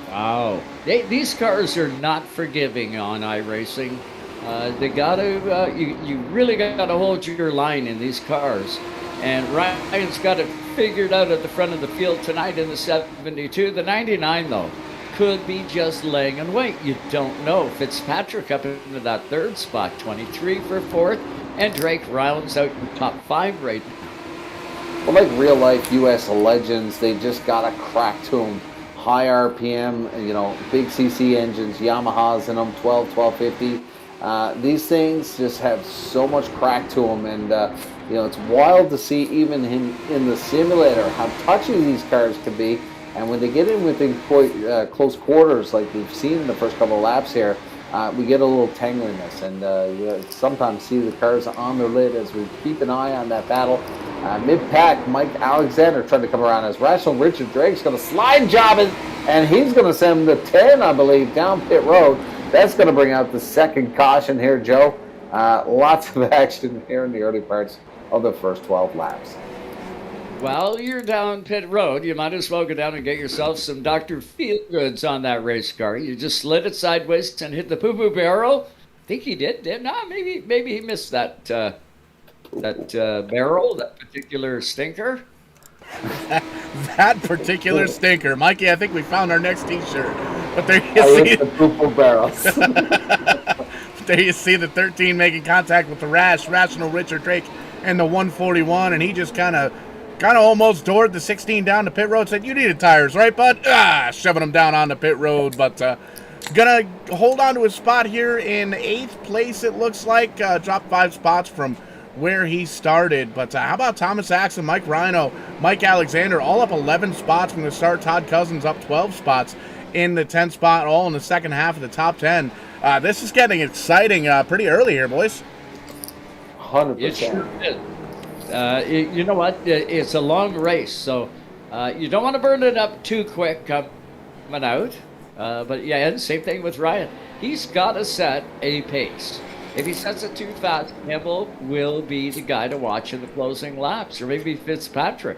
Wow. These cars are not forgiving on iRacing. They got to, you really got to hold your line in these cars. And Ryan's got it figured out at the front of the field tonight in the 72. The 99, though, could be just laying in wait. You don't know. Fitzpatrick up into that 3rd spot, 23 for 4th, and Drake rounds out the top 5 right now. Well, like real-life U.S. legends, they just got a crack to them. High RPM, big CC engines, Yamahas in them, 1250. These things just have so much crack to them, and it's wild to see even in the simulator how touchy these cars can be. And when they get in within close quarters, like we've seen in the first couple of laps here, we get a little tangliness, and you sometimes see the cars on their lid as we keep an eye on that battle. Mid-pack, Mike Alexander trying to come around as Rational Richard Drake's going to slide job it And he's going to send the 10, I believe, down pit road. That's going to bring out the second caution here, Joe. Lots of action here in the early parts of the first 12 laps. Well, you're down pit road. You might as well go down and get yourself some Dr. Feelgoods on that race car. You just slid it sideways and hit the poo-poo barrel. I think he did. No, maybe he missed that barrel, that particular stinker. That particular stinker. Mikey, I think we found our next T-shirt. But there you see the poo-poo barrels. There you see the 13 making contact with the rational Richard Drake and the 141, and he just kind of almost doored the 16 down the pit road. Said, "You needed tires, right, bud?" Shoving him down on the pit road, but gonna hold on to his spot here in 8th place. It looks like dropped 5 spots from where he started. But how about Thomas Axon, Mike Rhino, Mike Alexander, all up 11 spots from the start. Todd Cousins up 12 spots in the 10th spot, all in the second half of the top 10. This is getting exciting pretty early here, boys. 100%. It sure is. You know what? It's a long race, so you don't want to burn it up too quick coming out. But yeah, and same thing with Ryan. He's got to set a pace. If he sets it too fast, Campbell will be the guy to watch in the closing laps, or maybe Fitzpatrick.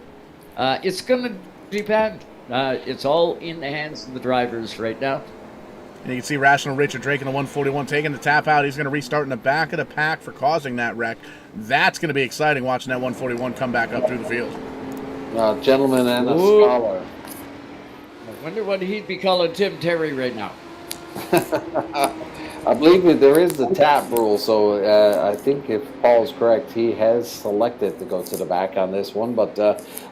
It's going to depend. It's all in the hands of the drivers right now. And you can see rational Richard Drake in the 141 taking the tap out. He's going to restart in the back of the pack for causing that wreck. That's going to be exciting watching that 141 come back up through the field. Gentleman and a scholar. I wonder what he'd be calling Tim Terry right now. I believe there is the tap rule, so I think if Paul's correct, he has selected to go to the back on this one. But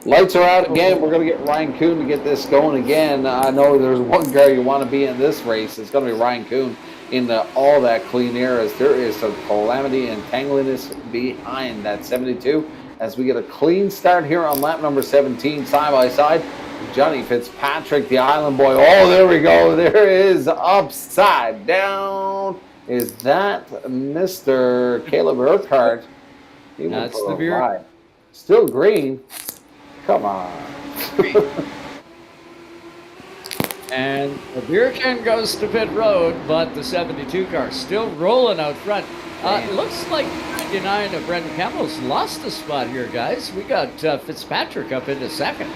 lights are out again. We're going to get Ryan Kuhn to get this going again. I know there's one guy you want to be in this race. It's going to be Ryan Kuhn in all that clean air, as there is some calamity and tangliness behind that 72. As we get a clean start here on lap number 17, side by side. Johnny Fitzpatrick, the island boy. Oh, there we go. There is upside down. Is that Mr. Caleb Urquhart? That's the beer. Still green. Come on. And the beer can goes to pit road, but the 72 car still rolling out front. Looks like 99 of Brandon Campbell's lost a spot here, guys. We got Fitzpatrick up into second.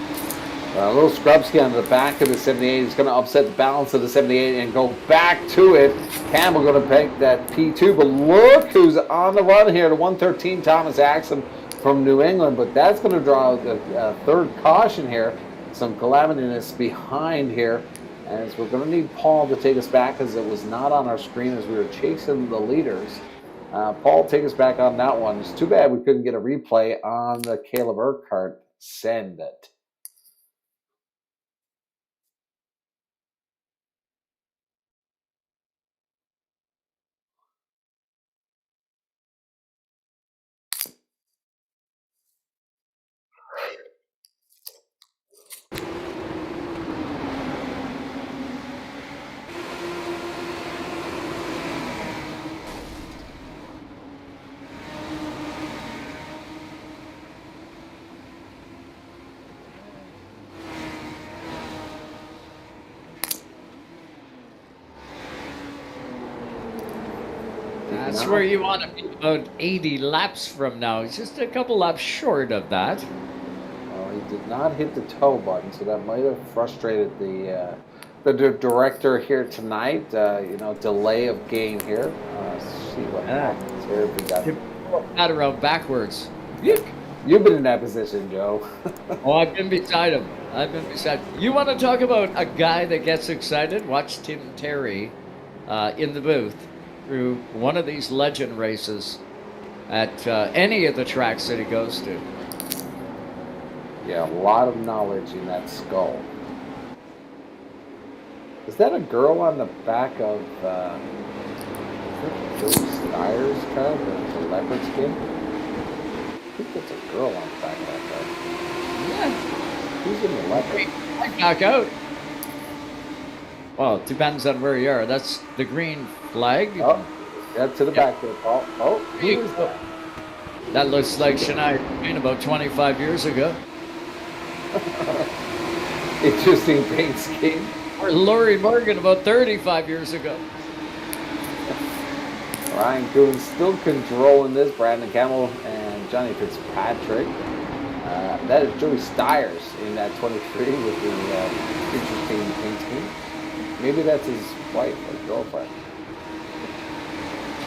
A little Scrubsky on the back of the 78. He's going to upset the balance of the 78 and go back to it. Campbell going to pick that P2, but look who's on the run here. The 113, Thomas Axon from New England, but that's going to draw the third caution here. Some calamityness behind here, as we're going to need Paul to take us back, because it was not on our screen as we were chasing the leaders. Paul, take us back on that one. It's too bad we couldn't get a replay on the Caleb Urquhart. Send it. That's where you want to be about 80 laps from now. It's just a couple laps short of that. Well, he did not hit the tow button, so that might have frustrated the director here tonight. Delay of game here. See what happens here. If we got that around backwards. You've been in that position, Joe. Oh, I've been beside him. You want to talk about a guy that gets excited? Watch Tim Terry in the booth through one of these legend races at any of the tracks that he goes to. Yeah, a lot of knowledge in that skull. Is that a girl on the back of Joe Steyer's car, the leopard skin? I think that's a girl on the back of that car. Yeah. Who's in the leopard? Back out. Well, it depends on where you are. That's the green flag. Oh, yeah, to the back there, Paul. Oh, who is that? That looks like Shania Twain about 25 years ago. Interesting paint scheme. Or Laurie Morgan about 35 years ago. Ryan Coon still controlling this. Brandon Campbell and Johnny Fitzpatrick. That is Joey Stiers in that 23 with the interesting paint scheme. Maybe that's his wife or girlfriend.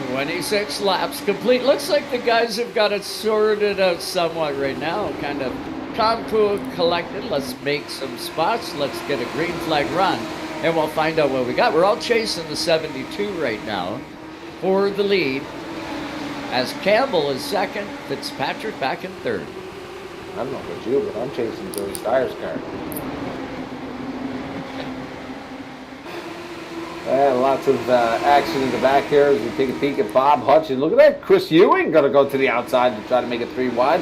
26 laps complete. Looks like the guys have got it sorted out somewhat right now. Kind of calm, cool, collected. Let's make some spots. Let's get a green flag run, and we'll find out what we got. We're all chasing the 72 right now for the lead, as Campbell is second, Fitzpatrick back in third. I don't know about you, but I'm chasing Joey Stiers' car. Lots of action in the back here as we take a peek at Bob Hutchins. Look at that. Chris Ewing going to go to the outside to try to make it 3 wide.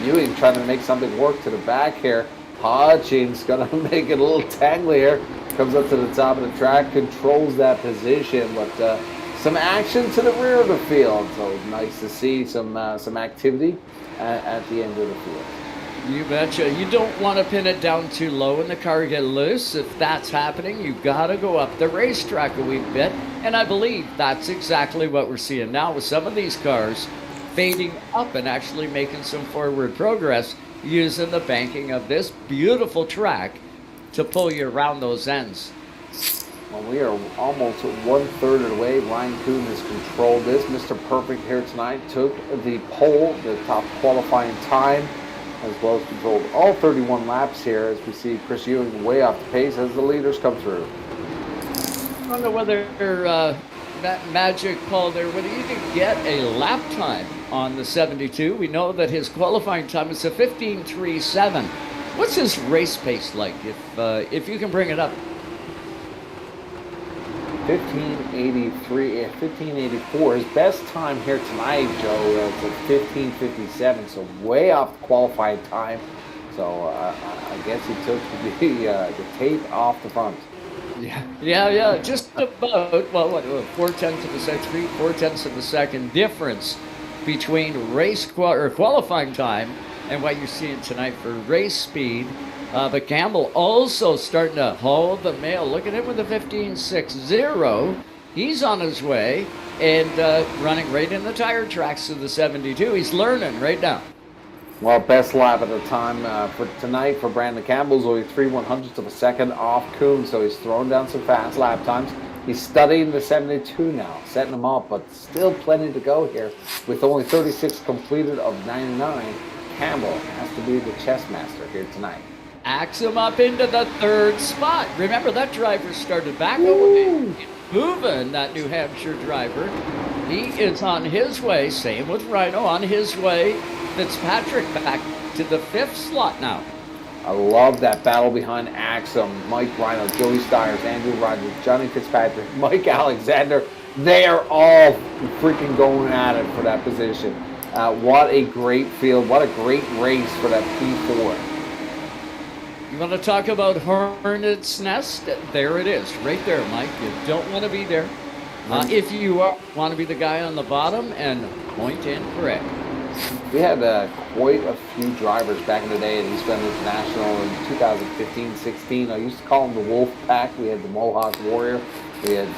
Ewing trying to make something work to the back here. Hutchins going to make it a little tangly here. Comes up to the top of the track, controls that position, but some action to the rear of the field. So nice to see some activity at the end of the field. You betcha. You don't want to pin it down too low and the car get loose. If that's happening, you've got to go up the racetrack a wee bit. And I believe that's exactly what we're seeing now with some of these cars fading up and actually making some forward progress using the banking of this beautiful track to pull you around those ends. Well, we are almost 1/3 of the way. Ryan Coon has controlled this. Mr. Perfect here tonight took the pole, the top qualifying time, as well as controlled all 31 laps here as we see Chris Ewing way off the pace as the leaders come through. I don't know whether that magic, Paul, there, whether you can get a lap time on the 72. We know that his qualifying time is a 15:37. What's his race pace like, if you can bring it up? 15:83, 15:84. His best time here tonight, Joe, is at 15:57, so way off the qualifying time. So I guess he took the tape off the front. Yeah. Just about, well, what 4/10 of a second, 4/10 of a second difference between qualifying time and what you're seeing tonight for race speed. But Campbell also starting to hold the mail. Look at him with a 15.60. He's on his way and running right in the tire tracks of the 72. He's learning right now. Well, best lap at the time for tonight for Brandon Campbell is only 3/100ths of a second off Coon, so he's throwing down some fast lap times. He's studying the 72 now, setting them up, but still plenty to go here. With only 36 completed of 99, Campbell has to be the chess master here tonight. Acts him up into the third spot. Remember, that driver started back away. Moving, that New Hampshire driver. He is on his way, same with Rhino, on his way. Fitzpatrick back to the 5th slot now. I love that battle behind Axum, Mike Rhino, Joey Stiers, Andrew Rogers, Johnny Fitzpatrick, Mike Alexander. They are all freaking going at it for that position. What a great field. What a great race for that P4. You want to talk about Hornet's Nest? There it is, right there, Mike. You don't want to be there. If you want to be the guy on the bottom and point in correct. We had quite a few drivers back in the day at Eastbound International in 2015-16. I used to call them the Wolf Pack. We had the Mohawk Warrior. We had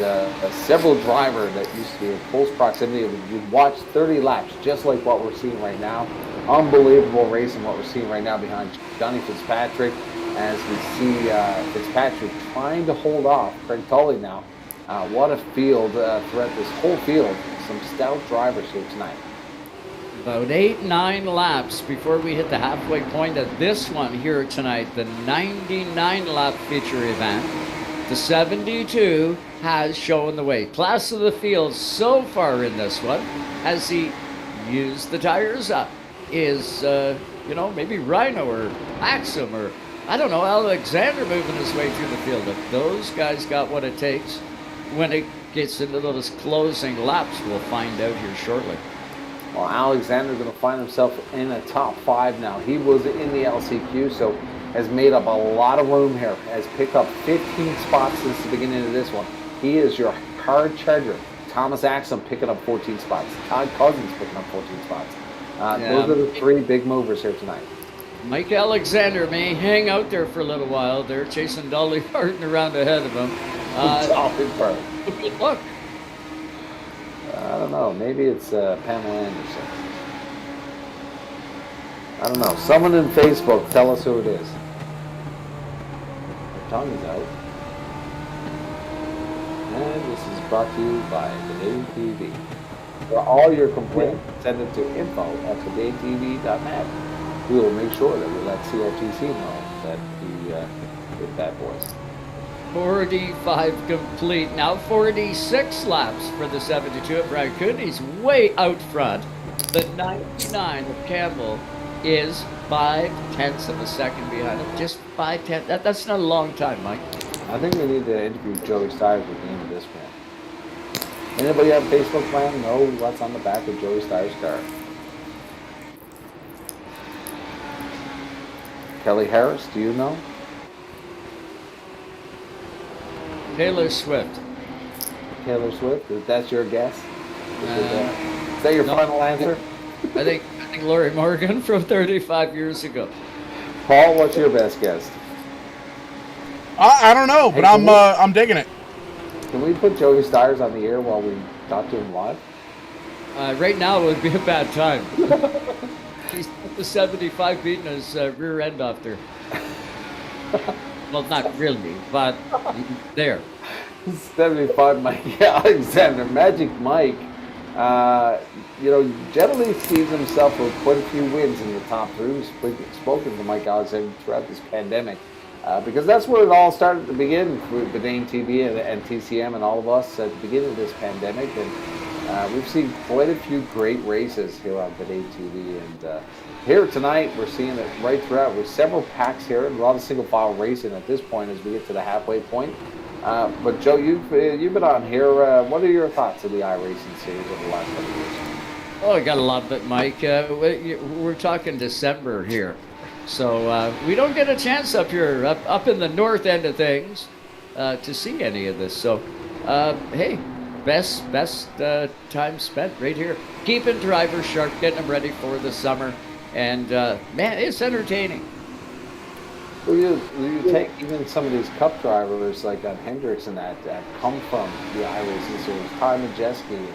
several drivers that used to be in close proximity. You'd watch 30 laps, just like what we're seeing right now. Unbelievable racing, what we're seeing right now behind Johnny Fitzpatrick. As we see Fitzpatrick trying to hold off Craig Tully now. What a field throughout this whole field. Some stout drivers here tonight. About 8-9 laps before we hit the halfway point of this one here tonight, the 99-lap feature event. The 72 has shown the way. Class of the field so far in this one, as he used the tires up, is, maybe Rhino or Axum or, I don't know, Alexander moving his way through the field. If those guys got what it takes when it gets into those closing laps, we'll find out here shortly. Well, Alexander's going to find himself in a top 5 now. He was in the LCQ, so has made up a lot of room here. Has picked up 15 spots since the beginning of this one. He is your hard charger. Thomas Axum picking up 14 spots. Todd Cousins picking up 14 spots. Those are the 3 big movers here tonight. Mike Alexander may hang out there for a little while. They're chasing Dolly Parton around ahead of him. Dolly Parton. Good luck. I don't know. Maybe it's Pamela Anderson. I don't know. Someone in Facebook, tell us who it is. Our tongue is out. And this is brought to you by Canadian TV. For all your complaints, send it to info@canadiantv.net. We will make sure that we let CRTC know that he did that voice. 45 complete. Now 46 laps for the 72 at Brad Coon. He's way out front. The 99 of Campbell is 5/10 of a second behind him. Just 5/10. That's not a long time, Mike. I think we need to interview Joey Stires at the end of this one. Anybody have a Facebook plan? Know what's on the back of Joey Stires' car? Kelly Harris, do you know? Taylor Swift. Taylor Swift? Is that your guess? Is that your final answer? I think Laurie Morgan from 35 years ago. Paul, what's your best guess? I don't know, but Hey, I'm digging it. Can we put Joey Stires on the air while we talk to him live? Right now it would be a bad time. He's at the 75 beating his rear end off there. Well, not really, but there. 75 Mike Alexander. Magic Mike, generally sees himself with quite a few wins in the top three. We've spoken to Mike Alexander throughout this pandemic because that's where it all started to begin with Dane TV and TCM and all of us at the beginning of this pandemic. And we've seen quite a few great races here on Dane TV. And here tonight, we're seeing it right throughout with several packs here and a lot of single file racing at this point as we get to the halfway point. But Joe, you've been on here. What are your thoughts of the iRacing series over the last couple of years? Oh, I got a lot of it, Mike. We're talking December here. So we don't get a chance up here, up in the north end of things, to see any of this. So, hey, best time spent right here. Keeping drivers sharp, getting them ready for the summer. And, man, it's entertaining. Well, you take even some of these cup drivers like on Hendricks and that come from the iRacing series. Ty Majeski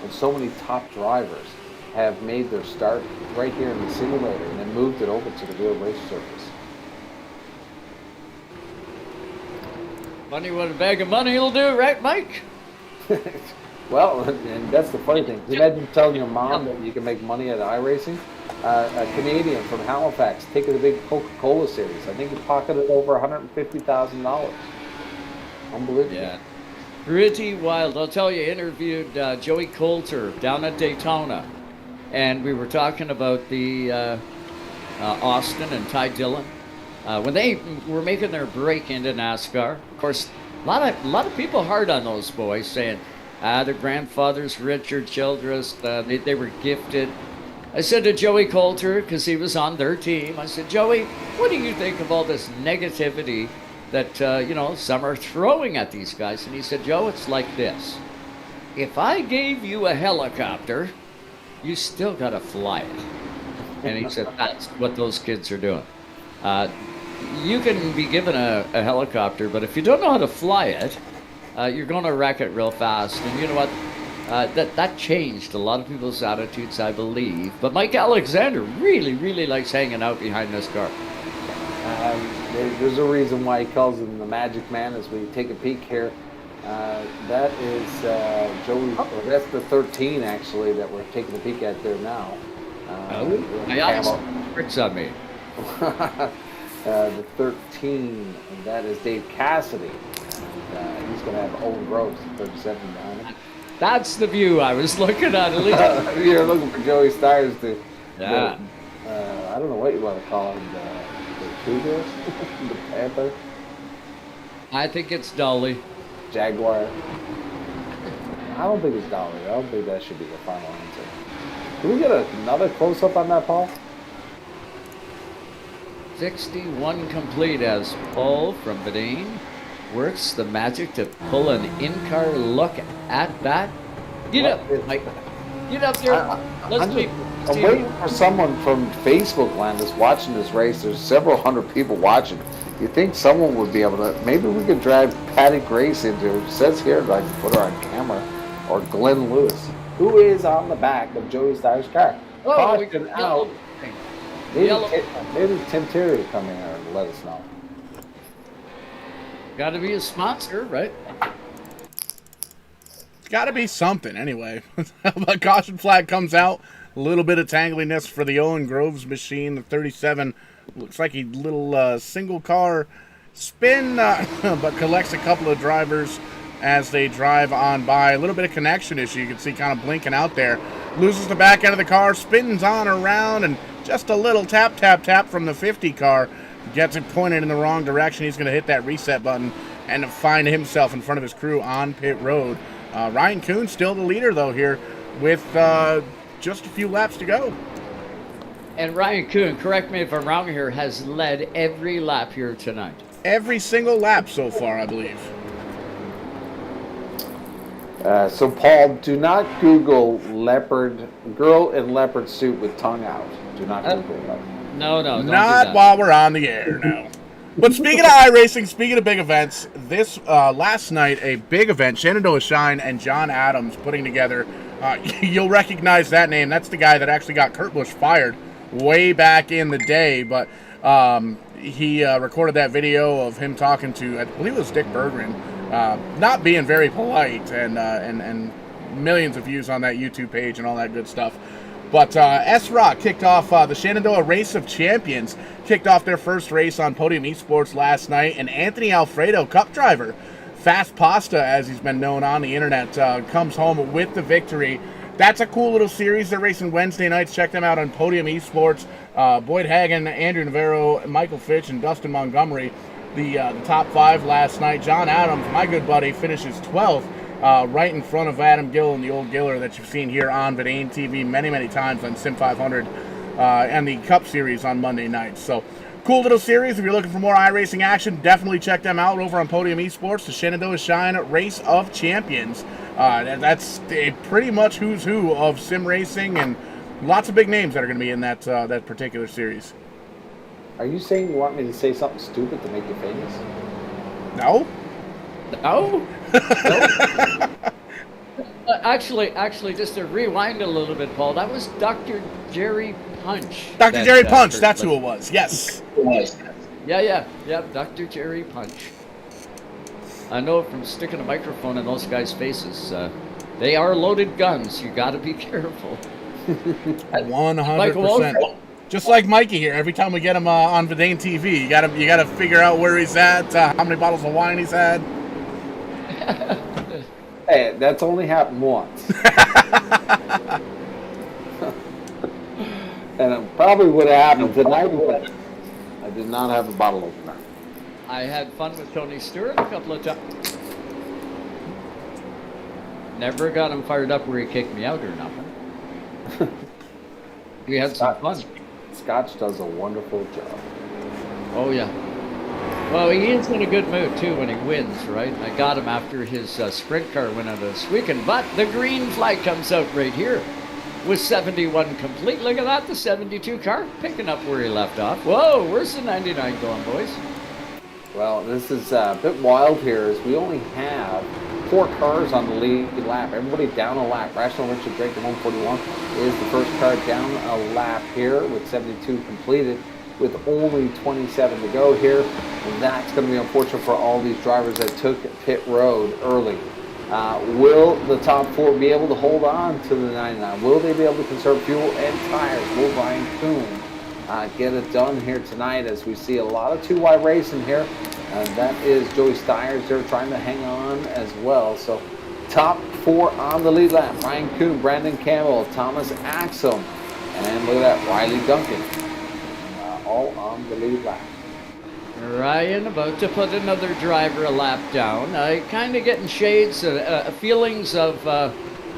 and so many top drivers have made their start right here in the simulator and then moved it over to the real race surface. Money, what a bag of money will do, right, Mike? Well, and that's the funny thing. Imagine telling your mom that you can make money at iRacing. A Canadian from Halifax taking the big Coca-Cola series. I think he pocketed over $150,000. Unbelievable. Yeah. Pretty wild. I'll tell you, interviewed Joey Coulter down at Daytona. And we were talking about the Austin and Ty Dillon. When they were making their break into NASCAR, of course, a lot of people hard on those boys, saying, their grandfathers, Richard Childress, they were gifted. I said to Joey Coulter, because he was on their team, I said, Joey, what do you think of all this negativity that, some are throwing at these guys? And he said, Joe, it's like this. If I gave you a helicopter, you still got to fly it. And he said, that's what those kids are doing. You can be given a helicopter, but if you don't know how to fly it, you're going to wreck it real fast. And you know what? That changed a lot of people's attitudes, I believe. But Mike Alexander really, really likes hanging out behind this car. There's a reason why he calls him the Magic Man as we take a peek here. That is Joey. That's the 13, actually, that we're taking a peek at there now. My eyes tricks on me. The 13, and that is Dave Cassidy. And, he's going to have Owen Groves, 37 behind him. That's the view I was looking at least. You're looking for Joey Stires to. Yeah. I don't know what you want to call him. The Cougar? The Panther? I think it's Dolly. Jaguar? I don't think it's Dolly. I don't think that should be the final answer. Can we get another close-up on that, Paul? 61 complete as Paul from Bedine works the magic to pull an in-car look at that. Get up, Mike. Get up there. Let's I'm waiting for someone from Facebook land that's watching this race. There's several hundred people watching. You think someone would be able to? Maybe we could drag Patty Grace into. It says here that I can put her on camera, or Glenn Lewis, who is on the back of Joey Styles' car. Oh, Caution out. Maybe Tim Terry will come in here and let us know. Got to be a sponsor, right? It's got to be something anyway. The caution flag comes out. A little bit of tangliness for the Owen Groves machine. The 37 looks like a little single car spin, but collects a couple of drivers as they drive on by. A little bit of connection issue. You can see kind of blinking out there. Loses the back end of the car, spins on around, and just a little tap, tap, tap from the 50 car. Gets it pointed in the wrong direction. He's going to hit that reset button and find himself in front of his crew on pit road. Ryan Kuhn still the leader, though, here with just a few laps to go. And Ryan Kuhn, correct me if I'm wrong here, has led every lap here tonight. Every single lap so far, I believe. So, Paul, do not Google girl in leopard suit with tongue out. Do not Google that. No, don't not do that. While we're on the air, no. But speaking of iRacing, speaking of big events, this last night, a big event, Shenandoah Shine and John Adams putting together. You'll recognize that name. That's the guy that actually got Kurt Busch fired way back in the day. But he recorded that video of him talking to, I believe it was Dick Berggren, not being very polite, and millions of views on that YouTube page and all that good stuff. But S-Rock kicked off the Shenandoah Race of Champions, kicked off their first race on Podium Esports last night, and Anthony Alfredo, Cup driver, Fast Pasta, as he's been known on the internet, comes home with the victory. That's a cool little series. They're racing Wednesday nights. Check them out on Podium Esports. Boyd Hagan, Andrew Navarro, Michael Fitch, and Dustin Montgomery, the top 5 last night. John Adams, my good buddy, finishes 12th. Right in front of Adam Gill and the old Giller that you've seen here on Vidane TV many, many times on Sim 500 and the Cup Series on Monday nights. So, cool little series. If you're looking for more iRacing action, definitely check them out over on Podium Esports, the Shenandoah Shine Race of Champions. That's pretty much who's who of sim racing, and lots of big names that are going to be in that particular series. Are you saying you want me to say something stupid to make you famous? No. No? Actually, just to rewind a little bit, Paul, that was Dr. Jerry Punch. Dr. Jerry Punch, that's who it was. Yes. Yeah, Dr. Jerry Punch. I know from sticking a microphone in those guys' faces. They are loaded guns. You got to be careful. 100%. Just like Mikey here. Every time we get him on Vidane TV, you gotta figure out where he's at, how many bottles of wine he's had. Hey, that's only happened once. And it probably would have happened tonight, but I did not have a bottle opener. I had fun with Tony Stewart a couple of times. Never got him fired up where he kicked me out or nothing. We had some fun. Scotch does a wonderful job. Oh, yeah. Well, he is in a good mood, too, when he wins, right? I got him after his sprint car went out this weekend. But the green flag comes out right here with 71 complete. Look at that, the 72 car picking up where he left off. Whoa, where's the 99 going, boys? Well, this is a bit wild here, as we only have 4 cars on the lead lap. Everybody down a lap. Rational Richard Drake at 141 is the first car down a lap here with 72 completed, with only 27 to go here. And that's going to be unfortunate for all these drivers that took pit road early. Will the top 4 be able to hold on to the 99? Will they be able to conserve fuel and tires? Will Ryan Kuhn get it done here tonight, as we see a lot of 2Y racing here? And that is Joey Stiers. They're trying to hang on as well. So top 4 on the lead lap. Ryan Kuhn, Brandon Campbell, Thomas Axum, and look at that, Riley Duncan. All on the lead lap. Ryan about to put another driver a lap down. Kind of getting shades, feelings of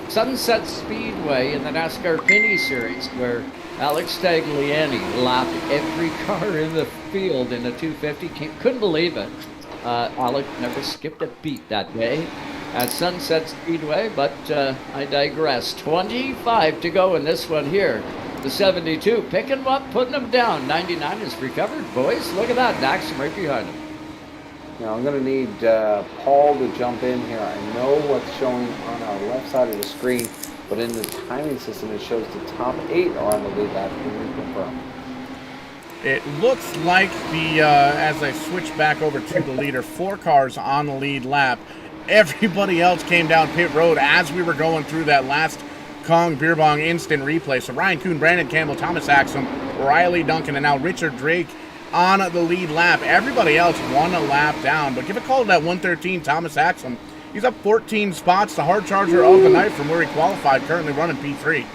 Sunset Speedway in the NASCAR Penny Series, where Alex Tagliani lapped every car in the field in a 250. Couldn't believe it. Alex never skipped a beat that day at Sunset Speedway, but I digress. 25 to go in this one here. The 72 picking him up, putting him down. 99 is recovered, boys. Look at that. Dax right behind him. Now I'm going to need Paul to jump in here. I know what's showing on our left side of the screen, but in the timing system it shows the top 8 are on the lead lap. Can we confirm? It looks like as I switch back over to the leader, 4 cars on the lead lap. Everybody else came down pit road as we were going through that last Kong Beer Bong instant replay. So Ryan Kuhn, Brandon Campbell, Thomas Axum, Riley Duncan, and now Richard Drake on the lead lap. Everybody else 1 lap down, but give a call to that 113 Thomas Axum. He's up 14 spots, the hard charger of the night from where he qualified, currently running P3.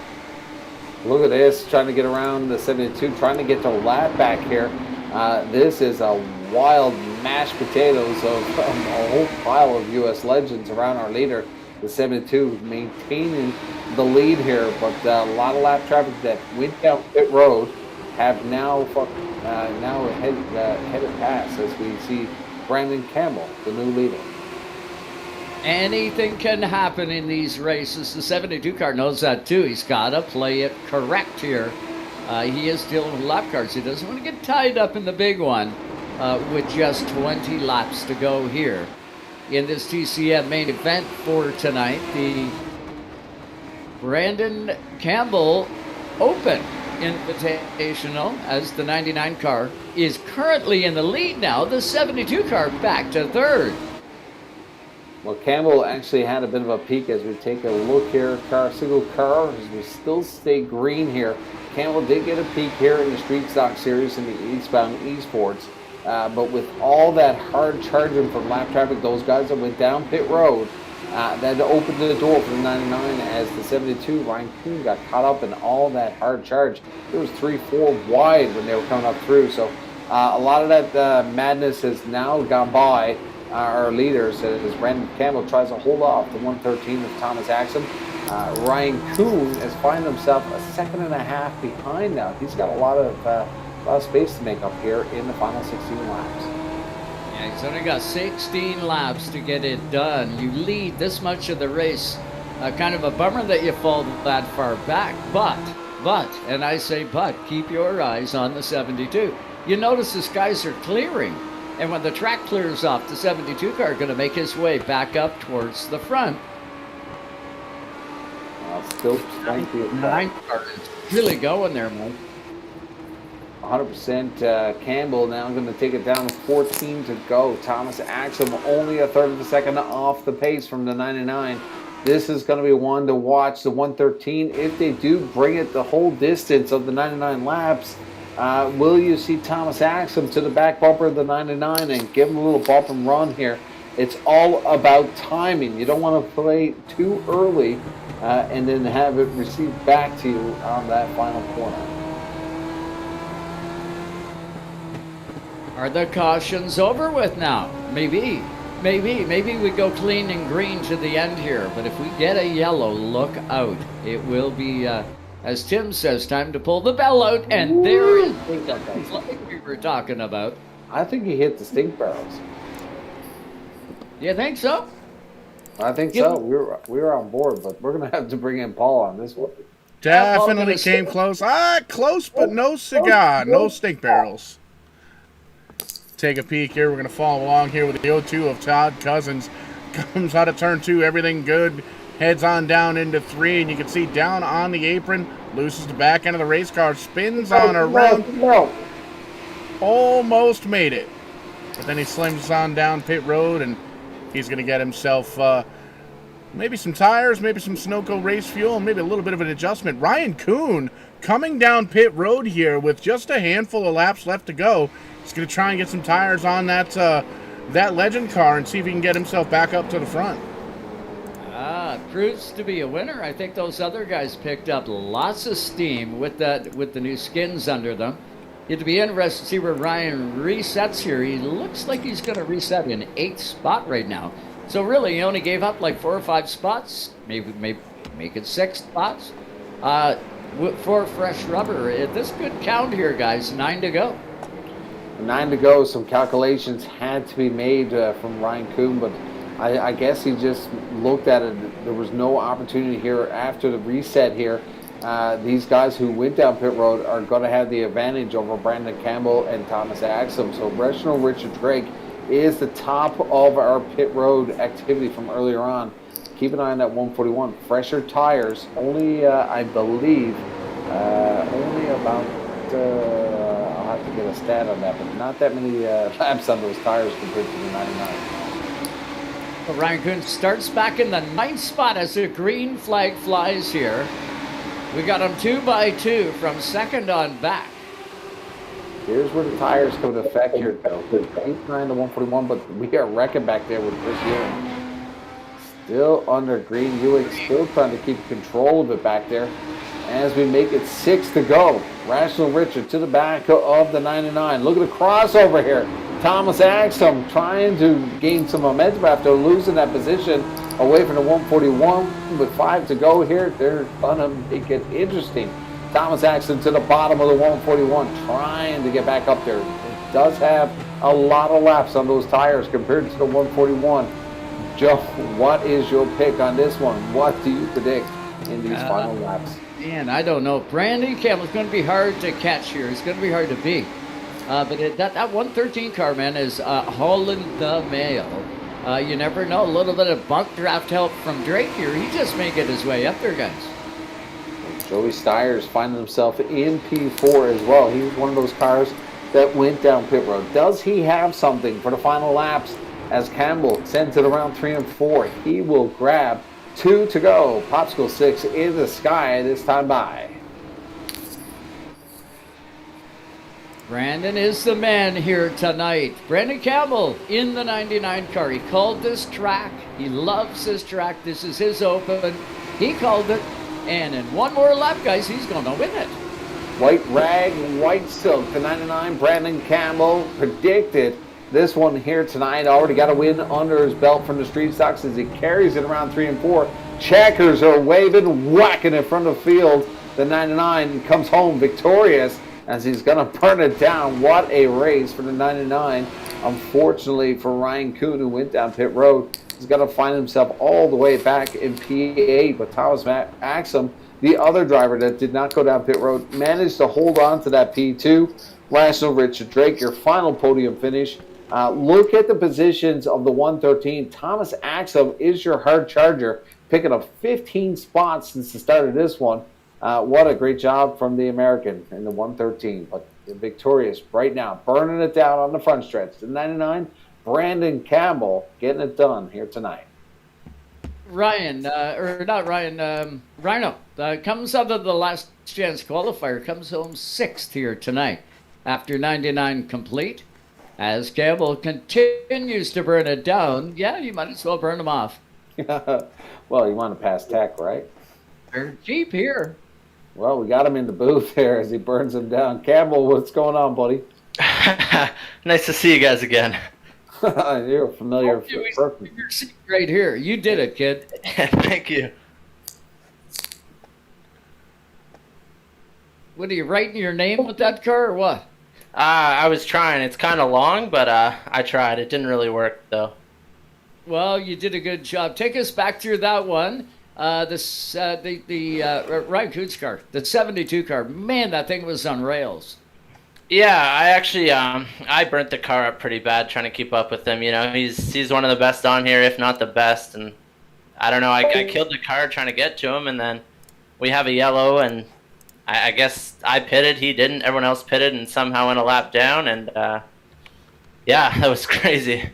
Look at this, trying to get around the 72, trying to get the lap back here. This is a wild mashed potatoes of a whole pile of U.S. legends around our leader, the 72, maintaining the lead here. But a lot of lap traffic that went down pit road have now headed past as we see Brandon Campbell, the new leader. Anything can happen in these races. The 72 car knows that too. He's got to play it correct here. He is dealing with lap cars. He doesn't want to get tied up in the big one with just 20 laps to go here. In this TCM main event for tonight, the Brandon Campbell Open Invitational, as the 99 car is currently in the lead now. The 72 car back to third. Well, Campbell actually had a bit of a peek as we take a look here. Single car, as we still stay green here. Campbell did get a peek here in the Street Stock Series in the Eastbound eSports. But with all that hard charging from lap traffic, those guys that went down pit road, that opened the door for the 99 as the 72, Ryan Kuhn, got caught up in all that hard charge. It was 3-4 wide when they were coming up through. So a lot of that madness has now gone by our leaders as Brandon Campbell tries to hold off the 113 of Thomas Axum. Ryan Kuhn has found himself a 2.5 seconds behind now. He's got a lot of space to make up here in the final 16 laps. Yeah, he's only got 16 laps to get it done. You lead this much of the race. Kind of a bummer that you fall that far back, but, and I say but, keep your eyes on the 72. You notice the skies are clearing. And when the track clears off, the 72 car is going to make his way back up towards the front. Still plenty of 9 car is really going there, man. 100% Campbell now going to take it down with 14 to go. Thomas Axum only a third of a second off the pace from the 99. This is going to be one to watch. The 113, if they do bring it the whole distance of the 99 laps, will you see Thomas Axum to the back bumper of the 99 and give him a little bump and run here? It's all about timing. You don't want to play too early and then have it received back to you on that final corner. Are the cautions over with now? Maybe we go clean and green to the end here. But if we get a yellow, look out. It will be, as Tim says, time to pull the bell out. And there is the like we were talking about. I think he hit the stink barrels. You think so? I think so. We were on board, but we're going to have to bring in Paul on this one. Definitely came close. Close, but no cigar. No stink barrels. Take a peek here. We're going to follow along here with the 0-2 of Todd Cousins. Comes out of turn 2. Everything good. Heads on down into 3. And you can see down on the apron. Loses the back end of the race car. Spins on around. Almost made it. But then he slims on down pit road. And he's going to get himself maybe some tires. Maybe some Sunoco race fuel. And maybe a little bit of an adjustment. Ryan Kuhn coming down pit road here with just a handful of laps left to go. He's going to try and get some tires on that legend car and see if he can get himself back up to the front. Proves to be a winner. I think those other guys picked up lots of steam with the new skins under them. It'd be interesting to see where Ryan resets here. He looks like he's going to reset in 8th spot right now. So really, he only gave up like 4 or 5 spots. Maybe make it 6 spots. For fresh rubber. This could count here, guys. 9 to go. 9 to go. Some calculations had to be made from Ryan Kuhn, but I guess he just looked at it. There was no opportunity here after the reset here these guys who went down pit road are going to have the advantage over Brandon Campbell and Thomas Axum. So Reginald Richard Drake is the top of our pit road activity from earlier on. Keep an eye on that 141. Fresher tires, only I believe, only about, I'll have to get a stat on that, but not that many laps on those tires compared to the 99. Well, Ryan Kuhn starts back in the 9th spot as the green flag flies here. We got him 2 by 2 from second on back. Here's where the tires come into effect here, though. 8-9 to 141, but we are wrecking back there with Chris Ewing. Still under green. Ewing still trying to keep control of it back there. As we make it 6 to go. Rational Richard to the back of the 99. Look at the crossover here. Thomas Axum trying to gain some momentum after losing that position away from the 141. With 5 to go here, they're going to make it interesting. Thomas Axum to the bottom of the 141, trying to get back up there. It does have a lot of laps on those tires compared to the 141. Joe, what is your pick on this one? What do you predict in these final laps? Man, I don't know. Brandon Campbell's going to be hard to catch here. It's going to be hard to beat. But that 113 car, man, is hauling the mail. You never know. A little bit of bunk draft help from Drake here. He just may get his way up there, guys. Joey Steyer's finding himself in P4 as well. He was one of those cars that went down pit road. Does he have something for the final laps as Campbell sends it around 3 and 4? He will grab 2 to go. Popsicle 6 in the sky this time by. Brandon is the man here tonight. Brandon Campbell in the 99 car. He called this track. He loves this track. This is his open. He called it. And in one more lap, guys, he's going to win it. White rag, white silk. The 99, Brandon Campbell predicted this one here tonight. Already got a win under his belt from the street stocks as he carries it around 3 and 4. Checkers are waving, whacking in front of the field. The 99 comes home victorious as he's going to burn it down. What a race for the 99. Unfortunately for Ryan Kuhn, who went down pit road, he's going to find himself all the way back in P8. But Thomas Axum, the other driver that did not go down pit road, managed to hold on to that P2. Rational Richard Drake, your final podium finish. Look at the positions of the 113. Thomas Axum is your hard charger, picking up 15 spots since the start of this one. What a great job from the American in the 113. But victorious right now, burning it down on the front stretch. The 99, Brandon Campbell getting it done here tonight. Ryan, or not Ryan, Rhino, comes out of the last chance qualifier, comes home 6th here tonight after 99 complete. As Campbell continues to burn it down, yeah, you might as well burn him off. Well, you want to pass tech, right? They're cheap here. Well, we got him in the booth there as he burns him down. Campbell, what's going on, buddy? Nice to see you guys again. You're a familiar person. Your seat right here. You did it, kid. Thank you. What are you writing your name with that car or what? I was trying. It's kind of long, but I tried. It didn't really work, though. Well, you did a good job. Take us back through that one. Ryan Kuhn's car, the 72 car. Man, that thing was on rails. Yeah, I actually I burnt the car up pretty bad trying to keep up with him. You know, he's one of the best on here, if not the best. And I don't know, I killed the car trying to get to him, and then we have a yellow, and I guess I pitted, he didn't. Everyone else pitted, and somehow went a lap down, and yeah, that was crazy.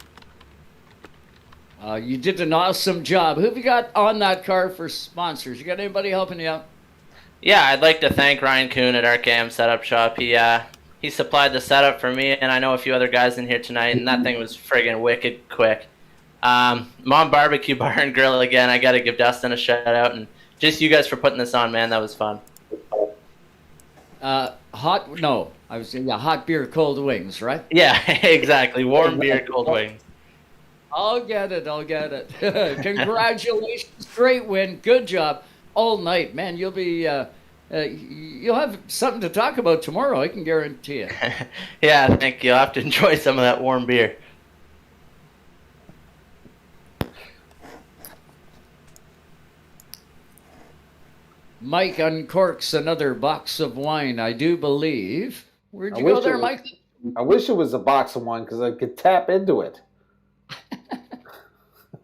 You did an awesome job. Who have you got on that car for sponsors? You got anybody helping you out? Yeah, I'd like to thank Ryan Kuhn at RKM Setup Shop. He supplied the setup for me, and I know a few other guys in here tonight, and that thing was friggin' wicked quick. Mom Barbecue Bar and Grill again, I got to give Dustin a shout out, and just you guys for putting this on, man. That was fun. Hot beer, cold wings, right? Yeah, exactly. Warm beer, cold wings. I'll get it. Congratulations. Great win. Good job all night. Man, you'll be you'll have something to talk about tomorrow, I can guarantee it. Yeah, thank you. I'll have to enjoy some of that warm beer. Mike uncorks another box of wine, I do believe. Where'd I you go wish there, it was- Mike? I wish it was a box of wine because I could tap into it.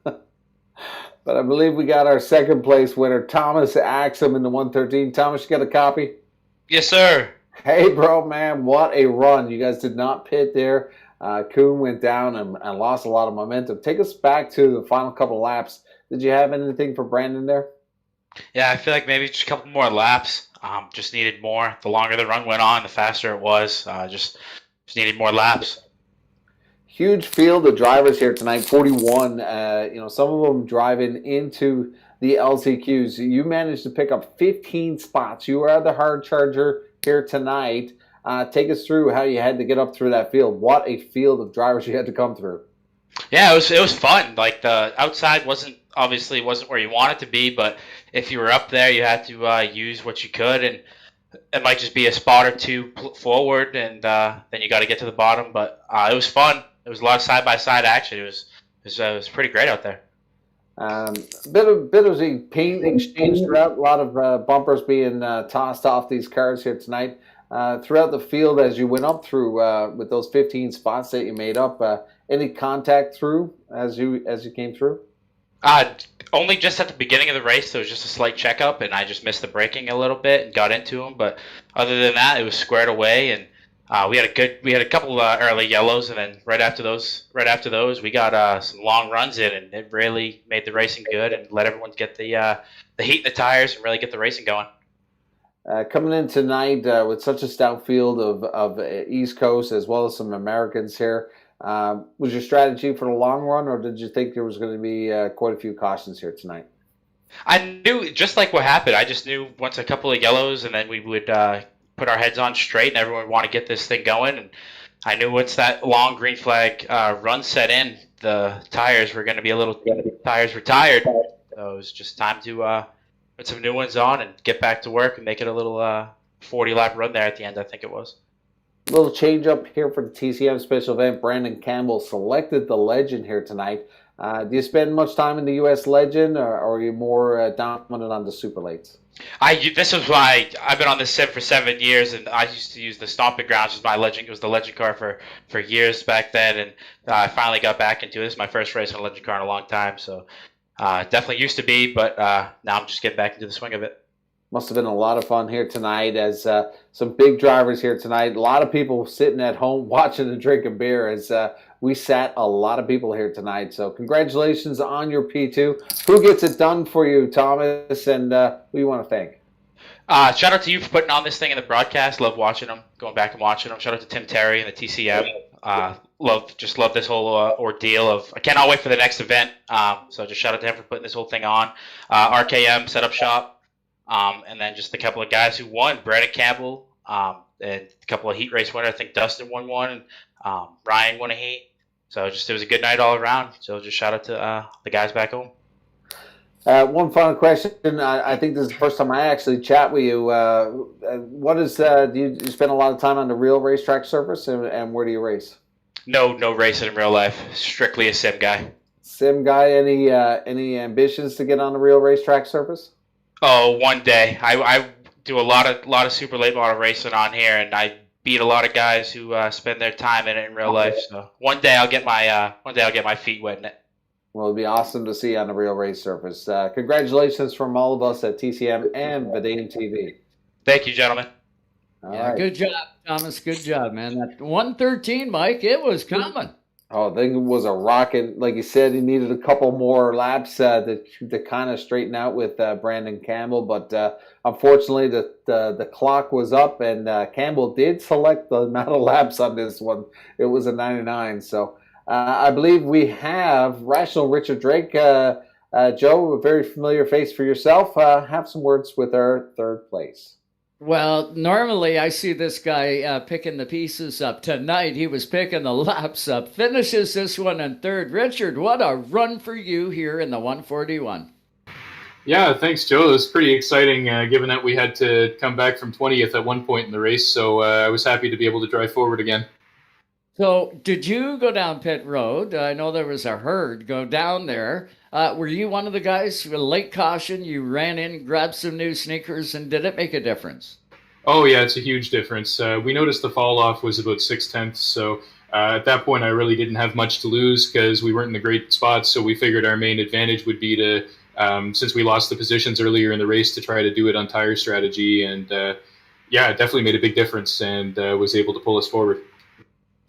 But I believe we got our second place winner, Thomas Axum in the 113. Thomas, you got a copy? Yes, sir. Hey, bro, man, what a run. You guys did not pit there. Kuhn went down and lost a lot of momentum. Take us back to the final couple of laps. Did you have anything for Brandon there? Yeah, I feel like maybe just a couple more laps. Just needed more. The longer the run went on, the faster it was. Just needed more laps. Huge field of drivers here tonight, 41. Some of them driving into the LCQs. You managed to pick up 15 spots. You are the hard charger here tonight. Take us through how you had to get up through that field. What a field of drivers you had to come through. Yeah, it was fun. Like the outside wasn't where you want it to be, but if you were up there, you had to use what you could, and it might just be a spot or two forward, and then you got to get to the bottom. But it was fun. It was a lot of side by side action. It was pretty great out there. Bit of a paint exchange throughout. A lot of bumpers being tossed off these cars here tonight. Throughout the field, as you went up through with those 15 spots that you made up, any contact through as you came through? Only just at the beginning of the race, there was just a slight checkup, and I just missed the braking a little bit and got into them. But other than that, it was squared away, and we had a couple early yellows, and then right after those, we got some long runs in, and it really made the racing good and let everyone get the heat in the tires and really get the racing going. Coming in tonight with such a stout field of East Coast as well as some Americans here, was your strategy for the long run, or did you think there was going to be quite a few cautions here tonight? I knew, just like what happened, I just knew once a couple of yellows, and then we would put our heads on straight, and everyone would want to get this thing going. And I knew once that long green flag run set in, the tires were going to be tires were tired. So it was just time to put some new ones on and get back to work and make it a little 40-lap run there at the end, I think it was. A little change up here for the TCM special event. Brandon Campbell selected the Legend here tonight. Do you spend much time in the U.S. Legend, or are you more dominant on the Super Lates? This is why I've been on this sim for 7 years, and I used to use the Stomping Grounds as my Legend. It was the Legend car for years back then, and I finally got back into it. This is my first race on a Legend car in a long time, so definitely used to be, but now I'm just getting back into the swing of it. Must have been a lot of fun here tonight, as some big drivers here tonight. A lot of people sitting at home watching and drinking beer, as we sat a lot of people here tonight. So congratulations on your P2. Who gets it done for you, Thomas, and who you want to thank? Shout out to you for putting on this thing in the broadcast. Love watching them, going back and watching them. Shout out to Tim Terry and the TCM. Love this whole ordeal of. I cannot wait for the next event. So just shout out to him for putting this whole thing on. RKM Setup Shop. And then just a couple of guys who won. Brandon Campbell, and a couple of heat race winners. I think Dustin won one, and Ryan won a heat. So it was a good night all around. So just shout out to the guys back home. One final question. I think this is the first time I actually chat with you. What is do you spend a lot of time on the real racetrack surface, and where do you race? No racing in real life. Strictly a sim guy. Sim guy. Any ambitions to get on the real racetrack surface? Oh, one day. I do a lot of super late model racing on here, and I beat a lot of guys who spend their time in it in real life. So one day I'll get my feet wet in it. Well, it'd be awesome to see on the real race surface. Congratulations from all of us at TCM and Vidane TV. Thank you, gentlemen. All right. Good job, Thomas. Good job, man. That 113, Mike, it was coming. Oh, I think it was a rocket. Like you said, he needed a couple more laps to kind of straighten out with Brandon Campbell. But unfortunately, the clock was up, and Campbell did select the amount of laps on this one. It was a 99. So I believe we have Rational Richard Drake. Joe, a very familiar face for yourself. Have some words with our third place. Well, normally I see this guy picking the pieces up. Tonight he was picking the laps up. Finishes this one in third. Richard, what a run for you here in the 141. Yeah, thanks, Joe. It was pretty exciting, given that we had to come back from 20th at one point in the race. So I was happy to be able to drive forward again. So, did you go down pit road? I know there was a herd go down there. Were you one of the guys with late caution? You ran in, grabbed some new sneakers, and did it make a difference? Oh yeah, it's a huge difference. We noticed the fall off was about 6/10, so at that point I really didn't have much to lose because we weren't in the great spots. So we figured our main advantage would be to, since we lost the positions earlier in the race, to try to do it on tire strategy. And yeah, it definitely made a big difference and was able to pull us forward.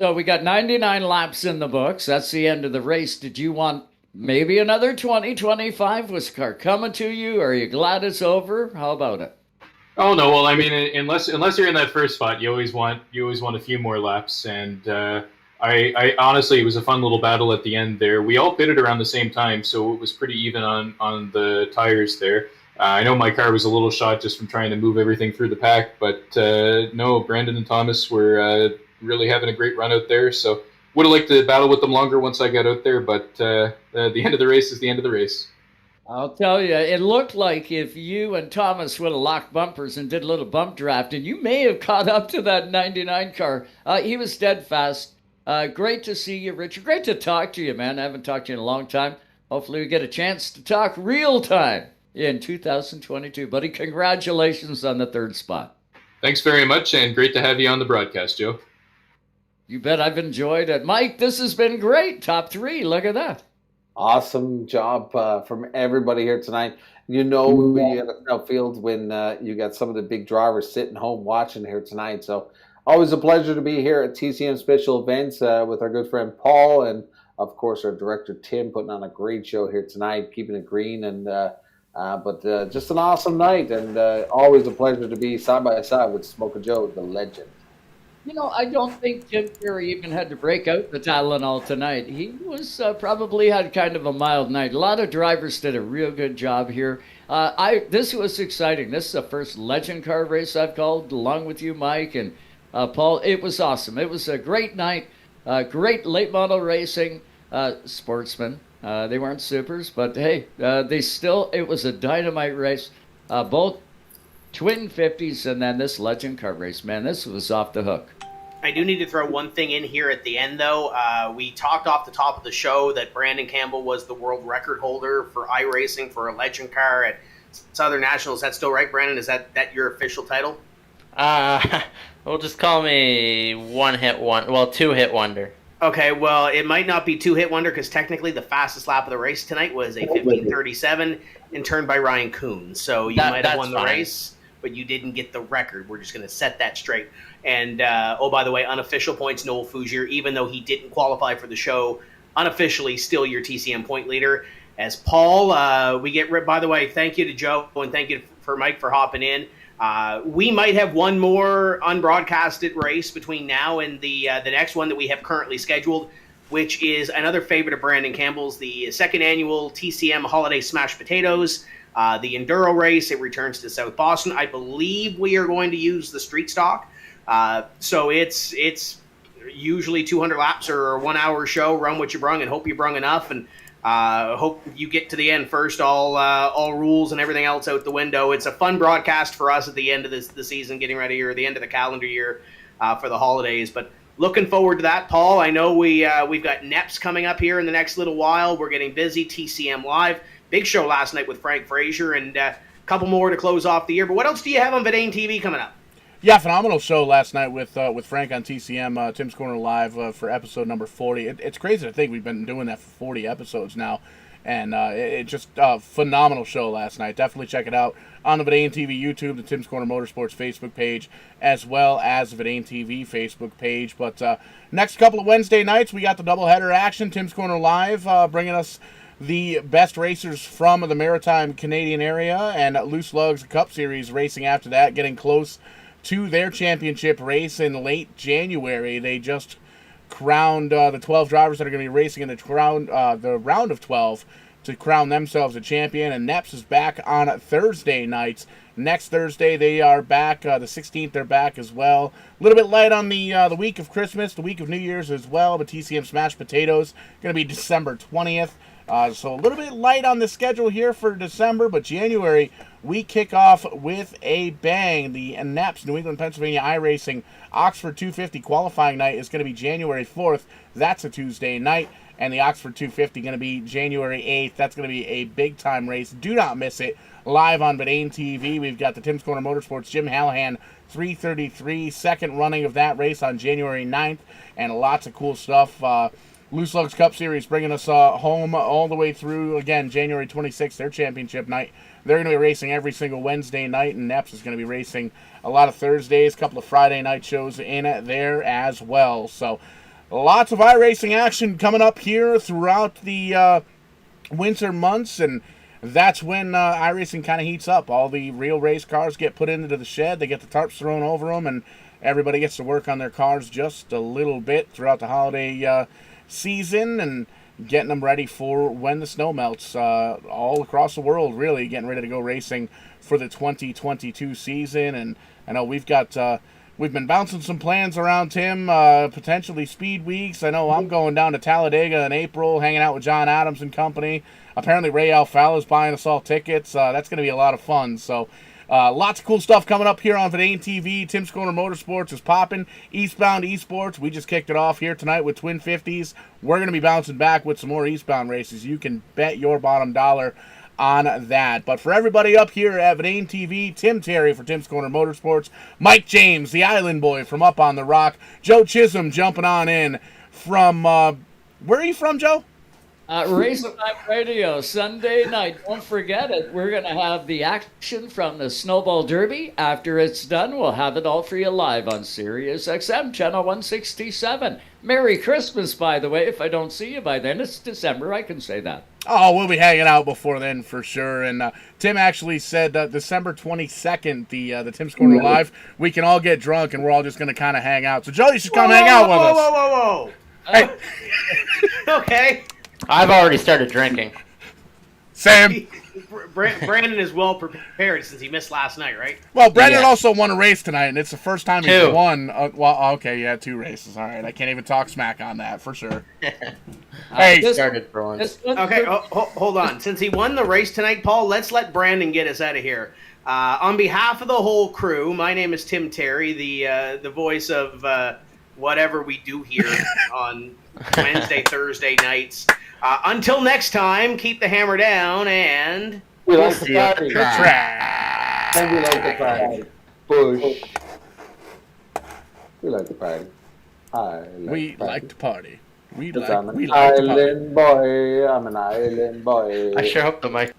So we got 99 laps in the books. That's the end of the race. Did you want maybe another 20, 25? Was the car coming to you? Are you glad it's over? How about it? Oh no, well I mean, unless you're in that first spot, you always want a few more laps. And I honestly, it was a fun little battle at the end there. We all pitted around the same time, so it was pretty even on the tires there. I know my car was a little shot just from trying to move everything through the pack, but no, Brandon and Thomas were really having a great run out there. So would have liked to battle with them longer once I got out there, but the end of the race is the end of the race. I'll tell you, it looked like if you and Thomas would have locked bumpers and did a little bump drafting, you may have caught up to that 99 car. He was dead fast. Great to see you, Richard. Great to talk to you, man. I haven't talked to you in a long time. Hopefully we get a chance to talk real time in 2022. Buddy, congratulations on the third spot. Thanks very much, and great to have you on the broadcast, Joe. You bet. I've enjoyed it. Mike, this has been great. Top 3. Look at that. Awesome job from everybody here tonight. You know, you got a field when you got some of the big drivers sitting home watching here tonight. So always a pleasure to be here at TCM Special Events with our good friend Paul and, of course, our director Tim putting on a great show here tonight, keeping it green. And but just an awesome night, and always a pleasure to be side by side with Smoker Joe, the legend. You know, I don't think Tim Terry even had to break out the Tylenol tonight. He was probably had kind of a mild night. A lot of drivers did a real good job here. This was exciting. This is the first legend car race I've called, along with you, Mike and Paul. It was awesome. It was a great night. Great late model racing. Sportsmen. They weren't supers, but hey, it was a dynamite race. Both twin 50s and then this legend car race. Man, this was off the hook. I do need to throw one thing in here at the end, though. We talked off the top of the show that Brandon Campbell was the world record holder for iRacing for a legend car at Southern National. Is that still right, Brandon? Is that your official title? Well, just call me two-hit wonder. Okay, well, it might not be two-hit wonder because technically the fastest lap of the race tonight was a 15:37 and turned by Ryan Kuhn. So you might have won the race, but you didn't get the record. We're just going to set that straight. And, oh, by the way, unofficial points, Noel Fougere, even though he didn't qualify for the show, unofficially still your TCM point leader. As Paul, by the way, thank you to Joe and thank you for Mike for hopping in. We might have one more unbroadcasted race between now and the next one that we have currently scheduled, which is another favorite of Brandon Campbell's, the second annual TCM Holiday Smashed Potatoes. The Enduro race, it returns to South Boston. I believe we are going to use the street stock. So it's usually 200 laps or a 1 hour show. Run what you brung and hope you brung enough. And hope you get to the end first. All rules and everything else out the window. It's a fun broadcast for us at the end of the season, getting ready, or the end of the calendar year for the holidays. But looking forward to that, Paul. I know we've got NEPS coming up here in the next little while. We're getting busy. TCM Live. Big show last night with Frank Frazier, and a couple more to close off the year. But what else do you have on Vidane TV coming up? Yeah, phenomenal show last night with Frank on TCM, Tim's Corner Live for episode number 40. It's crazy to think we've been doing that for 40 episodes now, and it's just a phenomenal show last night. Definitely check it out on the Vidane TV YouTube, the Tim's Corner Motorsports Facebook page, as well as the Vidane TV Facebook page. But next couple of Wednesday nights, we got the doubleheader action, Tim's Corner Live, bringing us the best racers from the Maritime Canadian area, and Loose Lugs Cup Series racing after that, getting close to their championship race in late January. They just crowned the 12 drivers that are going to be racing in the round of 12 to crown themselves a champion. And NEPS is back on Thursday nights. Next Thursday they are back. The 16th they're back as well. A little bit light on the week of Christmas, the week of New Year's as well. But TCM Smashed Potatoes going to be December 20th. So a little bit light on the schedule here for December, but January we kick off with a bang. The NEPS, New England, Pennsylvania iRacing Oxford 250 qualifying night is going to be January 4th. That's a Tuesday night. And the Oxford 250 going to be January 8th. That's going to be a big-time race. Do not miss it. Live on Verdane TV, we've got the Tim's Corner Motorsports Jim Hallahan 333, second running of that race on January 9th. And lots of cool stuff. Loose Lugs Cup Series bringing us home all the way through, again, January 26th, their championship night. They're going to be racing every single Wednesday night, and NEPS is going to be racing a lot of Thursdays, a couple of Friday night shows in there as well. So lots of iRacing action coming up here throughout the winter months, and that's when iRacing kind of heats up. All the real race cars get put into the shed, they get the tarps thrown over them, and everybody gets to work on their cars just a little bit throughout the holiday season and getting them ready for when the snow melts all across the world, really getting ready to go racing for the 2022 season. And I know we've been bouncing some plans around, Tim, potentially speed weeks. I know I'm going down to Talladega in April, hanging out with John Adams and company. Apparently Ray Alfala's buying us all tickets. That's going to be a lot of fun. So lots of cool stuff coming up here on Verdane TV. Tim's Corner Motorsports is popping. Eastbound eSports, we just kicked it off here tonight with Twin 50s. We're going to be bouncing back with some more Eastbound races. You can bet your bottom dollar on that. But for everybody up here at Verdane TV, Tim Terry for Tim's Corner Motorsports, Mike James, the Island Boy from up on the rock, Joe Chisholm jumping on in from, where are you from, Joe? Race Time Radio, Sunday night. Don't forget it. We're going to have the action from the Snowball Derby. After it's done, we'll have it all for you live on Sirius XM, Channel 167. Merry Christmas, by the way. If I don't see you by then, it's December. I can say that. Oh, we'll be hanging out before then for sure. And Tim actually said December 22nd, the Tim's Corner Live, we can all get drunk and we're all just going to kind of hang out. So, Joe, you should come hang out with us. Whoa. Hey. Okay. I've already started drinking. Sam. Brandon is well prepared since he missed last night, right? Well, Brandon also won a race tonight, and it's the first time he's Two. won. Well, okay, yeah, 2 races. All right, I can't even talk smack on that for sure. Hey, Started throwing. Okay, hold on. Since he won the race tonight, Paul, let's let Brandon get us out of here. On behalf of the whole crew, my name is Tim Terry, the voice of whatever we do here on Wednesday, Thursday nights. Until next time, keep the hammer down, and We like to party. track. And we like to party. Push. We like to party. We like to party. We 'Cause like I'm to an party. island boy. I'm an island boy. I sure hope the mic